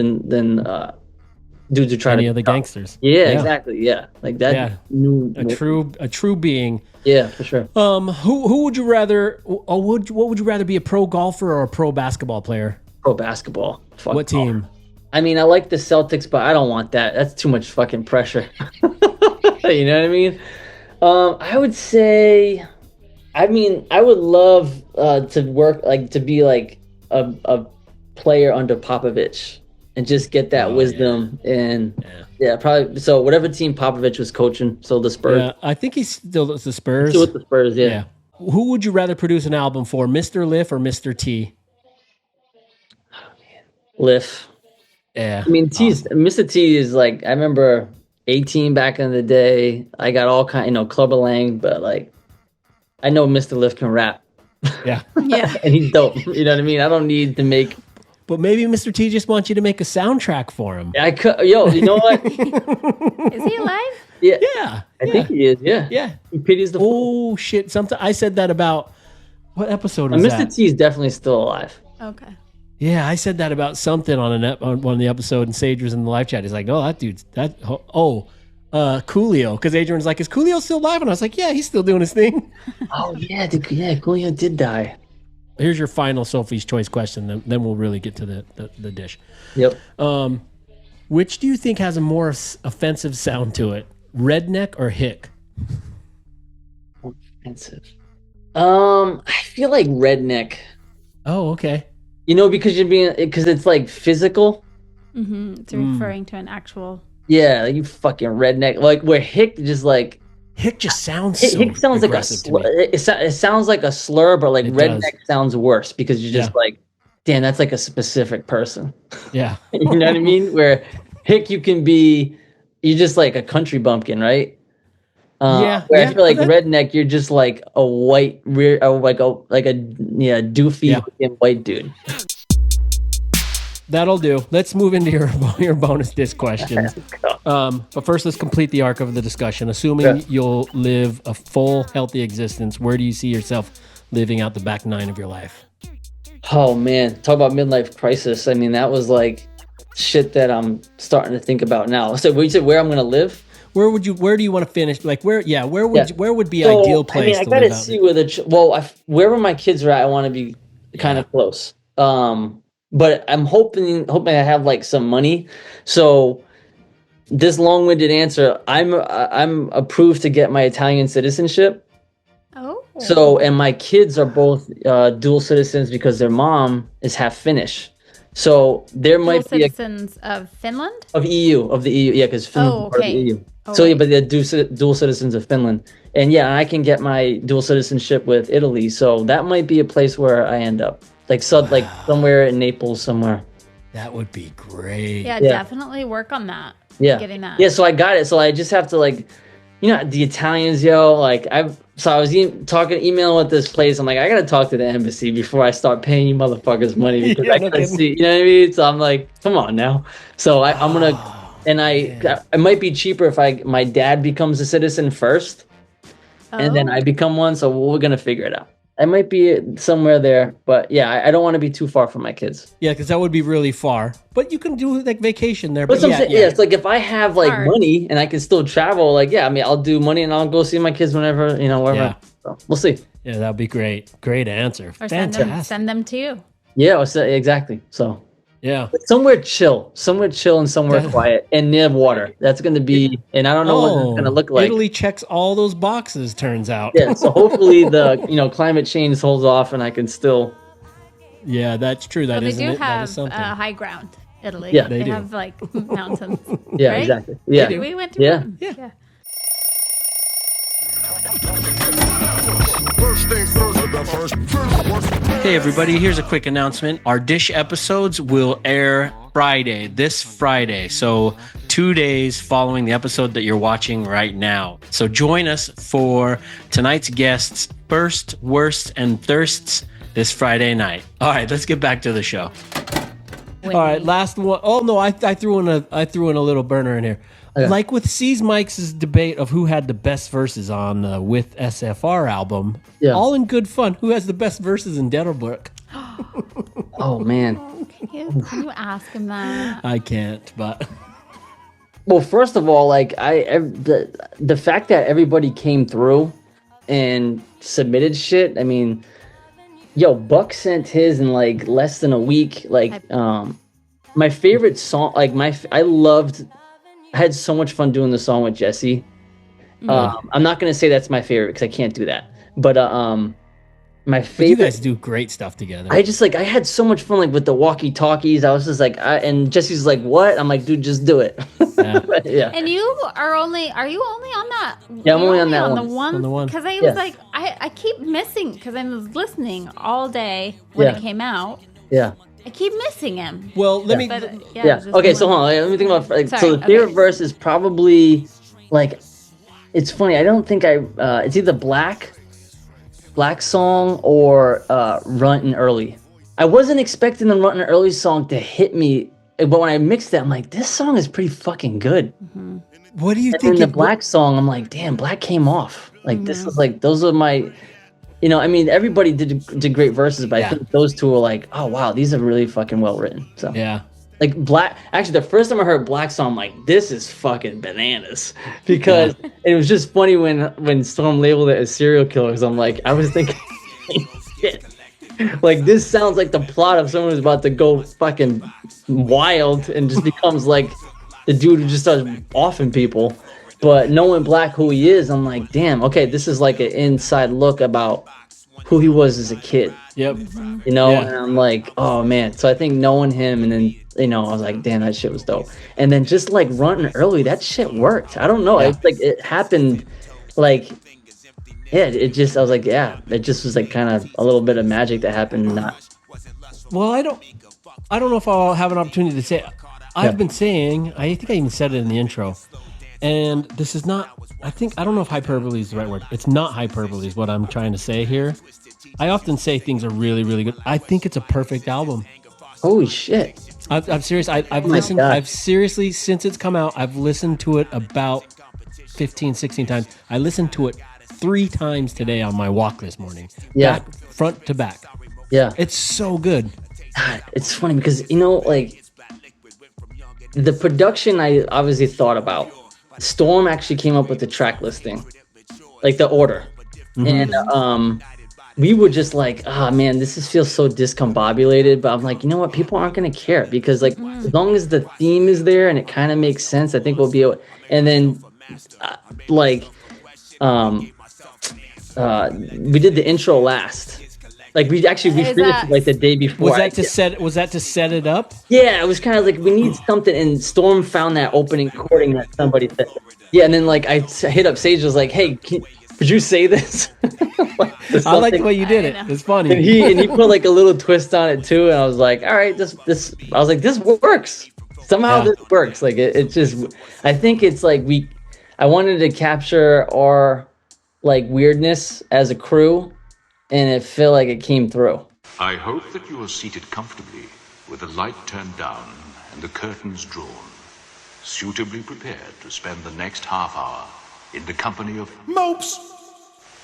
dudes who try any to other gangsters. Yeah, exactly. Yeah, like that. Yeah. A true being. Yeah, for sure. Who would you rather? Or what would you rather be, a pro golfer or a pro basketball player? Pro basketball. Fuck what team? I mean, I like the Celtics, but I don't want that. That's too much fucking pressure. You know what I mean? I would say, I mean, I would love to work, like to be like a player under Popovich and just get that wisdom and probably. So whatever team Popovich was coaching, so the Spurs. Yeah, I think he's still with the Spurs. Still with the Spurs, yeah. Who would you rather produce an album for, Mr. Liff or Mr. T? Oh man, Liff. Yeah, I mean, Mr. T is like, I remember 18 back in the day. I got all kind, Clubber Lang, but like, I know Mr. Liff can rap. Yeah. Yeah. And he's dope. You know what I mean? I don't need to make. But maybe Mr. T just wants you to make a soundtrack for him. I could. Yo, you know what? Is he alive? Yeah. Yeah. I think he is. Yeah. Yeah. He pities the fool. Oh shit! I said that about what episode was Mr. that? T is definitely still alive. Okay. Yeah, I said that about something on one of the episodes, and Sage was in the live chat. He's like, "No, that dude's that." Coolio, because Adrian's like, "Is Coolio still alive?" And I was like, "Yeah, he's still doing his thing." Oh yeah, Coolio did die. Here's your final Sophie's Choice question. Then we'll really get to the dish. Yep. Which do you think has a more offensive sound to it, redneck or hick? Offensive. I feel like redneck. Oh, okay. Because it's like physical. Mm-hmm. It's referring to an actual. Yeah, like you fucking redneck. Like where hick just like. Hick just sounds. Hick sounds like a slur. It sounds like a slur, but like redneck sounds worse because you're just like, damn, that's like a specific person. Yeah. You know what I mean? Where hick, you're just like a country bumpkin, right? Where I feel like redneck, you're just like a white doofy looking white dude. That'll do. Let's move into your bonus disc questions. But first, let's complete the arc of the discussion. Assuming you'll live a full, healthy existence, where do you see yourself living out the back 9 of your life? Oh man, talk about midlife crisis. I mean, that was like shit that I'm starting to think about now. So, you said where I'm going to live? Where do you want to finish? Like where would be ideal place? I mean, I gotta see where wherever my kids are at, I want to be kind of close. But I'm hoping I have like some money. So this long-winded answer, I'm approved to get my Italian citizenship. Oh. So, and my kids are both dual citizens because their mom is half Finnish. So there might be citizens of Finland? Of the EU, yeah, because Finland is part of the EU. So yeah, but they're dual citizens of Finland. And yeah, I can get my dual citizenship with Italy. So that might be a place where I end up. Like like somewhere in Naples somewhere. That would be great. Yeah, definitely work on that. Yeah. Getting that. Yeah, so I got it. So I just have to like, the Italians, like I was emailing with this place. I'm like, I gotta talk to the embassy before I start paying you motherfuckers money because I gotta see, you know what I mean? So I'm like, come on now. So I'm gonna, and it might be cheaper if my dad becomes a citizen first, and then I become one. So we're gonna figure it out. I might be somewhere there, but yeah, I don't want to be too far from my kids. Yeah, because that would be really far. But you can do like vacation there. But it's like if I have like money and I can still travel, like I'll do money and I'll go see my kids whenever, wherever. Yeah. So we'll see. Yeah, that'd be great. Great answer. Or Fantastic. send them to you. Yeah, exactly. So yeah, somewhere chill and somewhere quiet and near water. That's going to be, and I don't know what it's going to look like. Italy checks all those boxes. Turns out. Yeah. So hopefully the climate change holds off and I can still. Yeah, that's true. That they is do it. That is have something. high ground. Italy. Yeah, they do. have like mountains. Yeah, right? exactly. Yeah, we went through them. Yeah. Hey everybody, here's a quick announcement. Our Dish episodes will air this Friday. So 2 days following the episode that you're watching right now. So join us for tonight's guests' first, worst, and thirsts this Friday night. All right, let's get back to the show. All right, last one. Oh no, I threw in a little burner in here. Okay. Like with C's Mike's debate of who had the best verses on With SFR album, all in good fun. Who has the best verses in Deadowbrook? Oh man, can you ask him that? I can't, but well, first of all, like the fact that everybody came through and submitted shit. I mean, Buck sent his in like less than a week. Like, my favorite song, like I had so much fun doing the song with Jesse. I'm not gonna say that's my favorite because I can't do that. But my favorite. But you guys do great stuff together. I just I had so much fun like with the walkie-talkies. I was just like, and Jesse's like, "What?" I'm like, "Dude, just do it." Yeah. And are you only on that? Yeah, I'm only on that one. On the one. Because I was like, I keep missing because I was listening all day when it came out. Yeah. I keep missing him. Well, let me. Okay, so hold on. Let me think about. So the favorite verse is probably like. It's funny. I don't think it's either Black Song or Runtin' Early. I wasn't expecting the Runtin' Early song to hit me, but when I mixed it, I'm like, this song is pretty fucking good. Mm-hmm. What do you think? And then the Black song, I'm like, damn, Black came off. Like this is like those are my. I mean, everybody did great verses, but I think those two were like, oh wow, these are really fucking well written. So yeah, like Black. Actually, the first time I heard Black song, I'm like, this is fucking bananas because it was just funny when Storm labeled it as serial killers. I'm like, I was thinking, shit, like this sounds like the plot of someone who's about to go fucking wild and just becomes like the dude who just starts offing people. But knowing Black who he is, I'm like, damn, okay, this is like an inside look about who he was as a kid. Yep. And I'm like, oh man. So I think knowing him and then, I was like, damn, that shit was dope. And then just like Runtin' Early, that shit worked. I don't know. It's like it happened like, it just, I was like, it just was like kind of a little bit of magic that happened. Well, I don't know if I'll have an opportunity to say, I've been saying, I think I even said it in the intro. And this is not, I don't know if hyperbole is the right word. It's not hyperbole is what I'm trying to say here. I often say things are really, really good. I think it's a perfect album. Holy shit. I'm serious. I've listened, I've seriously, since it's come out, I've listened to it about 15, 16 times. I listened to it 3 times today on my walk this morning. Yeah. Back, front to back. Yeah. It's so good. God, it's funny because, like the production I obviously thought about. Storm actually came up with the track listing, like the order. And we were just like, oh man, feels so discombobulated. But I'm like, you know what? People aren't going to care because like as long as the theme is there and it kind of makes sense, I think we'll be able. And then we did the intro last. Like we finished it like the day before. Was that to set it up? Yeah, it was kind of like we need something, and Storm found that opening recording that somebody said. Yeah, and then like I hit up Sage, was like, "Hey, could you say this?" I like the way you did it. It's funny. And he put like a little twist on it too, and I was like, "All right, this." I was like, "This works. Somehow this works." Like it just. I think it's like I wanted to capture our like weirdness as a crew. And it felt like it came through. I hope that you are seated comfortably with the light turned down and the curtains drawn, suitably prepared to spend the next half hour in the company of Mopes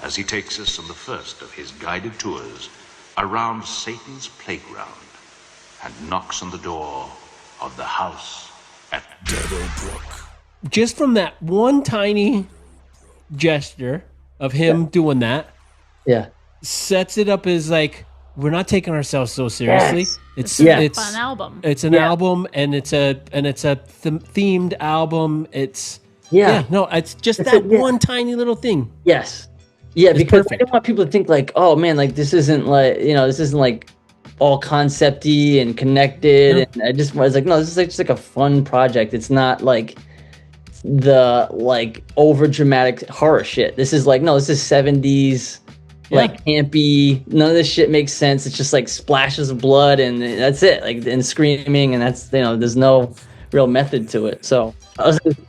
as he takes us on the first of his guided tours around Satan's playground and knocks on the door of the house at Deadowbrook. Just from that one tiny gesture of him doing that. Yeah. Sets it up as like we're not taking ourselves so seriously. Yes. It's a fun album. It's an album, and it's a themed album. It's just that one tiny little thing. Yes, because perfect. I don't want people to think like, oh man, like this isn't like all concepty and connected. And I was like, no, this is like just like a fun project. It's not like the like over dramatic horror shit. This is like this is 70s. Like campy, none of this shit makes sense. It's just like splashes of blood and that's it. Like and screaming, and that's there's no real method to it. So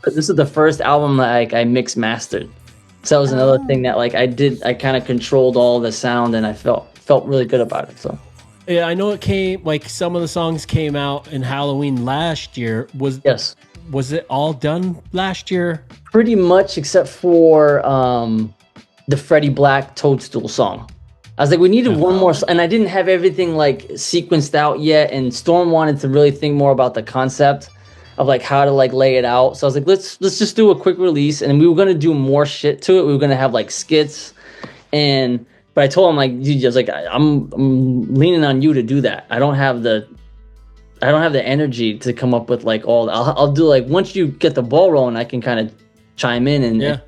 this is the first album that like I mixed mastered. So that was another thing that like I kind of controlled all the sound, and I felt really good about it. So yeah, I know it came like some of the songs came out in Halloween last year. Was it all done last year? Pretty much, except for the Freddie Black Toadstool song. I was like, we needed one more, and I didn't have everything like sequenced out yet. And Storm wanted to really think more about the concept of like how to like lay it out. So I was like, let's just do a quick release, and we were gonna do more shit to it. We were gonna have like skits, but I told him like, dude, I was like, I'm leaning on you to do that. I don't have the energy to come up with like all. I'll do like once you get the ball rolling, I can kind of chime in and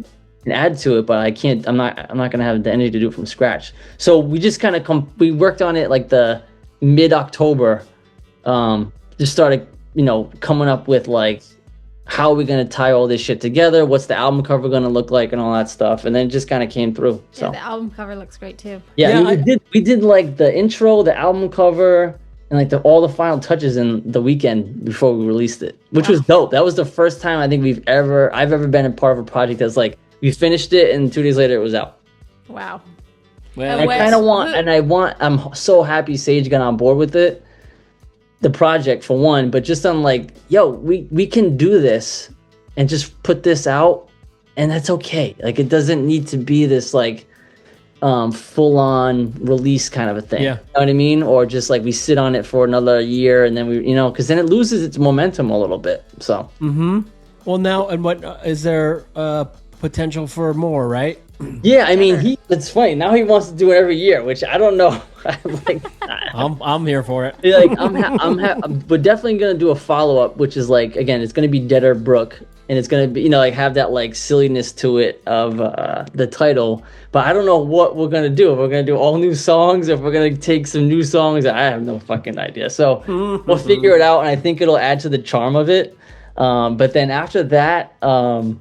add to it, but I can't. I'm not gonna have the energy to do it from scratch. So we just kind of we worked on it like the mid-October. Just started coming up with like how are we gonna tie all this shit together? What's the album cover gonna look like and all that stuff? And then it just kind of came through. So yeah, the album cover looks great too. Yeah, I mean, we did like the intro, the album cover, and like all the final touches in the weekend before we released it, which was dope. That was the first time I think I've ever been a part of a project that's like we finished it and 2 days later it was out. Wow. Well, I kind of I'm so happy Sage got on board with it, the project for one, but just on like, yo, we can do this and just put this out, and that's okay. Like it doesn't need to be this like full on release kind of a thing. Yeah. You know what I mean? Or just like we sit on it for another year and then we, because then it loses its momentum a little bit. So. Mm-hmm. Well, now, and what is there potential for more, right? Yeah, I mean, it's funny. Now he wants to do it every year, which I don't know. I'm here for it. Like we're definitely gonna do a follow up, which is like again, it's gonna be Deadowbrook, and it's gonna be like have that like silliness to it of the title. But I don't know what we're gonna do. If we're gonna do all new songs, if we're gonna take some new songs, I have no fucking idea. So we'll figure it out, and I think it'll add to the charm of it. But then after that, I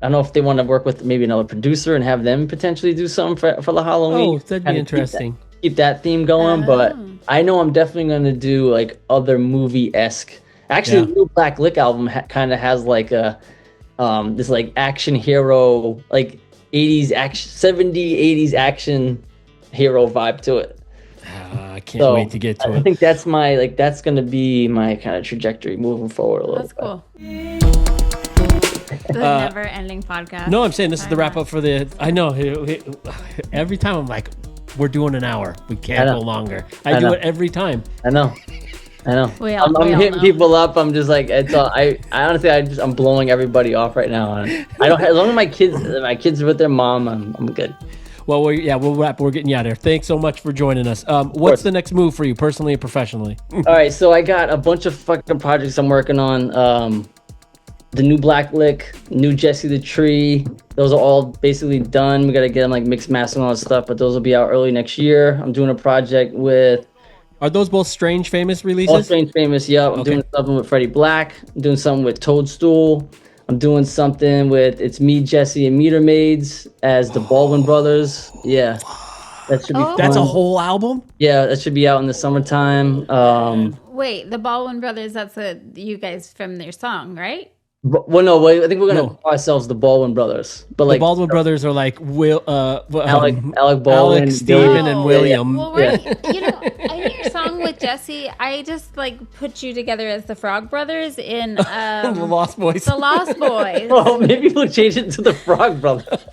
don't know if they want to work with maybe another producer and have them potentially do something for the Halloween. Oh, that'd be interesting. Keep that theme going, but I know I'm definitely going to do like other movie-esque. Actually, the new Black Lick album kind of has like a this like action hero, like 80s action, 70s, 80s action hero vibe to it. I can't wait to get to it. I think that's that's going to be my kind of trajectory moving forward a little bit. That's cool. The never-ending podcast. No, I'm saying this is the wrap-up for the... I know. Every time I'm like, we're doing an hour. We can't go longer. I do it every time. I know. I'm hitting people up. I'm just like, it's all... I honestly, I'm blowing everybody off right now. I don't... As long as my kids are with their mom, I'm good. Well, we'll wrap. We're getting you out of here. Thanks so much for joining us. What's the next move for you, personally and professionally? All right, so I got a bunch of fucking projects I'm working on. the new Black Lick, new Jesse the Tree. Those are all basically done. We got to get them like mixed mastering and all that stuff, but those will be out early next year. I'm doing a project with. Are those both Strange Famous releases? All Strange Famous, yep. I'm doing something with Freddie Black. I'm doing something with Toadstool. I'm doing something with It's Me, Jesse, and Meter Maids as the Baldwin Brothers. Yeah. That should be fun. That's a whole album? Yeah, that should be out in the summertime. Wait, the Baldwin Brothers, that's you guys from their song, right? Well, no, wait, I think we're gonna call ourselves the Baldwin Brothers. But the like Baldwin Brothers are like Alec Baldwin, Alex, Steven, and William. Well, in your song with Jesse, I just like put you together as the Frog Brothers in the Lost Boys. The Lost Boys. Oh, maybe we'll change it to the Frog Brothers.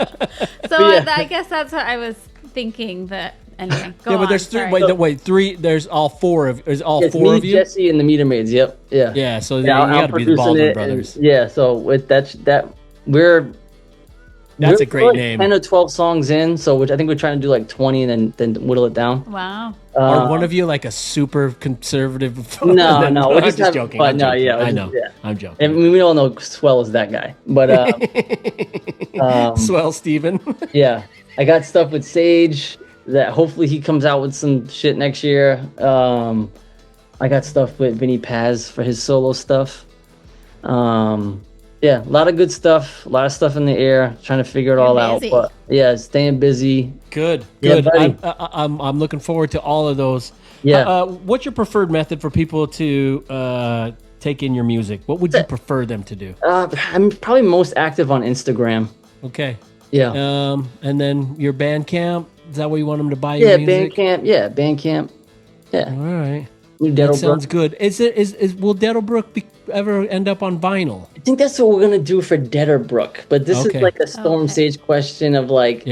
So I guess that's what I was thinking. That anyway. But there's three. Wait, three. There's all four of. There's all it's four me, of you. Jesse, and the Meter Maids. Yep. Yeah. Yeah. So you got to be the Baldwin Brothers. So with that we're. That's a great like name. 10 or 12 songs in, so which I think we're trying to do like 20 and then whittle it down. Wow. Are one of you like a super conservative? No, we're I'm just joking. I'm joking. I know. I'm joking. And we all know Swell is that guy, but Swell Steven. Yeah, I got stuff with Sage that hopefully he comes out with some shit next year. I got stuff with Vinny Paz for his solo stuff. Yeah, a lot of good stuff, a lot of stuff in the air, trying to figure it all out. But yeah, staying busy. Good. Yeah, I'm looking forward to all of those. Yeah. What's your preferred method for people to take in your music? What would you prefer them to do? I'm probably most active on Instagram. Okay. Yeah. And then your Bandcamp, is that where you want them to buy your music? Bandcamp. Yeah. All right. That sounds good. Will Deadowbrook ever end up on vinyl? I think that's what we're gonna do for Deadowbrook. But this is like a Storm Sage question of like,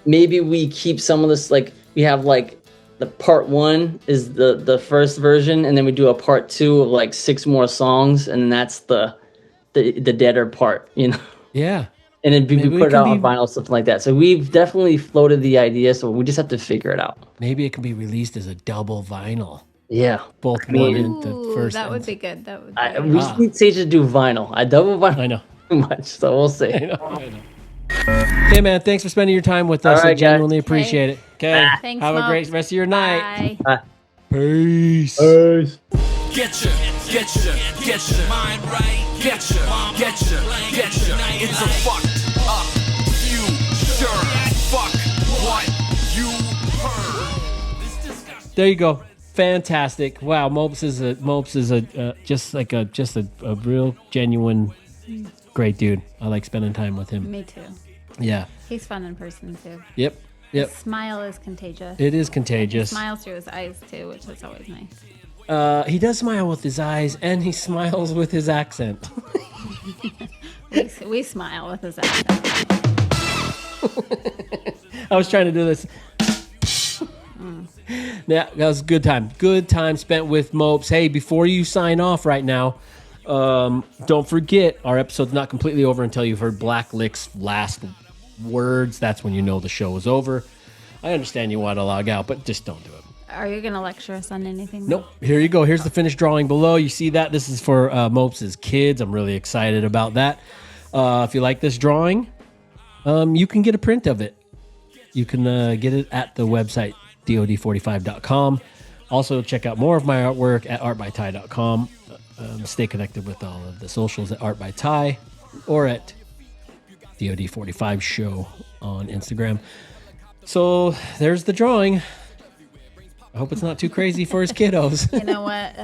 maybe we keep some of this, like we have like the part 1 is the first version, and then we do a part 2 of like 6 more songs, and then that's the deader part, you know? Yeah. And then we put it out on vinyl, something like that. So we've definitely floated the idea, so we just have to figure it out. Maybe it can be released as a double vinyl. Yeah, both one and the first. That would be good. That would. We just need Sage to do vinyl. I double vinyl. I know too much, so we'll see. I know. Hey man, thanks for spending your time with us. All right, I genuinely appreciate it. Okay, thanks, have Mom. a great rest of your night. Bye. Peace. Get your mind right. Get your. It's a fucked up future. Fuck what you heard. There you go. Fantastic. Wow, Mopes is just a real genuine great dude. I like spending time with him. Me too. Yeah. He's fun in person too. Yep. His smile is contagious. It is contagious. He smiles through his eyes too, which is always nice. He does smile with his eyes, and he smiles with his accent. we smile with his accent. I was trying to do this. Yeah, that was a good time. Good time spent with Mopes. Hey, before you sign off right now, don't forget our episode's not completely over until you've heard Black Lick's last words. That's when you know the show is over. I understand you want to log out, but just don't do it. Are you going to lecture us on anything? Nope. Here you go. Here's the finished drawing below. You see that? This is for Mopes' kids. I'm really excited about that. If you like this drawing, you can get a print of it. You can get it at the website, DOD45.com. Also, check out more of my artwork at ArtByTai.com. Stay connected with all of the socials at ArtByTai or at DOD45 Show on Instagram. So there's the drawing. I hope it's not too crazy for his kiddos. You know what?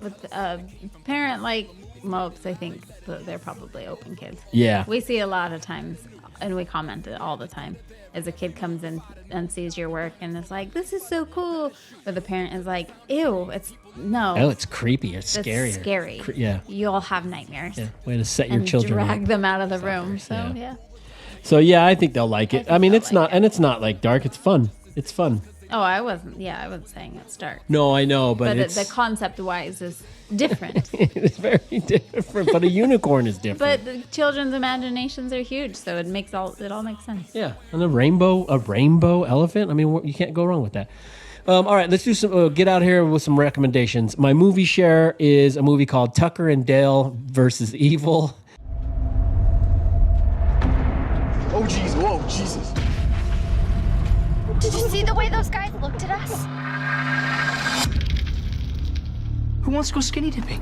With a parent like Mopes, I think they're probably open kids. Yeah. We see a lot of times, and we comment it all the time, as a kid comes in and sees your work and it's like, this is so cool. But the parent is like, ew, it's creepy. It's scary. It's scary. Yeah. You'll have nightmares. Yeah. Way to set your and children drag up. them out of the room. So, yeah. So, yeah, I think they'll like it. I mean, it's not like dark. It's fun. It's fun. Oh, I wasn't saying it's dark. No, I know, but it's... the concept-wise is different. It's very different, but a unicorn is different. But the children's imaginations are huge, so it all makes sense. Yeah, and a rainbow elephant. I mean, you can't go wrong with that. All right, let's do some. Get out here with some recommendations. My movie share is a movie called Tucker and Dale versus Evil. Oh, jeez. Whoa, Jesus. Did you see the way those guys looked at us? Who wants to go skinny dipping?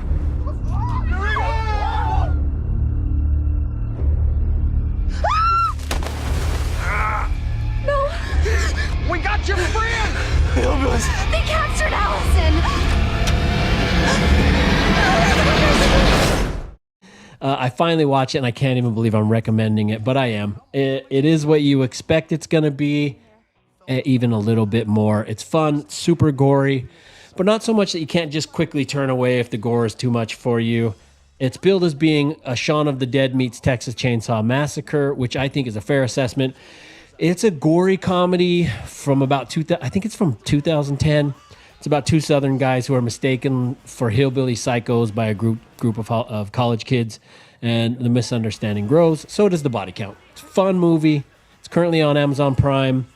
No. We got your friend! They captured Allison! I finally watched it, and I can't even believe I'm recommending it, but I am. It is what you expect it's going to be, even a little bit more. It's fun, super gory, but not so much that you can't just quickly turn away if the gore is too much for you. It's billed as being a Shaun of the Dead meets Texas Chainsaw Massacre, which I think is a fair assessment. It's a gory comedy from about I think it's from 2010. It's about two Southern guys who are mistaken for hillbilly psychos by a group of college kids, and the misunderstanding grows. So does the body count. It's a fun movie. It's currently on Amazon Prime.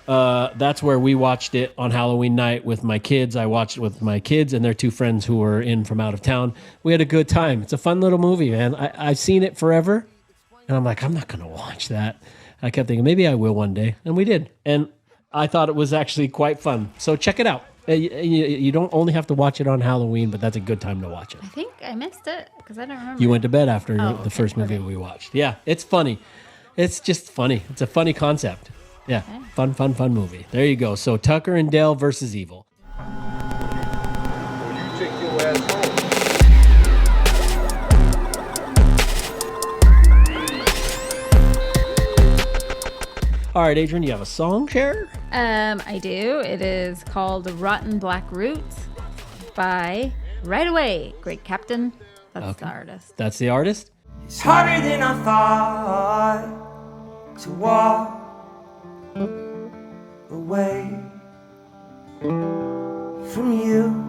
That's where we watched it on Halloween night with my kids. I watched it with my kids and their two friends who were in from out of town. We had a good time. It's a fun little movie, man. I've seen it forever, and I'm like, I'm not going to watch that. I kept thinking, maybe I will one day, and we did. And I thought it was actually quite fun. So check it out. You don't only have to watch it on Halloween, but that's a good time to watch it. I think I missed it because I don't remember. You went to bed after the first movie we watched. Yeah, it's funny. It's just funny. It's a funny concept. Yeah, fun movie. There you go. So Tucker and Dale versus Evil. You take your ass home. All right, Adrian, you have a song share? I do. It is called Rotten Black Roots by Right Away, Great Captain. That's the artist. That's the artist? It's harder than I thought to walk away from you.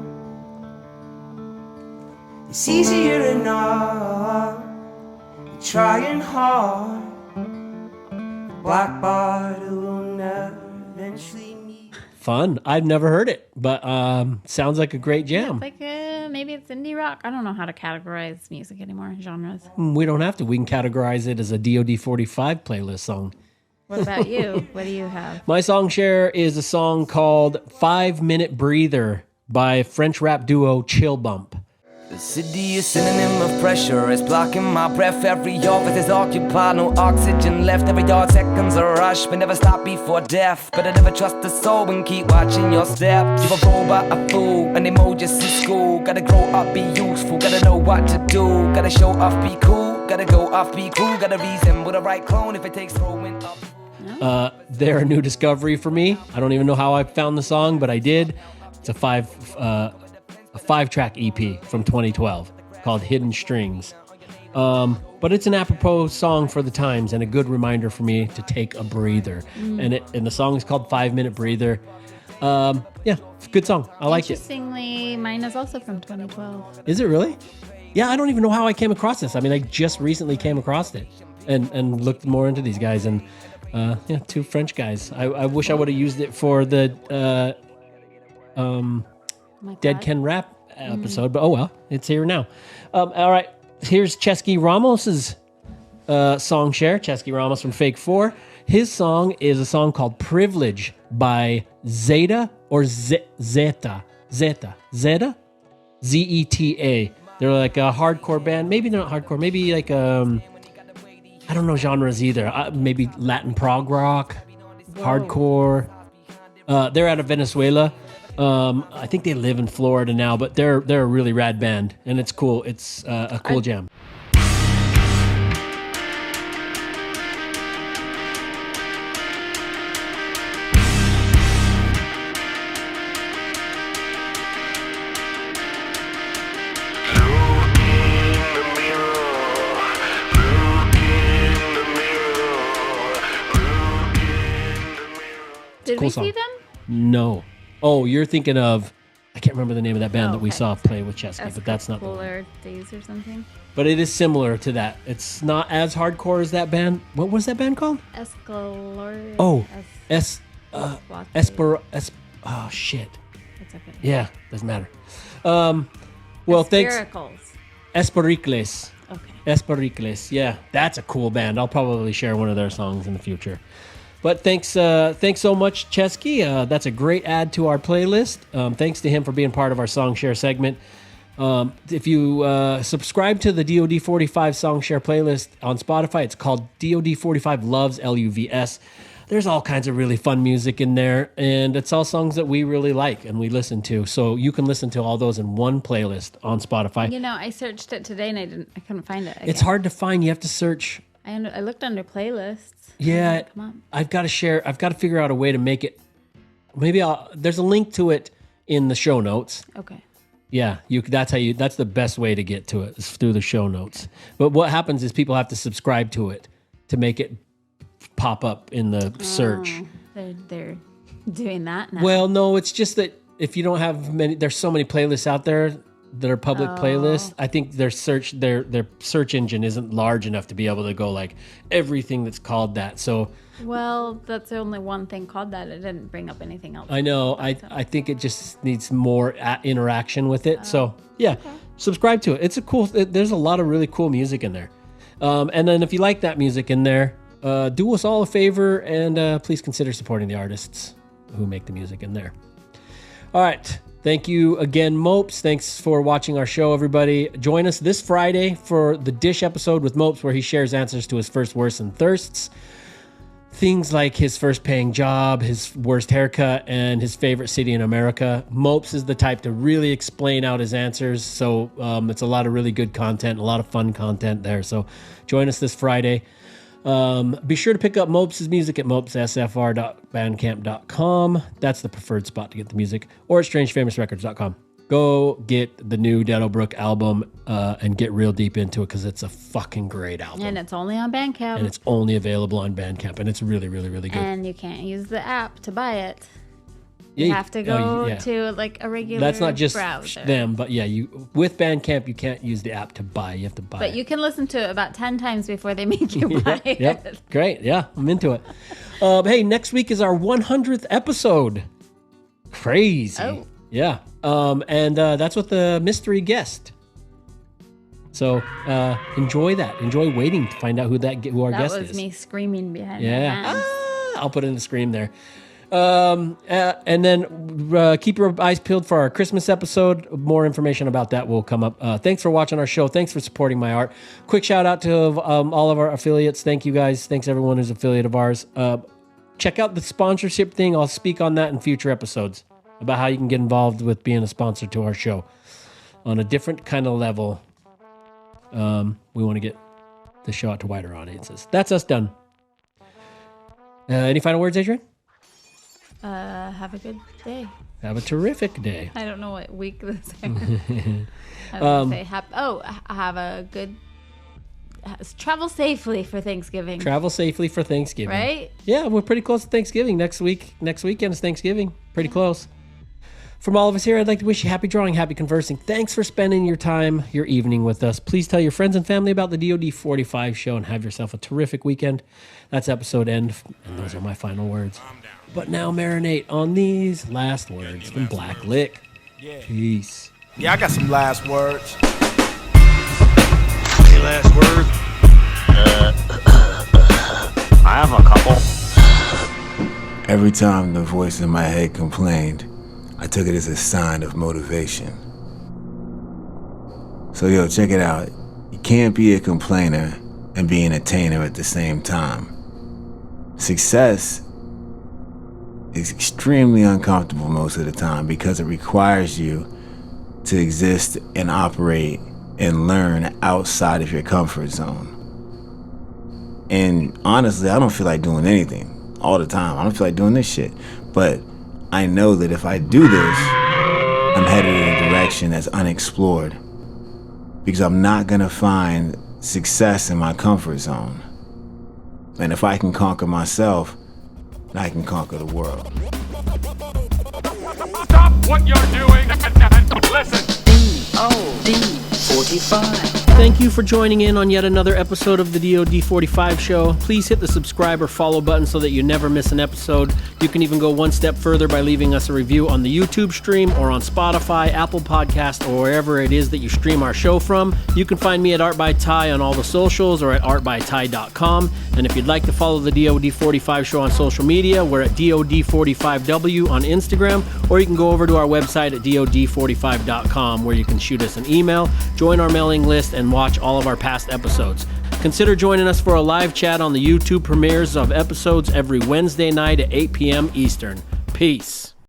It's easier enough trying hard. Black bottle will never eventually meet. Fun. I've never heard it, but sounds like a great jam. It's like maybe it's indie rock. I don't know how to categorize music anymore, genres. We don't have to. We can categorize it as a DOD45 playlist song. What about you? What do you have? My song share is a song called 5 Minute Breather by French rap duo Chill Bump. The city is synonym of pressure. It's blocking my breath. Every office is occupied. No oxygen left. Every yard seconds a rush. We never stop before death. But I never trust the soul and keep watching your step. You a robot, a fool, an emoji in school. Gotta grow up, be useful. Gotta know what to do. Gotta show off, be cool. Gotta go off, be cool. Gotta reason with a right clone if it takes throwing up. They're a new discovery for me. I don't even know how I found the song, but I did. It's a five-track EP from 2012 called Hidden Strings. But it's an apropos song for the times and a good reminder for me to take a breather. And the song is called 5 Minute Breather. Yeah, it's a good song. I like it. Interestingly, mine is also from 2012. Is it really? Yeah, I don't even know how I came across this. I mean, I just recently came across it and looked more into these guys. And yeah, two French guys. I wish I would have used it for the Dead Ken Rap episode, but oh well, it's here now. All right, here's Chesky Ramos's song share. Chesky Ramos from Fake 4. His song is a song called Privilege by Zeta or Zeta. Zeta. Z-E-T-A. They're like a hardcore band. Maybe they're not hardcore. Maybe like I don't know genres either. Maybe Latin prog rock, hardcore. They're out of Venezuela. I think they live in Florida now, but they're a really rad band, and it's cool. It's a cool jam. Did we see them? No. Oh, you're thinking of, I can't remember the name of that band that we saw play with Chesky, but that's not the one. Cooler Days or something. But it is similar to that. It's not as hardcore as that band. What was that band called? Escalor. Oh, Oh, shit. It's okay. Yeah, doesn't matter. Well, thanks. Espericles. Okay. Espericles. Yeah, that's a cool band. I'll probably share one of their songs in the future. But thanks so much, Chesky. That's a great add to our playlist. Thanks to him for being part of our Song Share segment. If you subscribe to the DOD45 Song Share playlist on Spotify, it's called DOD45 Loves LUVS. There's all kinds of really fun music in there, and it's all songs that we really like and we listen to. So you can listen to all those in one playlist on Spotify. You know, I searched it today and I couldn't find it. It's hard to find. You have to search. I looked under playlists. Yeah, I've got to figure out a way to make it. Maybe there's a link to it in the show notes. Okay. Yeah, that's the best way to get to it, is through the show notes. But what happens is people have to subscribe to it to make it pop up in the search. They're doing that now. Well, no, it's just that if you don't have many, there's so many playlists out there that are public playlists. I think their search engine isn't large enough to be able to go like everything that's called that. So well, that's the only one thing called that. It didn't bring up anything else. I know. I think it just needs more interaction with it. So yeah, subscribe to it. It's there's a lot of really cool music in there. And then if you like that music in there, do us all a favor and please consider supporting the artists who make the music in there. All right. Thank you again, Mopes. Thanks for watching our show, everybody. Join us this Friday for the Dish episode with Mopes, where he shares answers to his first worsts and thirsts. Things like his first paying job, his worst haircut, and his favorite city in America. Mopes is the type to really explain out his answers. So it's a lot of really good content, a lot of fun content there. So join us this Friday. Be sure to pick up Mopes' music at mopessfr.bandcamp.com. That's the preferred spot to get the music, or at strangefamousrecords.com. Go get the new Deadowbrook album and get real deep into it, because it's a fucking great album. And it's only on Bandcamp. And it's only available on Bandcamp, and it's really, really, really good. And you can't use the app to buy it. Yeah, you have to go to like a regular browser. That's not just them, but yeah, with Bandcamp, you can't use the app to buy. You have to buy it. But you can listen to it about 10 times before they make you buy it. Yep. Great. Yeah, I'm into it. Hey, next week is our 100th episode. Crazy. Oh. Yeah. And that's with the mystery guest. So enjoy that. Enjoy waiting to find out who our guest is. That was me screaming behind my hands. I'll put in the scream there. And then keep your eyes peeled for our Christmas episode. More information about that will come up. Thanks for watching our show. Thanks for supporting my art. Quick shout out to all of our affiliates. Thank you guys. Thanks everyone who's affiliate of ours. Check out the sponsorship thing. I'll speak on that in future episodes about how you can get involved with being a sponsor to our show on a different kind of level. We want to get the show out to wider audiences. That's us done. Any final words, Adrian? Have a good day. Have a terrific day. I don't know what week this is. I was say have a good. Travel safely for Thanksgiving. Travel safely for Thanksgiving. Right? Yeah, we're pretty close to Thanksgiving. Next weekend is Thanksgiving. Pretty close. From all of us here, I'd like to wish you happy drawing, happy conversing. Thanks for spending your time, your evening with us. Please tell your friends and family about the DOD45 show and have yourself a terrific weekend. That's episode end, and those are my final words. But now marinate on these last words from Black Lick. Yeah. Peace. Yeah, I got some last words. Any last words? I have a couple. Every time the voice in my head complained, I took it as a sign of motivation. So yo, check it out. You can't be a complainer and be an attainer at the same time. Success is extremely uncomfortable most of the time because it requires you to exist and operate and learn outside of your comfort zone. And honestly, I don't feel like doing anything all the time. I don't feel like doing this shit. But I know that if I do this, I'm headed in a direction that's unexplored. Because I'm not gonna find success in my comfort zone. And if I can conquer myself, I can conquer the world. Stop what you're doing and listen. DOD45. Thank you for joining in on yet another episode of the DOD45 Show. Please hit the subscribe or follow button so that you never miss an episode. You can even go one step further by leaving us a review on the YouTube stream or on Spotify, Apple Podcast, or wherever it is that you stream our show from. You can find me at ArtByTai on all the socials or at ArtByTai.com. And if you'd like to follow the DOD45 Show on social media, we're at DOD45W on Instagram, or you can go over to our website at DOD45.com where you can shoot us an email, join our mailing list, and watch all of our past episodes. Consider joining us for a live chat on the YouTube premieres of episodes every Wednesday night at 8 p.m. Eastern. Peace.